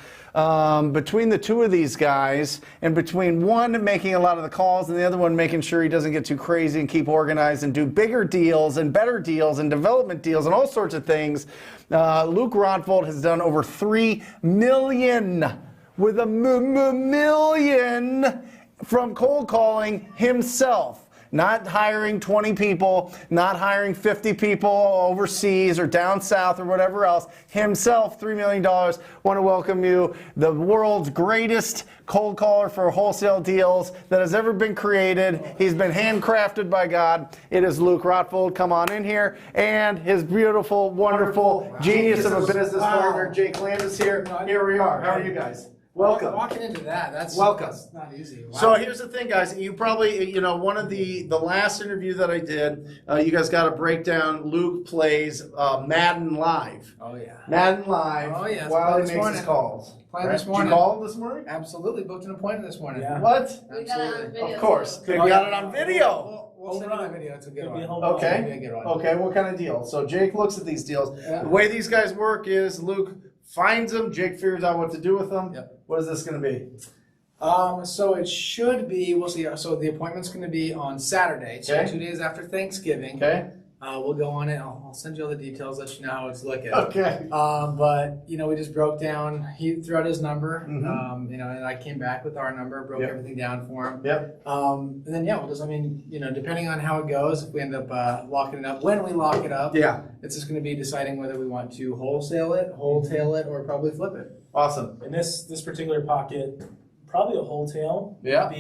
Between the two of these guys, and between one making a lot of the calls and the other one making sure he doesn't get too crazy and keep organized and do bigger deals and better deals and development deals and all sorts of things, Luke Rottvold has done over 3 million with a million from cold calling himself. Not hiring 20 people, not hiring 50 people overseas or down south or whatever else. Himself, $3 million. Want to welcome you, the world's greatest cold caller for wholesale deals that has ever been created. He's been handcrafted by God. It is Luke Rottvold. Come on in here. And his beautiful, wonderful genius of a business partner, Jake Landis here. Here we are. How are you guys? Welcome. Walking into that's not easy. Wow. So here's the thing, guys. You probably, you know, one of the last interview that I did, you guys got a breakdown. Luke plays Madden Live. Oh yeah. Madden Live. Oh yeah. While he makes his calls. Playing this morning. Did you call him this morning? Absolutely. Booked an appointment this morning. Yeah. What? We got it on video. Of course. We got it on video. We'll send you the video. It's a good one. Okay. Okay. What kind of deal? So Jake looks at these deals. Yeah. The way these guys work is Luke finds them. Jake figures out what to do with them. Yep. What is this going to be? So it should be, we'll see. So the appointment's going to be on Saturday, so 2 days after Thanksgiving. Okay. We'll go on it. I'll send you all the details, let you know how it's looking. Okay. But, you know, we just broke down, he threw out his number, you know, and I came back with our number, broke everything down for him. Yep. And then, we'll just, I mean, you know, depending on how it goes, if we end up locking it up, when we lock it up, it's just going to be deciding whether we want to wholesale it, wholetail it, or probably flip it. Awesome. In this particular pocket, probably a wholetail. Yeah.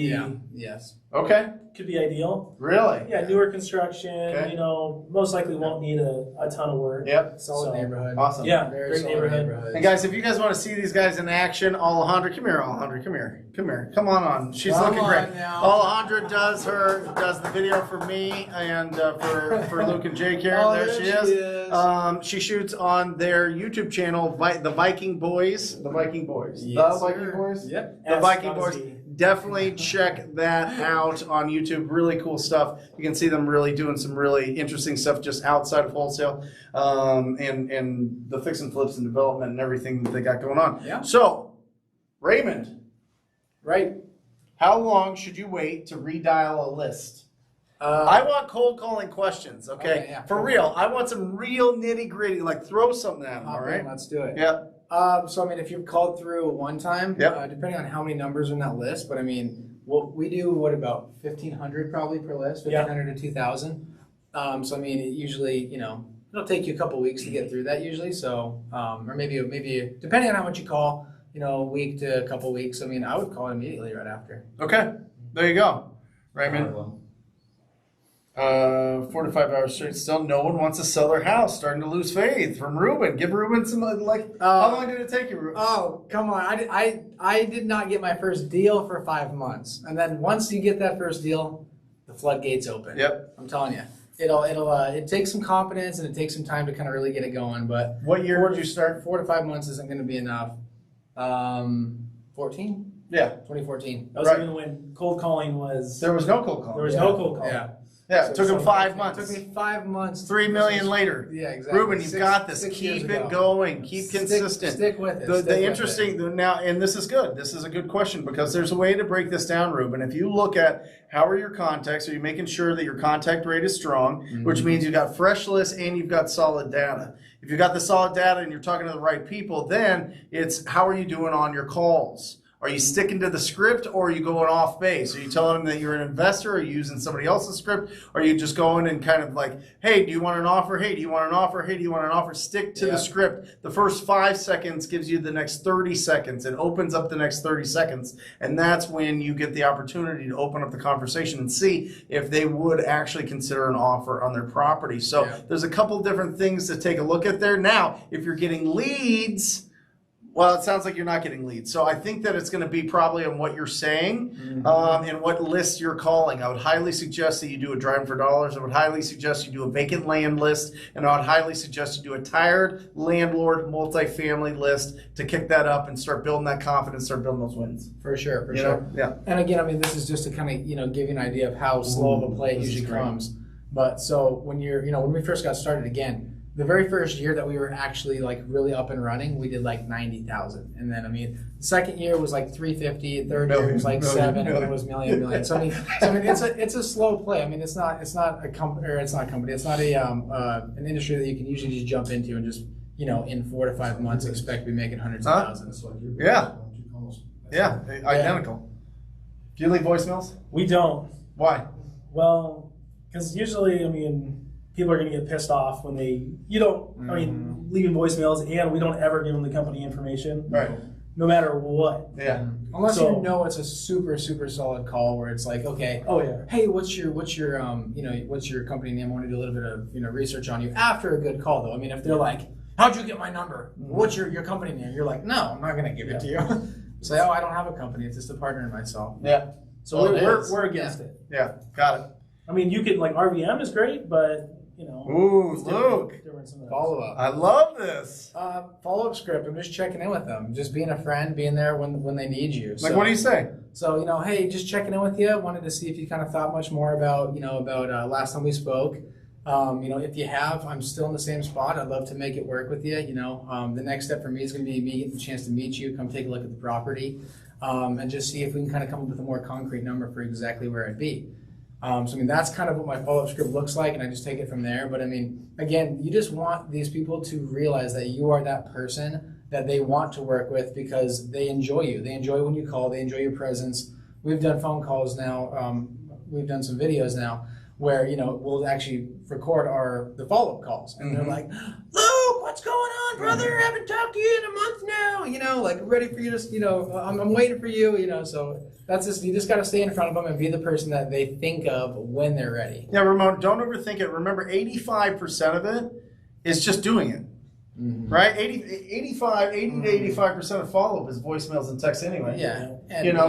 Yes. Okay. Could be ideal. Really? Yeah, newer construction, you know, most likely won't need a ton of work. Yep. Solid neighborhood. Awesome. Yeah, Very great solid neighborhood. And guys, if you guys want to see these guys in action, Alejandra, come here, Alejandra, come here. Come here. Come on. She's looking great. Alejandra does the video for me and for Luke and Jake here. There she is. She shoots on their YouTube channel, The Viking Boys. The Viking Boys. Yes, the Viking sir. Boys? Yep. The Viking Boys. Definitely check that out on YouTube. Really cool stuff. You can see them really doing some really interesting stuff just outside of wholesale, and the fix and flips and development and everything that they got going on. Yeah. So, Raymond, Right. how long should you wait to redial a list? I want cold calling questions, okay? For real. I want some real nitty gritty, like throw something at them, all right? Let's do it. Yeah. So I mean, if you've called through one time, depending on how many numbers are in that list, but I mean, we do about 1,500 probably per list, 1,500 to 2,000. So I mean, it usually, you know, it'll take you a couple weeks to get through that usually. So, or maybe depending on how much you call, you know, a week to a couple weeks. I mean, I would call it immediately right after. Okay. There you go, Raymond. 4 to 5 hours straight. Still, no one wants to sell their house. Starting to lose faith from Ruben. Give Ruben some how long did it take you, Ruben? Oh, come on! I did not get my first deal for 5 months, and then once you get that first deal, the floodgates open. Yep. I'm telling you, it takes some confidence and it takes some time to kind of really get it going. But what year did you start? 4 to 5 months isn't going to be enough. 14. Yeah. 2014. That was even when cold calling was. There was no cold calling. There was no cold calling. Yeah. Yeah, it took him 5 months. It took me 5 months. 3 million later. Yeah, exactly. Ruben, you've got this. Keep it going. Keep consistent. Stick with it. The interesting now, and this is good. This is a good question because there's a way to break this down, Ruben. If you look at how are your contacts, are you making sure that your contact rate is strong, which means you've got fresh lists and you've got solid data. If you've got the solid data and you're talking to the right people, then it's how are you doing on your calls? Are you sticking to the script or are you going off base? Are you telling them that you're an investor? Are you using somebody else's script? Or are you just going and kind of like, hey, do you want an offer? Hey, do you want an offer? Hey, do you want an offer? Stick to the script. The first 5 seconds gives you the next 30 seconds. It opens up the next 30 seconds. And that's when you get the opportunity to open up the conversation and see if they would actually consider an offer on their property. So there's a couple different things to take a look at there. Now, if you're getting leads, well, it sounds like you're not getting leads. So I think that it's going to be probably on what you're saying and what list you're calling. I would highly suggest that you do a driving for dollars. I would highly suggest you do a vacant land list. And I would highly suggest you do a tired landlord multifamily list to kick that up and start building that confidence, start building those wins. For sure. Yeah. And again, I mean, this is just to kind of, give you an idea of how slow of a play it usually comes. But so when when we first got started again, the very first year that we were actually like really up and running, we did like 90,000. And then, I mean, the second year was like 350, third year was like 7, and then it was million. So I mean, it's a slow play. I mean, it's not a company, or it's not a company. It's not an industry that you can usually just jump into and just, in 4 to 5 months expect to be making hundreds of thousands. Yeah. Yeah, identical. Do you leave voicemails? We don't. Why? Well, because usually, I mean, people are going to get pissed off when leaving voicemails, and we don't ever give them the company information. Right. No matter what. Yeah. Unless it's a super, super solid call where it's like, okay, hey, what's your company name? I want to do a little bit of, research on you after a good call though. I mean, if they're like, how'd you get my number? What's your company name? You're like, no, I'm not going to give it to you. Say, I don't have a company. It's just a partner and myself. Yeah. So we're against it. Yeah. Got it. I mean, you could, like, RVM is great, but, Ooh, Luke. Follow-up. I love this. Follow-up script. I'm just checking in with them. Just being a friend, being there when they need you. Like, what do you say? So, hey, just checking in with you. Wanted to see if you kind of thought much more about last time we spoke. If you have, I'm still in the same spot. I'd love to make it work with you. The next step for me is going to be me getting the chance to meet you, come take a look at the property, and just see if we can kind of come up with a more concrete number for exactly where I'd be. That's kind of what my follow-up script looks like, and I just take it from there. But again, you just want these people to realize that you are that person that they want to work with because they enjoy you. They enjoy when you call. They enjoy your presence. We've done phone calls now. We've done some videos now where, we'll actually record the follow-up calls. And they're like, Luke, what's going on, brother? I haven't talked to you in a month now. Ready for you to, I'm waiting for you, so that's just, you just got to stay in front of them and be the person that they think of when they're ready. Yeah, Ramon, don't overthink it. Remember, 85% of it is just doing it. Right? 80 to 85% of follow-up is voicemails and texts anyway. Yeah.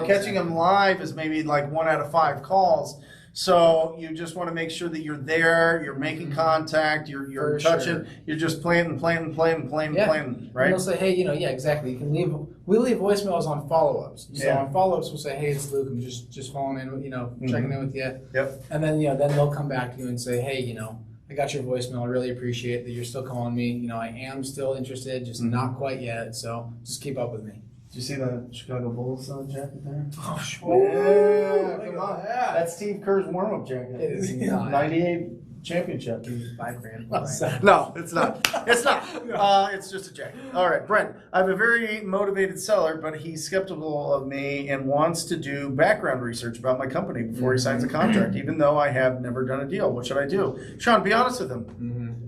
Catching them live is maybe like 1 out of 5 calls. So you just want to make sure that you're there, you're making contact, you're touching, you're just planting, right? And they'll say, hey, exactly. We leave voicemails on follow-ups. So on follow-ups, we'll say, hey, it's Luke, I'm just following in, checking in with you. Yep. And then, then they'll come back to you and say, hey, I got your voicemail. I really appreciate that you're still calling me. I am still interested, just not quite yet. So just keep up with me. Did you see the Chicago Bulls jacket there? Oh, yeah, come on. That's Steve Kerr's warm-up jacket. It is not. 98 championship. $5,000. No, it's not. It's not. It's just a jacket. All right, Brent, I have a very motivated seller, but he's skeptical of me and wants to do background research about my company before he signs a contract, even though I have never done a deal. What should I do? Sean, be honest with him.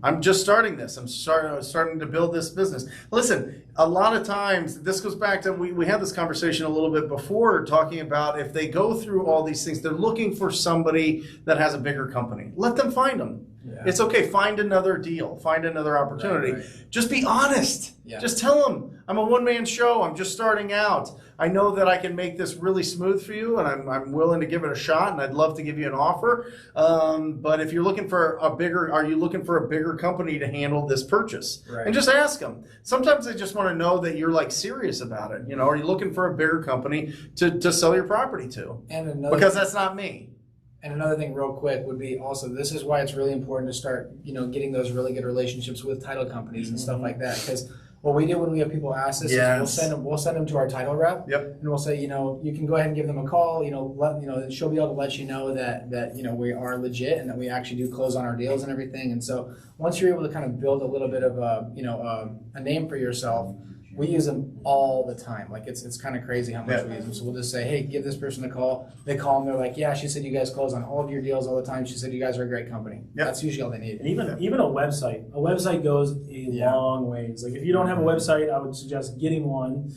I'm just starting this. I'm starting to build this business. Listen, a lot of times, this goes back to, we had this conversation a little bit before, talking about if they go through all these things, they're looking for somebody that has a bigger company. Let them find them. Yeah. It's okay. Find another deal. Find another opportunity. Right. Just be honest. Yeah. Just tell them, I'm a one-man show. I'm just starting out. I know that I can make this really smooth for you, and I'm willing to give it a shot, and I'd love to give you an offer. But if you're looking for are you looking for a bigger company to handle this purchase? Right. And just ask them. Sometimes they just want to know that you're serious about it. Are you looking for a bigger company to sell your property to? And another because that's not me. And another thing real quick would be also, this is why it's really important to start, getting those really good relationships with title companies and stuff like that. Because what we do when we have people ask this is we'll send them to our title rep. Yep. And we'll say, you can go ahead and give them a call, she'll be able to let you know that we are legit and that we actually do close on our deals and everything. And so once you're able to kind of build a little bit of a name for yourself, we use them all the time. Like it's kind of crazy how much we use them. So we'll just say, hey, give this person a call. They call them. They're like, yeah, she said you guys close on all of your deals all the time. She said you guys are a great company. Yep. That's usually all they need. And even a website goes a long ways. Like if you don't have a website, I would suggest getting one.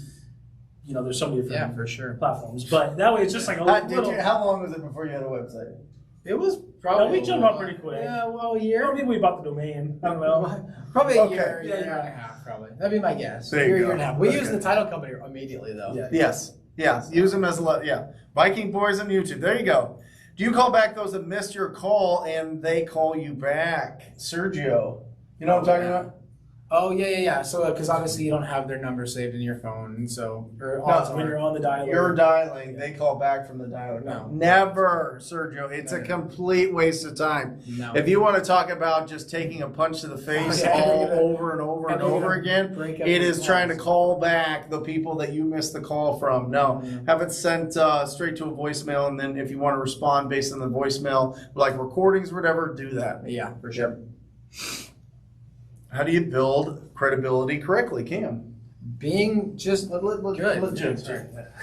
There's so many different for sure platforms, but that way it's just like a little. How long was it before you had a website? It was probably. We jumped up pretty quick. Yeah, well, a year. Maybe we bought the domain. I don't know. Probably a year and a half, probably. That'd be my guess. Year and a half. We use the title company immediately, though. Yeah. Yes. Use them as Viking Boys on YouTube. There you go. Do you call back those that missed your call and they call you back? Sergio. You know what I'm talking about? Oh, yeah. So, because obviously you don't have their number saved in your phone, and so when you're on the dialer, you're dialing. They call back from the dialer. No, never, Sergio. It's a complete waste of time. No. If you want to talk about just taking a punch to the face all over and over and over again, it is trying to call back the people that you missed the call from. No, have it sent straight to a voicemail, and then if you want to respond based on the voicemail, like recordings or whatever, do that. Yeah, for sure. How do you build credibility correctly, Cam? Being just legit.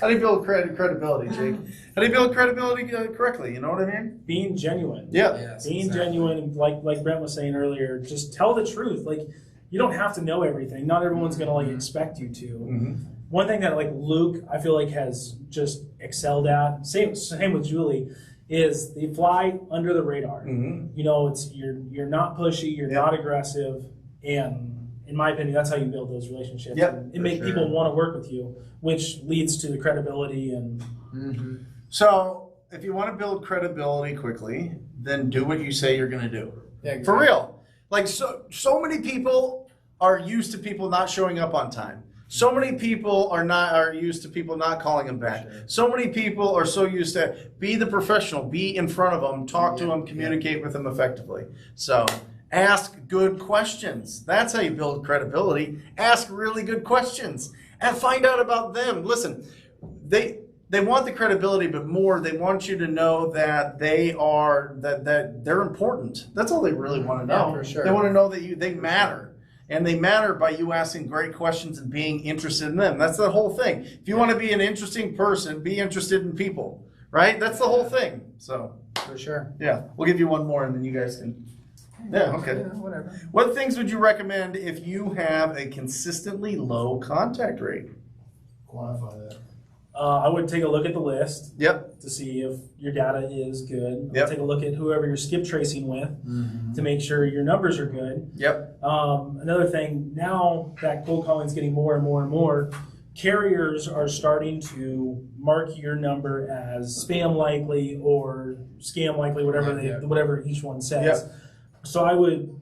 How do you build credibility, Jake? How do you build credibility correctly? You know what I mean? Being genuine. Yeah. Yes, genuine, like Brent was saying earlier, just tell the truth. Like, you don't have to know everything. Not everyone's going to expect you to. Mm-hmm. One thing that Luke, I feel like, has just excelled at, same with Julie, is they fly under the radar. Mm-hmm. You're not pushy, you're not aggressive. And in my opinion, that's how you build those relationships. Yep, and make people want to work with you, which leads to the credibility and. Mm-hmm. So, if you want to build credibility quickly, then do what you say you're going to do. Yeah, exactly. For real. Like so many people are used to people not showing up on time. So many people are used to people not calling them back. Sure. So many people are so used to be the professional, be in front of them, talk to them, communicate with them effectively. So. Ask good questions. That's how you build credibility. Ask really good questions and find out about them. Listen, they want the credibility, but more, they want you to know that that they're important. That's all they really want to know. Yeah, for sure. They want to know that they matter. And they matter by you asking great questions and being interested in them. That's the whole thing. If you want to be an interesting person, be interested in people, right? That's the whole thing. So, for sure. Yeah, we'll give you one more and then you guys can. Yeah, okay. Yeah, whatever. What things would you recommend if you have a consistently low contact rate? Quantify that. I would take a look at the list. Yep. To see if your data is good. Yep. Take a look at whoever you're skip tracing with to make sure your numbers are good. Yep. Another thing, now that cold calling is getting more and more and more, carriers are starting to mark your number as spam likely or scam likely, whatever each one says. Yep. So I would,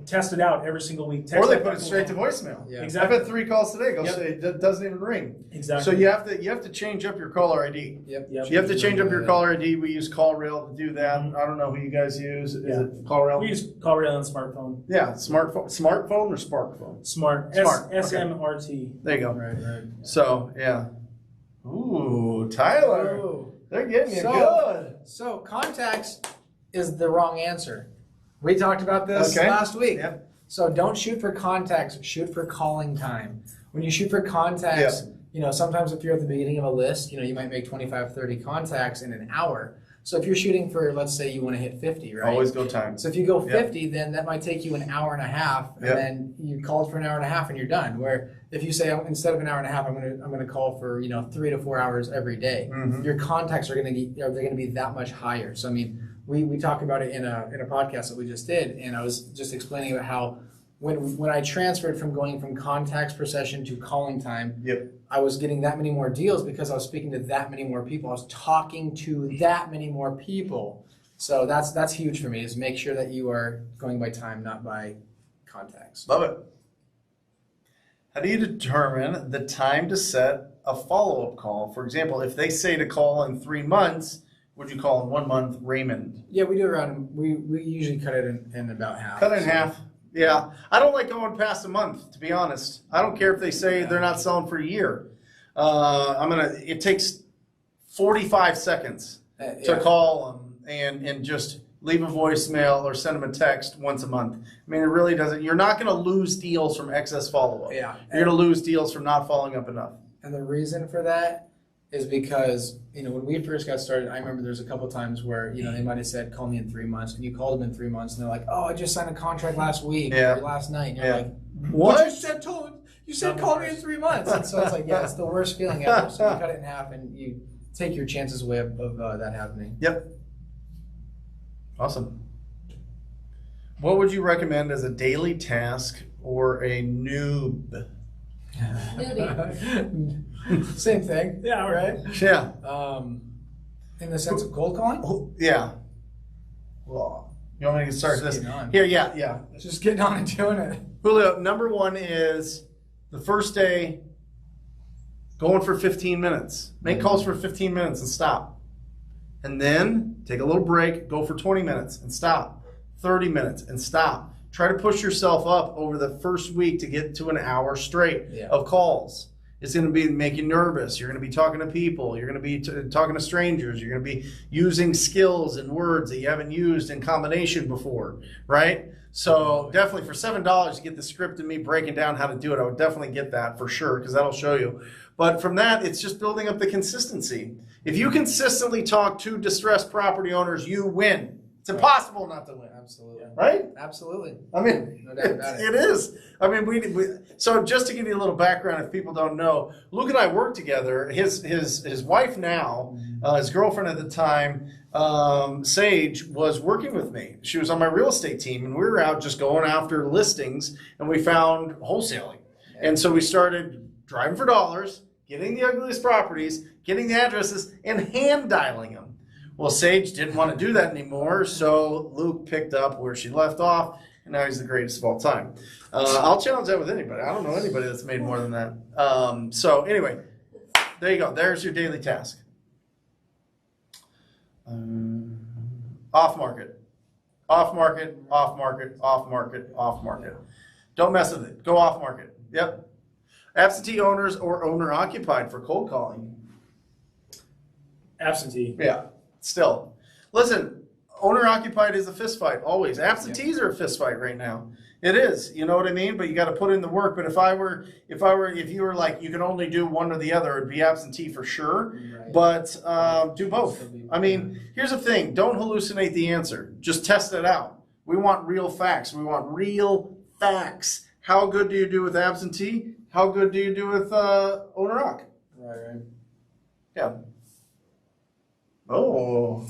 test it out every single week. Or they put it straight to voicemail. Yeah. Exactly. I've had 3 calls today. It doesn't even ring. Exactly. So you have to change up your caller ID. Yep. So you have to change up your caller ID. We use CallRail to do that. I don't know who you guys use. Is it CallRail? We use CallRail on smartphone. Yeah, smartphone or smartphone? Smart. SMRT. There you go. Right. So yeah. Ooh, Tyler. Ooh. They're getting you good. So contacts is the wrong answer. We talked about this last week. Yep. So don't shoot for contacts, shoot for calling time. When you shoot for contacts, sometimes if you're at the beginning of a list, you might make 25, 30 contacts in an hour. So if you're shooting for, let's say you want to hit 50, right? Always go time. So if you go 50, then that might take you an hour and a half, and then you called for an hour and a half and you're done. Where if you say instead of an hour and a half, I'm going to call for 3 to 4 hours every day. Mm-hmm. Your contacts are going to be that much higher. So I mean, we talk about it in a podcast that we just did, and I was just explaining about how when I transferred from going from contacts per session to calling time, I was getting that many more deals because I was speaking to that many more people. I was talking to that many more people. So that's huge for me, is make sure that you are going by time, not by contacts. Love it. How do you determine the time to set a follow-up call? For example, if they say to call in 3 months, would you call in 1 month, Raymond? Yeah, we do around, we usually cut it in about half. Cut it in half. Yeah. I don't like going past a month, to be honest. I don't care if they say they're not selling for a year. It takes 45 seconds to call them and just leave a voicemail or send them a text once a month. I mean, it really doesn't, you're not going to lose deals from excess follow-up. Yeah. You're going to lose deals from not following up enough. And the reason for that is because, when we first got started, I remember there's a couple times where, they might have said, call me in 3 months, and you called them in 3 months, and they're like, oh, I just signed a contract last week or last night. And you're like, what? You said call me in 3 months. And so it's like, it's the worst feeling ever. So you cut it in half and you take your chances away of that happening. Yep. Awesome. What would you recommend as a daily task or a noob? Same thing. Yeah, right? Yeah. In the sense of cold calling? Yeah. Well, you want me to start this? Here, yeah. Just getting on and doing it. Julio, number one is the first day going for 15 minutes. Make calls for 15 minutes and stop. And then take a little break, go for 20 minutes and stop. 30 minutes and stop. Try to push yourself up over the first week to get to an hour straight of calls. It's going to be make you nervous. You're going to be talking to people. You're going to be talking to strangers. You're going to be using skills and words that you haven't used in combination before, right? So definitely for $7 you get the script of me breaking down how to do it. I would definitely get that for sure because that'll show you. But from that, it's just building up the consistency. If you consistently talk to distressed property owners, you win. It's impossible not to win. Absolutely. Right? Absolutely. I mean, no doubt about it is. I mean, so just to give you a little background, if people don't know, Luke and I worked together. His wife now, his girlfriend at the time, Sage, was working with me. She was on my real estate team, and we were out just going after listings, and we found wholesaling. And so we started driving for dollars, getting the ugliest properties, getting the addresses, and hand dialing them. Well, Sage didn't want to do that anymore, so Luke picked up where she left off, and now he's the greatest of all time. I'll challenge that with anybody. I don't know anybody that's made more than that. So anyway, there you go. There's your daily task. Off market. Off market, off market, off market, off market. Don't mess with it. Go off market. Yep. Absentee owners or owner occupied for cold calling. Absentee. Yeah. Still, listen, owner occupied is a fist fight always. Absentees are a fist fight right now. It is, you know what I mean? But you got to put in the work. But if you were like you can only do one or the other, it'd be absentee for sure. Right. But do both. I mean, here's the thing: don't hallucinate the answer. Just test it out. We want real facts. We want real facts. How good do you do with absentee? How good do you do with owner occ? Right. Yeah. Oh,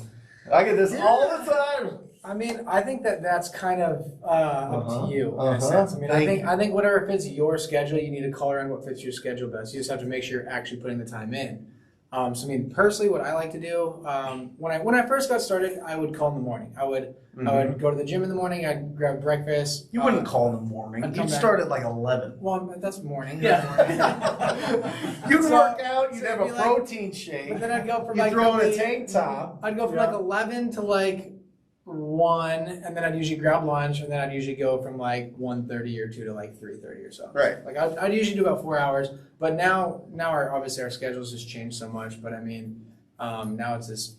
I get this all the time. I mean, I think that's kind of up to you in a sense. I mean, I think whatever fits your schedule, you need to call around what fits your schedule best. You just have to make sure you're actually putting the time in. So I mean, personally, what I like to do when I first got started, I would call in the morning. I would go to the gym in the morning. I'd grab breakfast. You wouldn't call in the morning. You'd start at like 11. Well, that's morning. Yeah. You'd work out. You'd have a protein shake. But then I'd go from you'd throw in a tank top. I'd go from like 11 to like 1, and then I'd usually grab lunch, and then I'd usually go from like 1:30 or 2 to like 3:30 or so. Right. Like I'd usually do about 4 hours, but now obviously our schedules just changed so much. But I mean, now it's just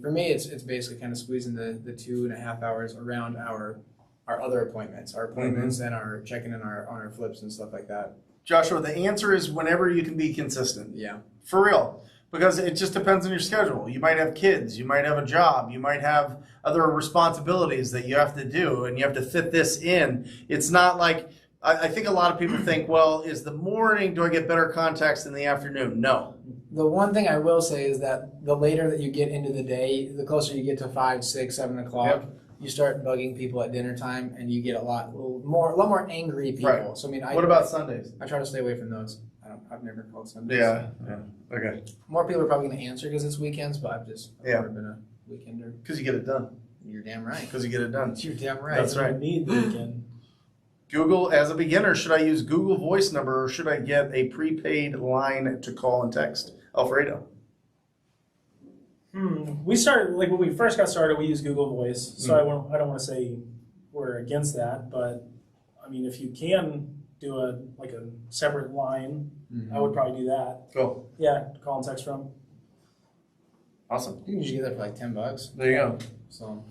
for me, it's basically kind of squeezing the 2.5 hours around our other appointments, and our checking in on our flips and stuff like that. Joshua, the answer is whenever you can be consistent. Yeah. For real. Because it just depends on your schedule. You might have kids, you might have a job, you might have other responsibilities that you have to do, and you have to fit this in. It's not like, I think a lot of people think, well, is the morning, do I get better contacts in the afternoon? No. The one thing I will say is that the later that you get into the day, the closer you get to 5, 6, 7 o'clock, you start bugging people at dinner time, and you get a lot more angry people. Right. So I mean, what about Sundays? I try to stay away from those. I've never called Sundays. Yeah. Okay. More people are probably going to answer because it's weekends, but I've never been a weekender. Because you get it done. You're damn right. Because you get it done. You're damn right. That's right. I need the weekend. Google, as a beginner, should I use Google Voice Number or should I get a prepaid line to call and text? Alfredo. We started, like when we first got started, we used Google Voice. So I don't want to say we're against that, but I mean, if you can do a separate line, I would probably do that. Cool. Yeah, call and text from. Awesome. You can usually get that for like $10. There you go. So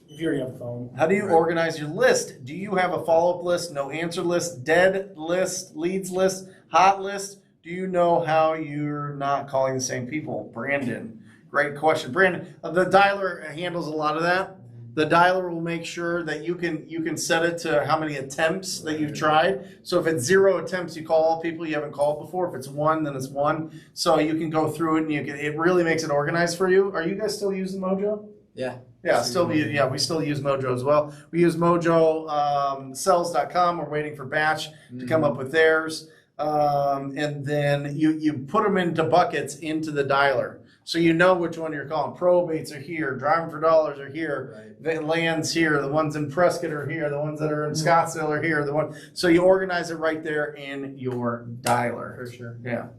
if you already have a phone. How do you organize your list? Do you have a follow-up list, no answer list, dead list, leads list, hot list? Do you know how you're not calling the same people? Brandon, great question. Brandon, the dialer handles a lot of that. The dialer will make sure that you can set it to how many attempts that you've tried. So if it's 0 attempts, you call all people you haven't called before. If it's 1, then it's 1. So you can go through it and it really makes it organized for you. Are you guys still using Mojo? yeah. Yeah, we still use Mojo as well. We use Mojo, sells.com. We're waiting for Batch to come up with theirs. And then you put them into buckets into the dialer. So you know which one you're calling. Probates are here, driving for dollars are here, the lands here, the ones in Prescott are here, the ones that are in Scottsdale are here, so you organize it right there in your dialer. For sure. Yeah.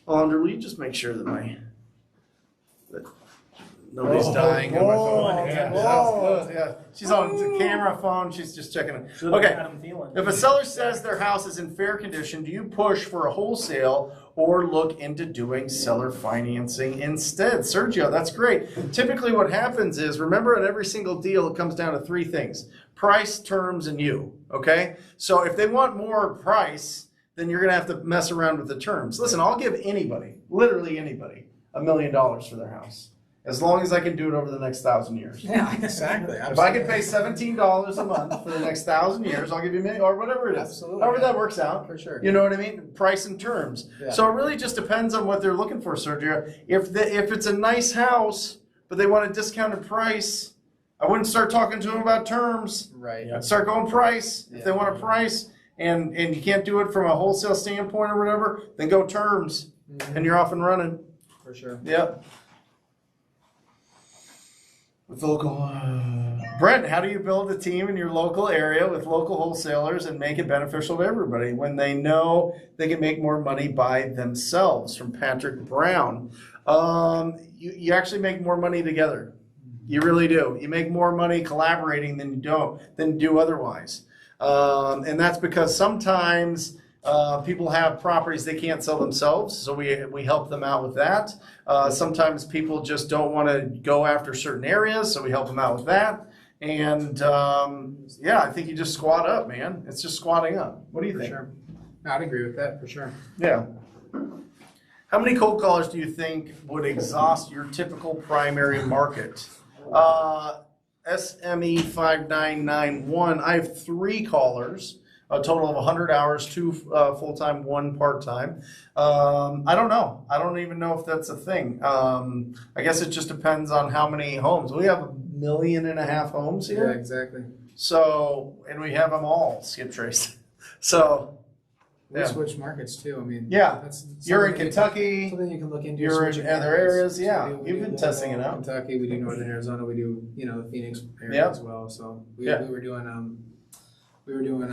Alondra, will you just make sure that nobody's dying on my phone? Yeah. She's on the camera phone. She's just checking it. Okay. If a seller says their house is in fair condition, do you push for a wholesale or look into doing seller financing instead? Sergio, that's great. Typically what happens is, remember, in every single deal, it comes down to 3 things: price, terms, and you. Okay? So if they want more price, then you're going to have to mess around with the terms. Listen, I'll give anybody, literally anybody, $1 million for their house, as long as I can do it over the next 1,000 years. Yeah, exactly. If I can pay $17 a month for the next 1,000 years, I'll give you $1 million, or whatever it is. Absolutely. However that works out. For sure. You know what I mean? Price and terms. Yeah. So it really just depends on what they're looking for, Sergio. If it's a nice house, but they want a discounted price, I wouldn't start talking to them about terms. Right. I'd start going price. If they want a price and you can't do it from a wholesale standpoint or whatever, then go terms, and you're off and running. For sure. Yep. With local, Brent, how do you build a team in your local area with local wholesalers and make it beneficial to everybody when they know they can make more money by themselves? From Patrick Brown. You actually make more money together. You really do. You make more money collaborating than you do otherwise. And that's because sometimes people have properties they can't sell themselves, so we help them out with that. Sometimes people just don't want to go after certain areas, so we help them out with that. And I think you just squat up, man. It's just squatting up. What do you think? Sure. I'd agree with that, for sure. Yeah. How many cold callers do you think would exhaust your typical primary market? SME 5991, I have 3 callers, a total of 100 hours, 2 full-time, 1 part-time. I don't know. I don't even know if that's a thing. I guess it just depends on how many homes. We have 1.5 million homes here. Yeah, exactly. So, and we have them all skip traced. So, We switch markets too. I mean, yeah, that's you're in Kentucky. Something you can look into. You're in switching other markets. areas. So Yeah, we you've been testing it out. Kentucky, we do Northern Arizona, we do the Phoenix area as well. So we were doing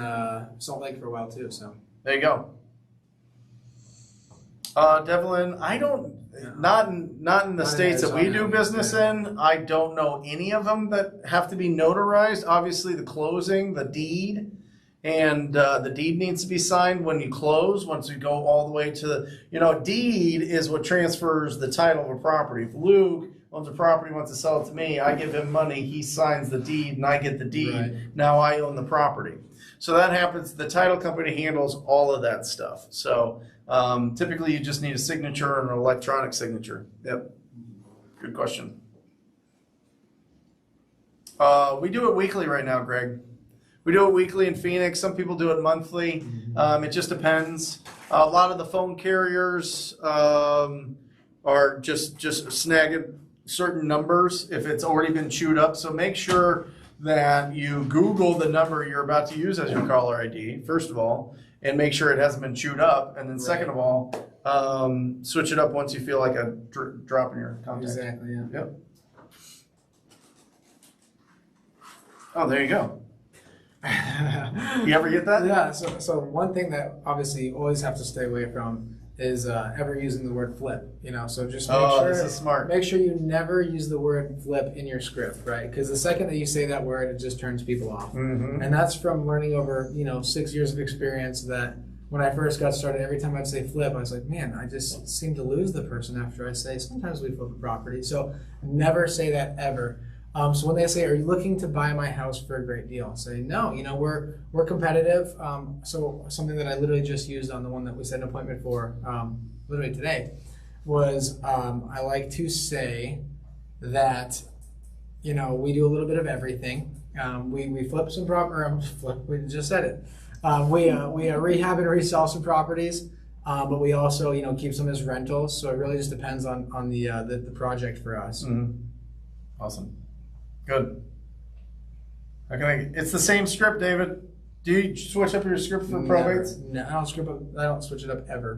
Salt Lake for a while too. So there you go. Devlin, I don't. Not in the states that we do business in. I don't know any of them that have to be notarized. Obviously, the closing, the deed. And the deed needs to be signed when you close, once you go all the way to the, deed is what transfers the title of a property. If Luke owns a property, wants to sell it to me, I give him money, he signs the deed, and I get the deed. Right. Now I own the property. So that happens, the title company handles all of that stuff. So typically you just need a signature and an electronic signature. Yep, good question. We do it weekly right now, Greg. We do it weekly in Phoenix. Some people do it monthly. It just depends. A lot of the phone carriers are just snagging certain numbers if it's already been chewed up. So make sure that you Google the number you're about to use as your caller ID, first of all, and make sure it hasn't been chewed up. And then second of all, switch it up once you feel like a drop in your contact. exactly, yeah. Yep. Oh, there you go. You ever get that? Yeah, so one thing that obviously you always have to stay away from is ever using the word flip. So just this is smart. Make sure you never use the word flip in your script, right? Because the second that you say that word, it just turns people off. And that's from learning over 6 years of experience. That when I first got started, every time I'd say flip, I was like, man, I just seem to lose the person after I say sometimes we flip a property. So never say that ever. So when they say, are you looking to buy my house for a great deal? Say, no, we're competitive. So something that I literally just used on the one that we set an appointment for literally today was I like to say that, we do a little bit of everything. We flip some properties, we just said it. We rehab and resell some properties, but we also, keep some as rentals. So it really just depends on the project for us. Awesome. Good. It's the same script, David. Do you switch up your script for probates? No, I don't switch it up ever.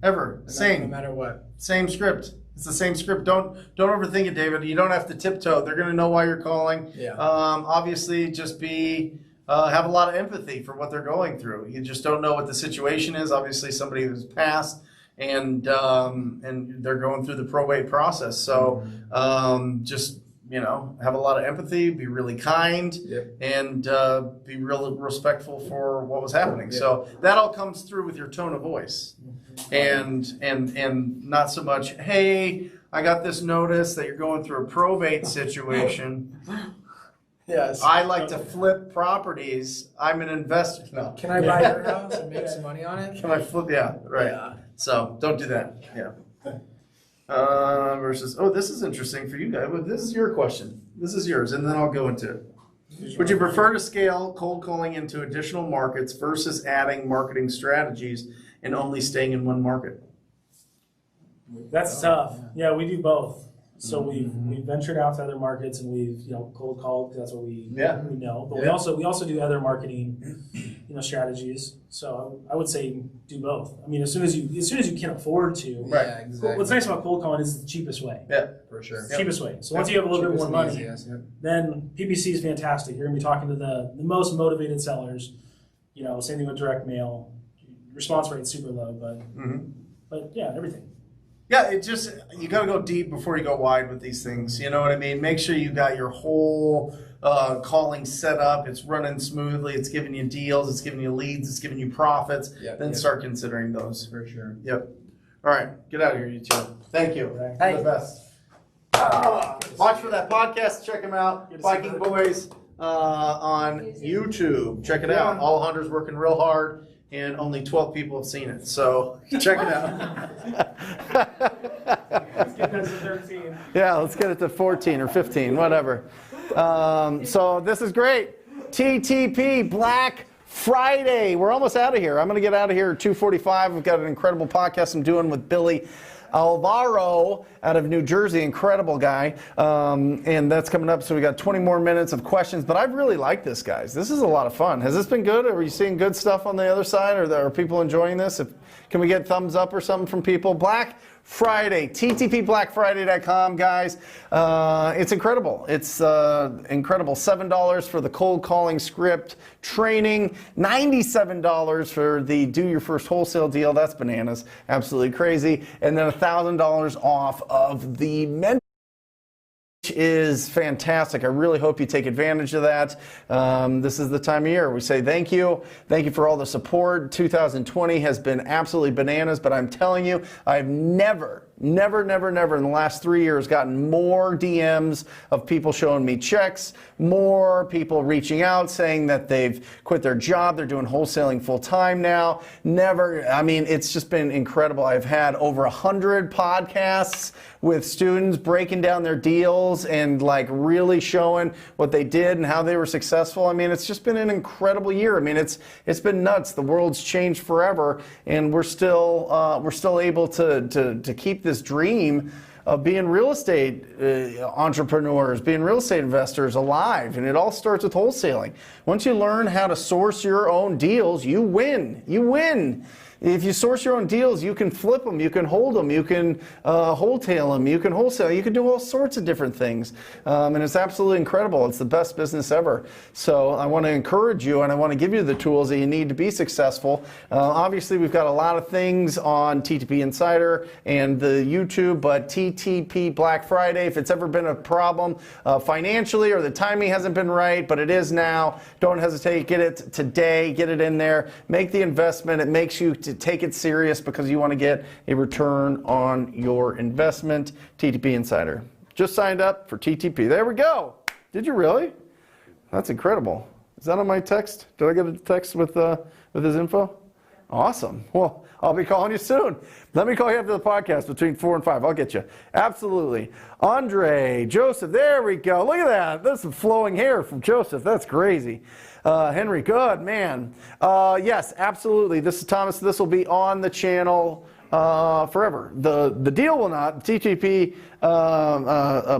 Ever. Same. No matter what. Same script. It's the same script. Don't overthink it, David. You don't have to tiptoe. They're gonna know why you're calling. Yeah. Obviously, just have a lot of empathy for what they're going through. You just don't know what the situation is. Obviously, somebody who's passed and they're going through the probate process. So just have a lot of empathy, be really kind, and be really respectful for what was happening. So that all comes through with your tone of voice, and not so much, hey, I got this notice that you're going through a probate situation. Yes. I like to flip properties. I'm an investor. No. Can I buy your house and make some money on it? Can I flip? Yeah, right. Yeah. So don't do that. Yeah. Versus, this is interesting for you guys. Well, this is your question. This is yours, and then I'll go into it. Would you prefer to scale cold calling into additional markets versus adding marketing strategies and only staying in one market? That's tough. Yeah, we do both. So we've ventured out to other markets and we've cold called because that's what we know. But we also do other marketing strategies. So I would say do both. I mean, as soon as you can afford to. Right. Yeah, exactly. What's nice about cold calling is the cheapest way. Yeah, for sure. It's the cheapest way. So once you have a little bit more money, then PPC is fantastic. You're gonna be talking to the most motivated sellers. Same thing with direct mail. Response rate's super low, but yeah, everything. Yeah, you got to go deep before you go wide with these things. You know what I mean? Make sure you got your whole calling set up. It's running smoothly. It's giving you deals. It's giving you leads. It's giving you profits. Then start considering those. For sure. Yep. All right. Get out of here, you two. Thank you. Hey. You're the best. Watch for that podcast. Check them out. Viking Boys on YouTube. Check it out. All hunters working real hard. And only 12 people have seen it, so check it out. Let's get that to 13. Yeah, let's get it to 14 or 15, whatever. So this is great. TTP Black Friday. We're almost out of here. I'm going to get out of here at 2:45. We've got an incredible podcast I'm doing with Billy Alvaro out of New Jersey, incredible guy, and that's coming up. So we got 20 more minutes of questions, but I really like this, guys. This is a lot of fun. Has this been good? Are you seeing good stuff on the other side? Are people enjoying this? Can we get thumbs up or something from people? Black Friday, TTPBlackFriday.com, guys. It's incredible. It's incredible. $7 for the cold calling script training, $97 for the do your first wholesale deal. That's bananas. Absolutely crazy. And then $1,000 off of the mentor, which is fantastic. I really hope you take advantage of that. This is the time of year we say thank you. Thank you for all the support. 2020 has been absolutely bananas, but I'm telling you, I've never in the last 3 years gotten more DMs of people showing me checks, more people reaching out saying that they've quit their job, they're doing wholesaling full time now. It's just been incredible. I've had over 100 podcasts with students breaking down their deals and really showing what they did and how they were successful. It's just been an incredible year. It's been nuts. The world's changed forever, and we're still able to keep this dream of being real estate entrepreneurs, being real estate investors alive. And it all starts with wholesaling. Once you learn how to source your own deals, you win. You win. If you source your own deals, you can flip them, you can hold them, you can wholesale them, you can wholesale, you can do all sorts of different things. And it's absolutely incredible. It's the best business ever. So I want to encourage you and I want to give you the tools that you need to be successful. Obviously, we've got a lot of things on TTP Insider and the YouTube, but TTP Black Friday, if it's ever been a problem financially or the timing hasn't been right, but it is now, don't hesitate. Get it today. Get it in there. Make the investment. It makes you to take it serious because you want to get a return on your investment. TTP Insider. Just signed up for TTP. There we go. Did you really? That's incredible. Is that on my text? Did I get a text with his info? Awesome. Well, I'll be calling you soon. Let me call you after the podcast between 4 and 5. I'll get you. Absolutely. Andre, Joseph, there we go. Look at that. There's some flowing hair from Joseph. That's crazy. Henry, good, man. Yes, absolutely. This is Thomas. This will be on the channel forever. The deal will not. TTP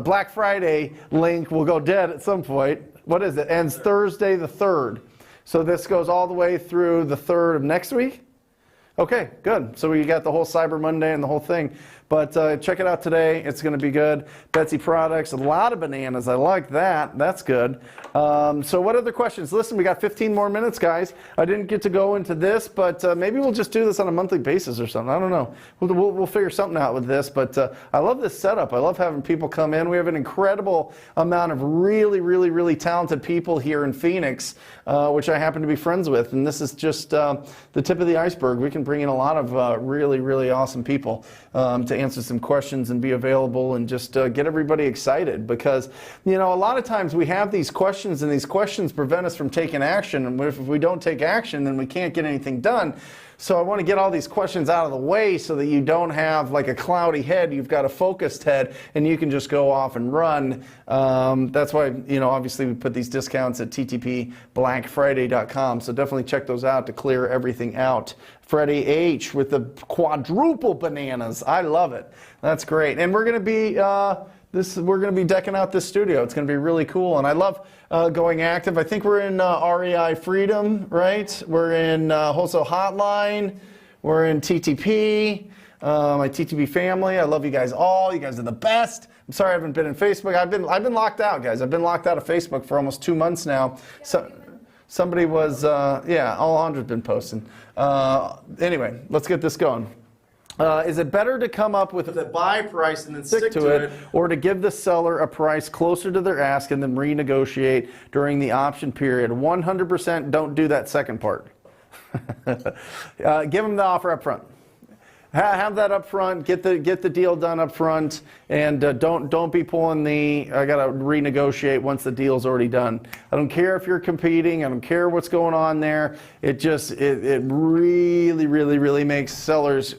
Black Friday link will go dead at some point. What is it? Ends Thursday the 3rd. So this goes all the way through the 3rd of next week? Okay, good. So we got the whole Cyber Monday and the whole thing. But check it out today. It's going to be good. Betsy Products, a lot of bananas. I like that. That's good. So what other questions? Listen, we got 15 more minutes, guys. I didn't get to go into this, but maybe we'll just do this on a monthly basis or something. I don't know. We'll figure something out with this. But I love this setup. I love having people come in. We have an incredible amount of really, really, really talented people here in Phoenix, which I happen to be friends with. And this is just the tip of the iceberg. We can bring in a lot of really, really awesome people to answer some questions and be available and just get everybody excited, because a lot of times we have these questions and these questions prevent us from taking action, and if we don't take action then we can't get anything done. So I want to get all these questions out of the way so that you don't have like a cloudy head. You've got a focused head and you can just go off and run. That's why, obviously we put these discounts at ttpblackfriday.com. So definitely check those out to clear everything out. Freddie H with the quadruple bananas. I love it. That's great. And we're going to be we're going to be decking out this studio. It's going to be really cool. And I love going active. I think we're in REI Freedom, right? We're in Wholesale Hotline. We're in TTP, my TTP family. I love you guys all. You guys are the best. I'm sorry I haven't been in Facebook. I've been locked out, guys. I've been locked out of Facebook for almost 2 months now. So somebody was, Alejandro's been posting. Anyway, let's get this going. Is it better to come up with a buy price and then stick to it, or to give the seller a price closer to their ask and then renegotiate during the option period? 100% don't do that second part. Give them the offer up front. Have that up front. Get the deal done up front, and don't be pulling the I gotta renegotiate once the deal's already done. I don't care if you're competing. I don't care what's going on there. It just it really, really, really makes sellers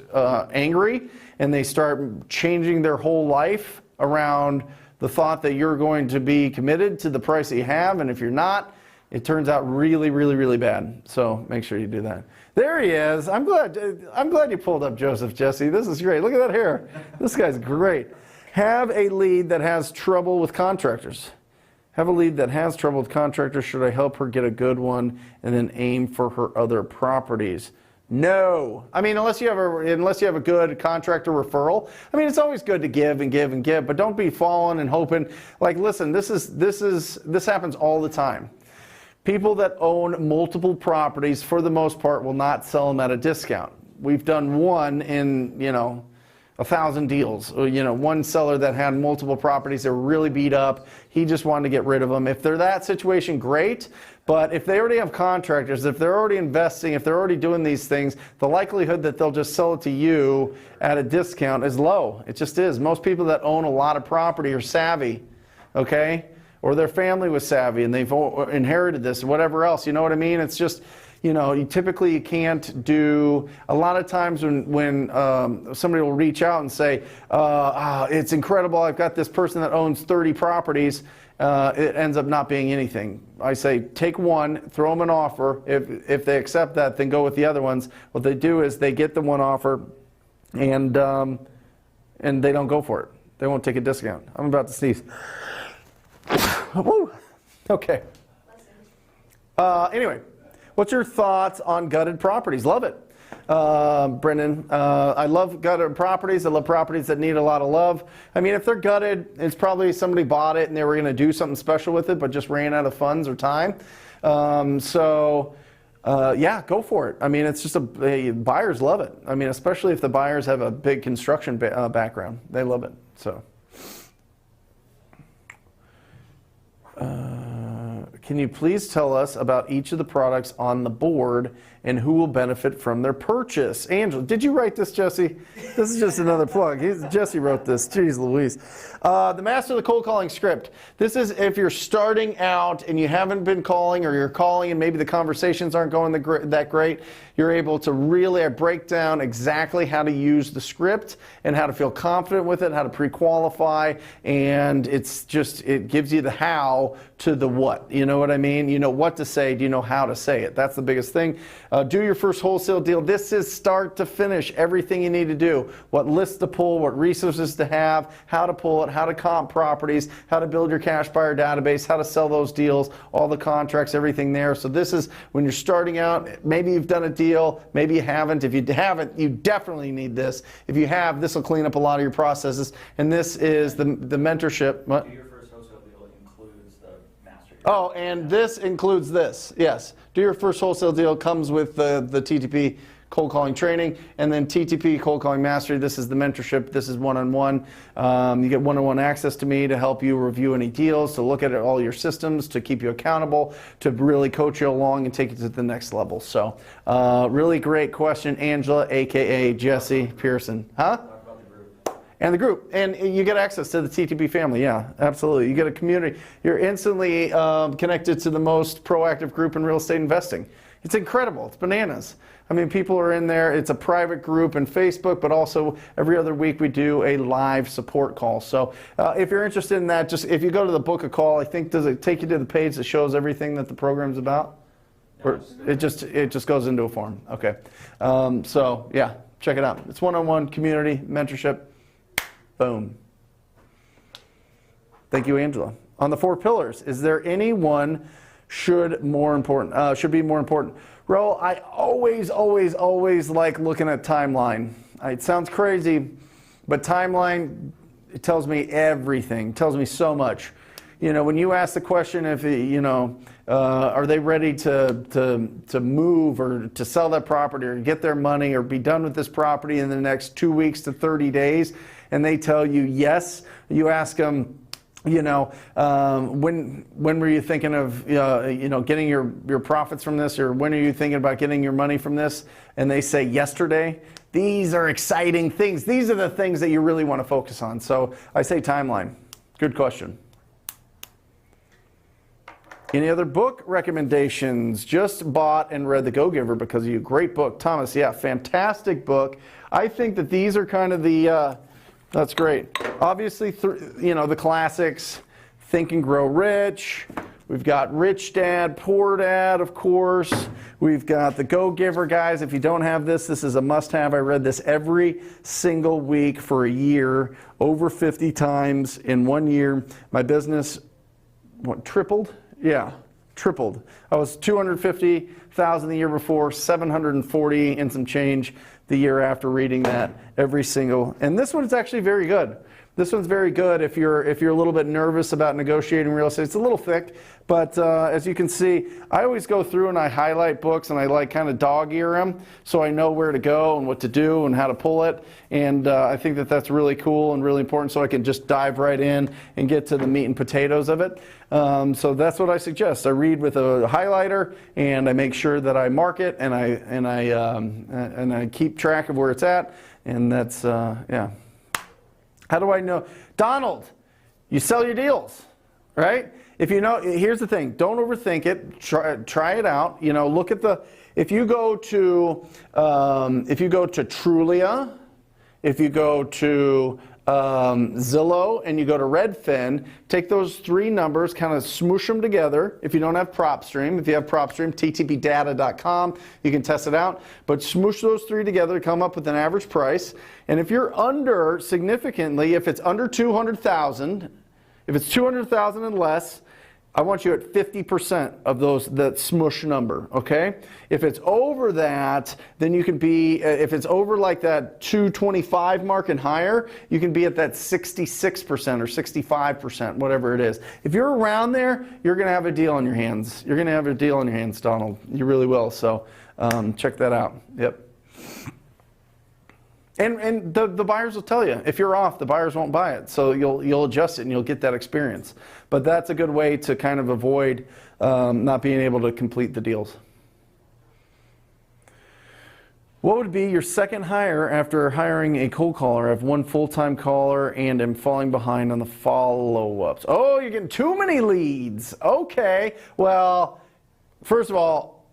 angry, and they start changing their whole life around the thought that you're going to be committed to the price that you have, and if you're not, it turns out really, really, really bad. So make sure you do that. There he is. I'm glad you pulled up Joseph, Jesse. This is great. Look at that hair. This guy's great. Have a lead that has trouble with contractors. Have a lead that has trouble with contractors. Should I help her get a good one and then aim for her other properties? No. I mean, unless you have a good contractor referral. I mean, it's always good to give and give and give, but don't be falling and hoping. Like, listen, this happens all the time. People that own multiple properties, for the most part, will not sell them at a discount. We've done one in, 1,000 deals. One seller that had multiple properties, they were really beat up. He just wanted to get rid of them. If they're that situation, great. But if they already have contractors, if they're already investing, if they're already doing these things, the likelihood that they'll just sell it to you at a discount is low. It just is. Most people that own a lot of property are savvy, okay? Or their family was savvy and they've inherited this or whatever else. You know what I mean? It's just, you typically can't do, a lot of times when somebody will reach out and say, it's incredible, I've got this person that owns 30 properties, it ends up not being anything. I say, take one, throw them an offer. If they accept that, then go with the other ones. What they do is they get the one offer and they don't go for it. They won't take a discount. I'm about to sneeze. Woo. Okay. Anyway, what's your thoughts on gutted properties? Love it. Brendan. I love gutted properties. I love properties that need a lot of love. I mean, if they're gutted, it's probably somebody bought it and they were going to do something special with it, but just ran out of funds or time. Yeah, go for it. I mean, it's just buyers love it. I mean, especially if the buyers have a big construction background. They love it. So. Can you please tell us about each of the products on the board and who will benefit from their purchase? Angela, did you write this, Jesse? This is just another plug. Jesse wrote this. Jeez Louise. The Master of the Cold Calling Script. This is if you're starting out and you haven't been calling, or you're calling and maybe the conversations aren't going that great. You're able to really break down exactly how to use the script and how to feel confident with it, how to pre-qualify, and it gives you the how to the what. You know what I mean? You know what to say. Do you know how to say it? That's the biggest thing. Do your first wholesale deal. This is start to finish everything you need to do. What lists to pull, what resources to have, how to pull it, how to comp properties, how to build your cash buyer database, how to sell those deals, all the contracts, everything there. So this is when you're starting out. Maybe you've done a deal, maybe you haven't. If you haven't, you definitely need this. If you have, this will clean up a lot of your processes. And this is the mentorship. What? Your first wholesale deal includes the master. Oh, and this includes this. Yes. Do your first wholesale deal comes with the TTP cold calling training, and then TTP cold calling mastery. This is the mentorship. This is one-on-one. You get one-on-one access to me to help you review any deals, to look at all your systems, to keep you accountable, to really coach you along and take you to the next level. So really great question, Angela, aka Jesse Pearson. Huh? And the group, and you get access to the TTP family. Yeah, absolutely. You get a community. You're instantly connected to the most proactive group in real estate investing. It's incredible. It's bananas. I mean, people are in there. It's a private group in Facebook, but also every other week we do a live support call. So if you're interested in that, just if you go to the book a call, I think, does it take you to the page that shows everything that the program's about? Or it just goes into a form. Okay. So yeah, check it out. It's one-on-one community mentorship. Boom. Thank you, Angela. On the 4 pillars, is there any one should be more important? Ro, I always like looking at timeline. It sounds crazy, but timeline, it tells me everything. It tells me so much. You know, when you ask the question if, are they ready to move or to sell that property or get their money or be done with this property in the next 2 weeks to 30 days, and they tell you yes, you ask them, when were you thinking of, getting your profits from this, or when are you thinking about getting your money from this? And they say yesterday. These are exciting things. These are the things that you really want to focus on. So I say timeline. Good question. Any other book recommendations? Just bought and read The Go-Giver because of you. Great book. Thomas, yeah, fantastic book. I think that these are kind of the, that's great. Obviously, the classics, Think and Grow Rich. We've got Rich Dad, Poor Dad, of course. We've got The Go-Giver, guys. If you don't have this, this is a must-have. I read this every single week for a year, over 50 times in 1 year. My business, tripled? Yeah, tripled. I was 250,000 the year before, 740 and some change the year after reading that every single. And this one is actually very good. This one's very good if you're a little bit nervous about negotiating real estate. It's a little thick, but as you can see, I always go through and I highlight books and I like kind of dog ear them so I know where to go and what to do and how to pull it. And I think that that's really cool and really important, so I can just dive right in and get to the meat and potatoes of it. So that's what I suggest. I read with a highlighter and I make sure that I mark it and I keep track of where it's at. And that's yeah. How do I know? Donald, you sell your deals, right? If you know, here's the thing, don't overthink it. Try it out. Look at if you go to Trulia, if you go to Zillow and you go to Redfin, take those 3 numbers, kind of smoosh them together. If you don't have PropStream, if you have PropStream, ttpdata.com, you can test it out. But smoosh those 3 together, come up with an average price. And if you're under significantly, if it's under 200,000, if it's 200,000 and less, I want you at 50% of that smush number, okay? If it's over that, then you can be, if it's over like that 225 mark and higher, you can be at that 66% or 65%, whatever it is. If you're around there, you're gonna have a deal on your hands. You're gonna have a deal on your hands, Donald. You really will, so check that out, yep. And the buyers will tell you, if you're off, the buyers won't buy it. So you'll adjust it and you'll get that experience. But that's a good way to kind of avoid not being able to complete the deals. What would be your second hire after hiring a cold caller? I have one full-time caller and am falling behind on the follow-ups. Oh, you're getting too many leads. Okay, well, first of all,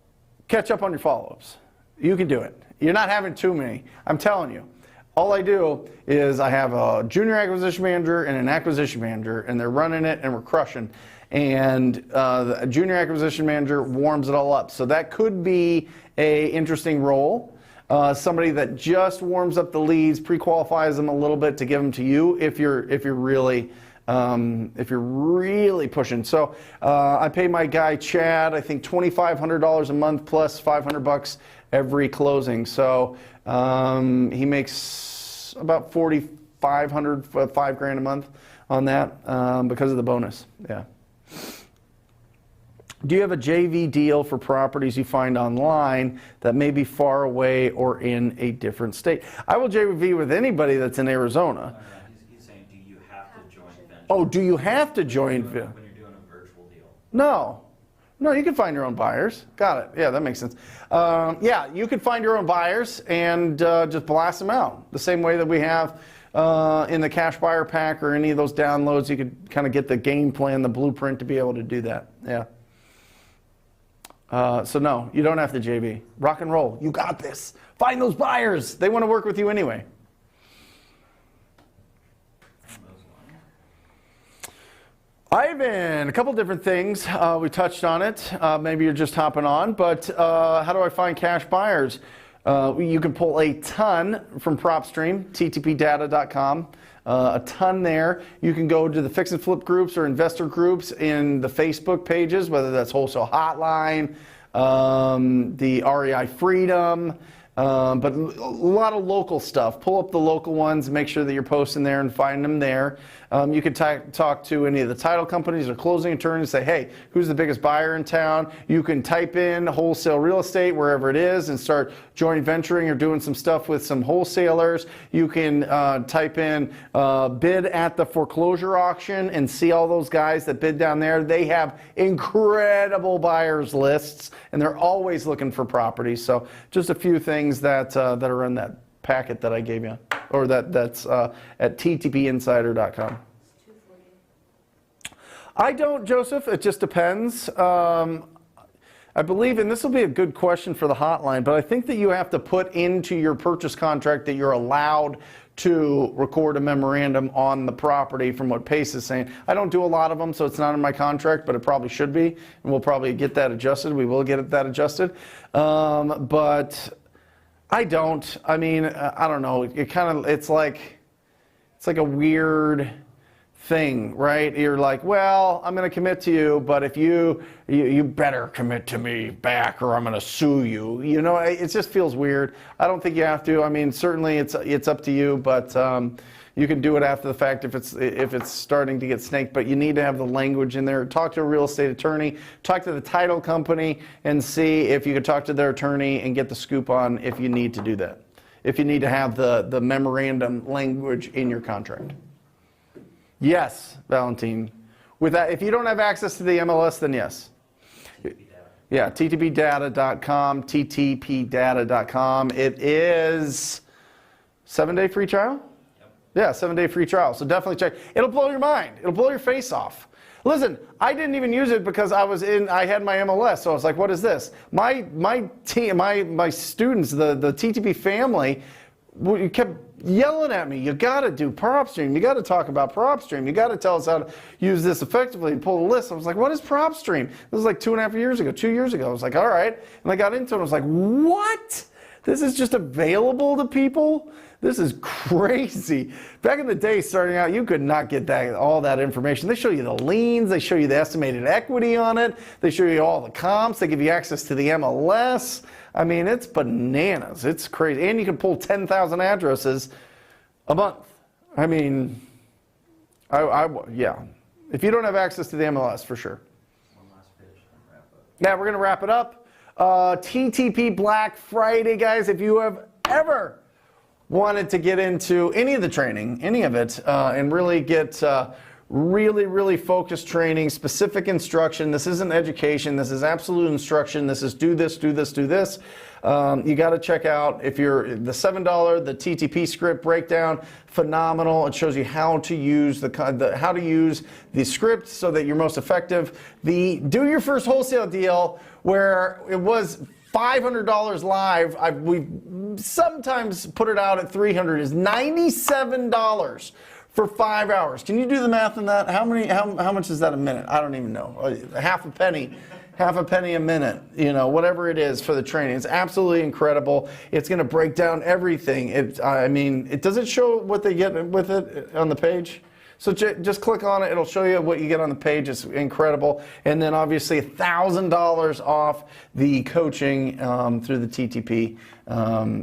catch up on your follow-ups. You can do it. You're not having too many. I'm telling you. All I do is I have a junior acquisition manager and an acquisition manager, and they're running it, and we're crushing. And the junior acquisition manager warms it all up. So that could be an interesting role. Somebody that just warms up the leads, pre-qualifies them a little bit to give them to you if you're really pushing. So I pay my guy Chad, I think $2,500 a month plus $500 every closing. So he makes about $4,500, $5,000 a month on that because of the bonus. Yeah. Do you have a JV deal for properties you find online that may be far away or in a different state? I will JV with anybody that's in Arizona. He's saying, do you have to join venture? Oh, do you have to join? When you're doing a virtual deal. No, you can find your own buyers. Got it. Yeah, that makes sense. Yeah, you can find your own buyers and just blast them out. The same way that we have in the cash buyer pack or any of those downloads, you could kind of get the game plan, the blueprint to be able to do that. Yeah. So no, you don't have to JV. Rock and roll. You got this. Find those buyers. They want to work with you anyway. Ivan, a couple different things. We touched on it. Maybe you're just hopping on, but how do I find cash buyers? You can pull a ton from PropStream, ttpdata.com. A ton there. You can go to the fix and flip groups or investor groups in the Facebook pages, whether that's Wholesale Hotline, the REI Freedom, but a lot of local stuff. Pull up the local ones, make sure that you're posting there and find them there. You can talk to any of the title companies or closing attorneys, say, hey, who's the biggest buyer in town? You can type in wholesale real estate wherever it is and start joint venturing or doing some stuff with some wholesalers. You can type in bid at the foreclosure auction and see all those guys that bid down there. They have incredible buyers lists and they're always looking for properties. So just a few things that are in that packet that I gave you, or that's at ttpinsider.com. I don't, Joseph. It just depends. I believe, and this will be a good question for the hotline, but I think that you have to put into your purchase contract that you're allowed to record a memorandum on the property from what Pace is saying. I don't do a lot of them, so it's not in my contract, but it probably should be, and we'll probably get that adjusted. We will get that adjusted. But I don't. I mean, I don't know. It's like a weird thing, right? You're like, well, I'm going to commit to you, but if you better commit to me back or I'm going to sue you. You know, it just feels weird. I don't think you have to. I mean, certainly it's up to you, but you can do it after the fact if it's starting to get snaked, but you need to have the language in there. Talk to a real estate attorney, talk to the title company, and see if you can talk to their attorney and get the scoop on if you need to do that. If you need to have the memorandum language in your contract. Yes, Valentine. With that, if you don't have access to the MLS, then yes. Yeah, ttpdata.com, ttpdata.com. It is 7-day free trial? Yeah, 7-day free trial. So definitely check. It'll blow your mind. It'll blow your face off. Listen, I didn't even use it because I had my MLS, so I was like, what is this? My team, my students, the TTP family, kept yelling at me, you got to do PropStream, you got to talk about PropStream, you got to tell us how to use this effectively and pull the list. I was like, what is PropStream? This was like 2 years ago. I was like, all right. And I got into it, I was like, what? This is just available to people. This is crazy. Back in the day, starting out, you could not get all that information. They show you the liens, they show you the estimated equity on it, they show you all the comps, they give you access to the MLS. I mean, it's bananas. It's crazy. And you can pull 10,000 addresses a month. I mean, yeah. If you don't have access to the MLS, for sure. One last page and wrap up. Now, we're going to wrap it up. TTP Black Friday, guys. If you have ever wanted to get into any of the training, any of it, and really get really focused training, specific instruction. This isn't education. This is absolute instruction. This is do this, do this, do this. You got to check out, if you're the $7, the TTP script breakdown, phenomenal. It shows you how to use how to use the script so that you're most effective. The do your first wholesale deal, where it was $500 live, we sometimes put it out at $300, is $97 for 5 hours. Can you do the math on that? How much is that a minute? I don't even know. Half a penny a minute, whatever it is for the training. It's absolutely incredible. It's going to break down everything. Does it show what they get with it on the page? So just click on it. It'll show you what you get on the page. It's incredible. And then obviously $1,000 off the coaching through the TTP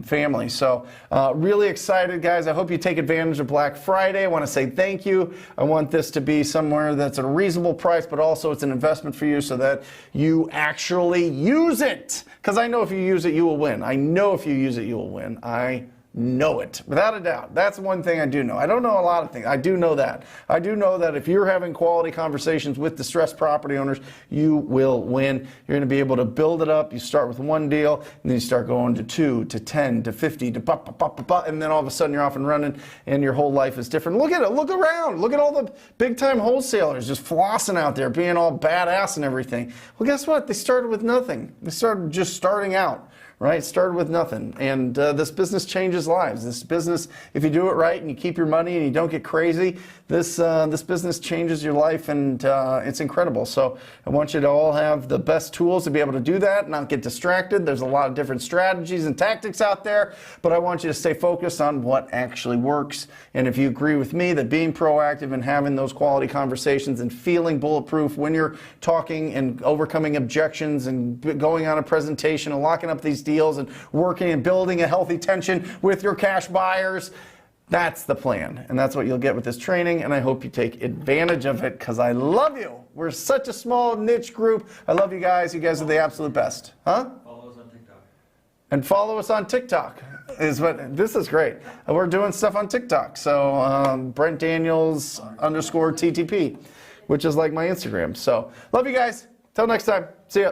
family. So really excited, guys. I hope you take advantage of Black Friday. I want to say thank you. I want this to be somewhere that's at a reasonable price, but also it's an investment for you so that you actually use it. Because I know if you use it, you will win. I know if you use it, you will win. I know it, without a doubt. That's one thing I do know. I don't know a lot of things. I do know that. I do know that if you're having quality conversations with distressed property owners, you will win. You're going to be able to build it up. You start with one deal, and then you start going to 2, to 10, to 50, to and then all of a sudden you're off and running, and your whole life is different. Look at it. Look around. Look at all the big-time wholesalers just flossing out there, being all badass and everything. Well, guess what? They started with nothing. They started just starting out. Right? Started with nothing. And this business changes lives. This business, if you do it right and you keep your money and you don't get crazy, this business changes your life, and it's incredible. So I want you to all have the best tools to be able to do that, not get distracted. There's a lot of different strategies and tactics out there, but I want you to stay focused on what actually works. And if you agree with me that being proactive and having those quality conversations and feeling bulletproof when you're talking and overcoming objections and going on a presentation and locking up these deals and working and building a healthy tension with your cash buyers, that's the plan. And that's what you'll get with this training. And I hope you take advantage of it, because I love you. We're such a small niche group. I love you guys. You guys are the absolute best. Huh? Follow us on TikTok. And follow us on TikTok. This is great. We're doing stuff on TikTok. So Brent Daniels _TTP, which is like my Instagram. So love you guys. Till next time. See ya.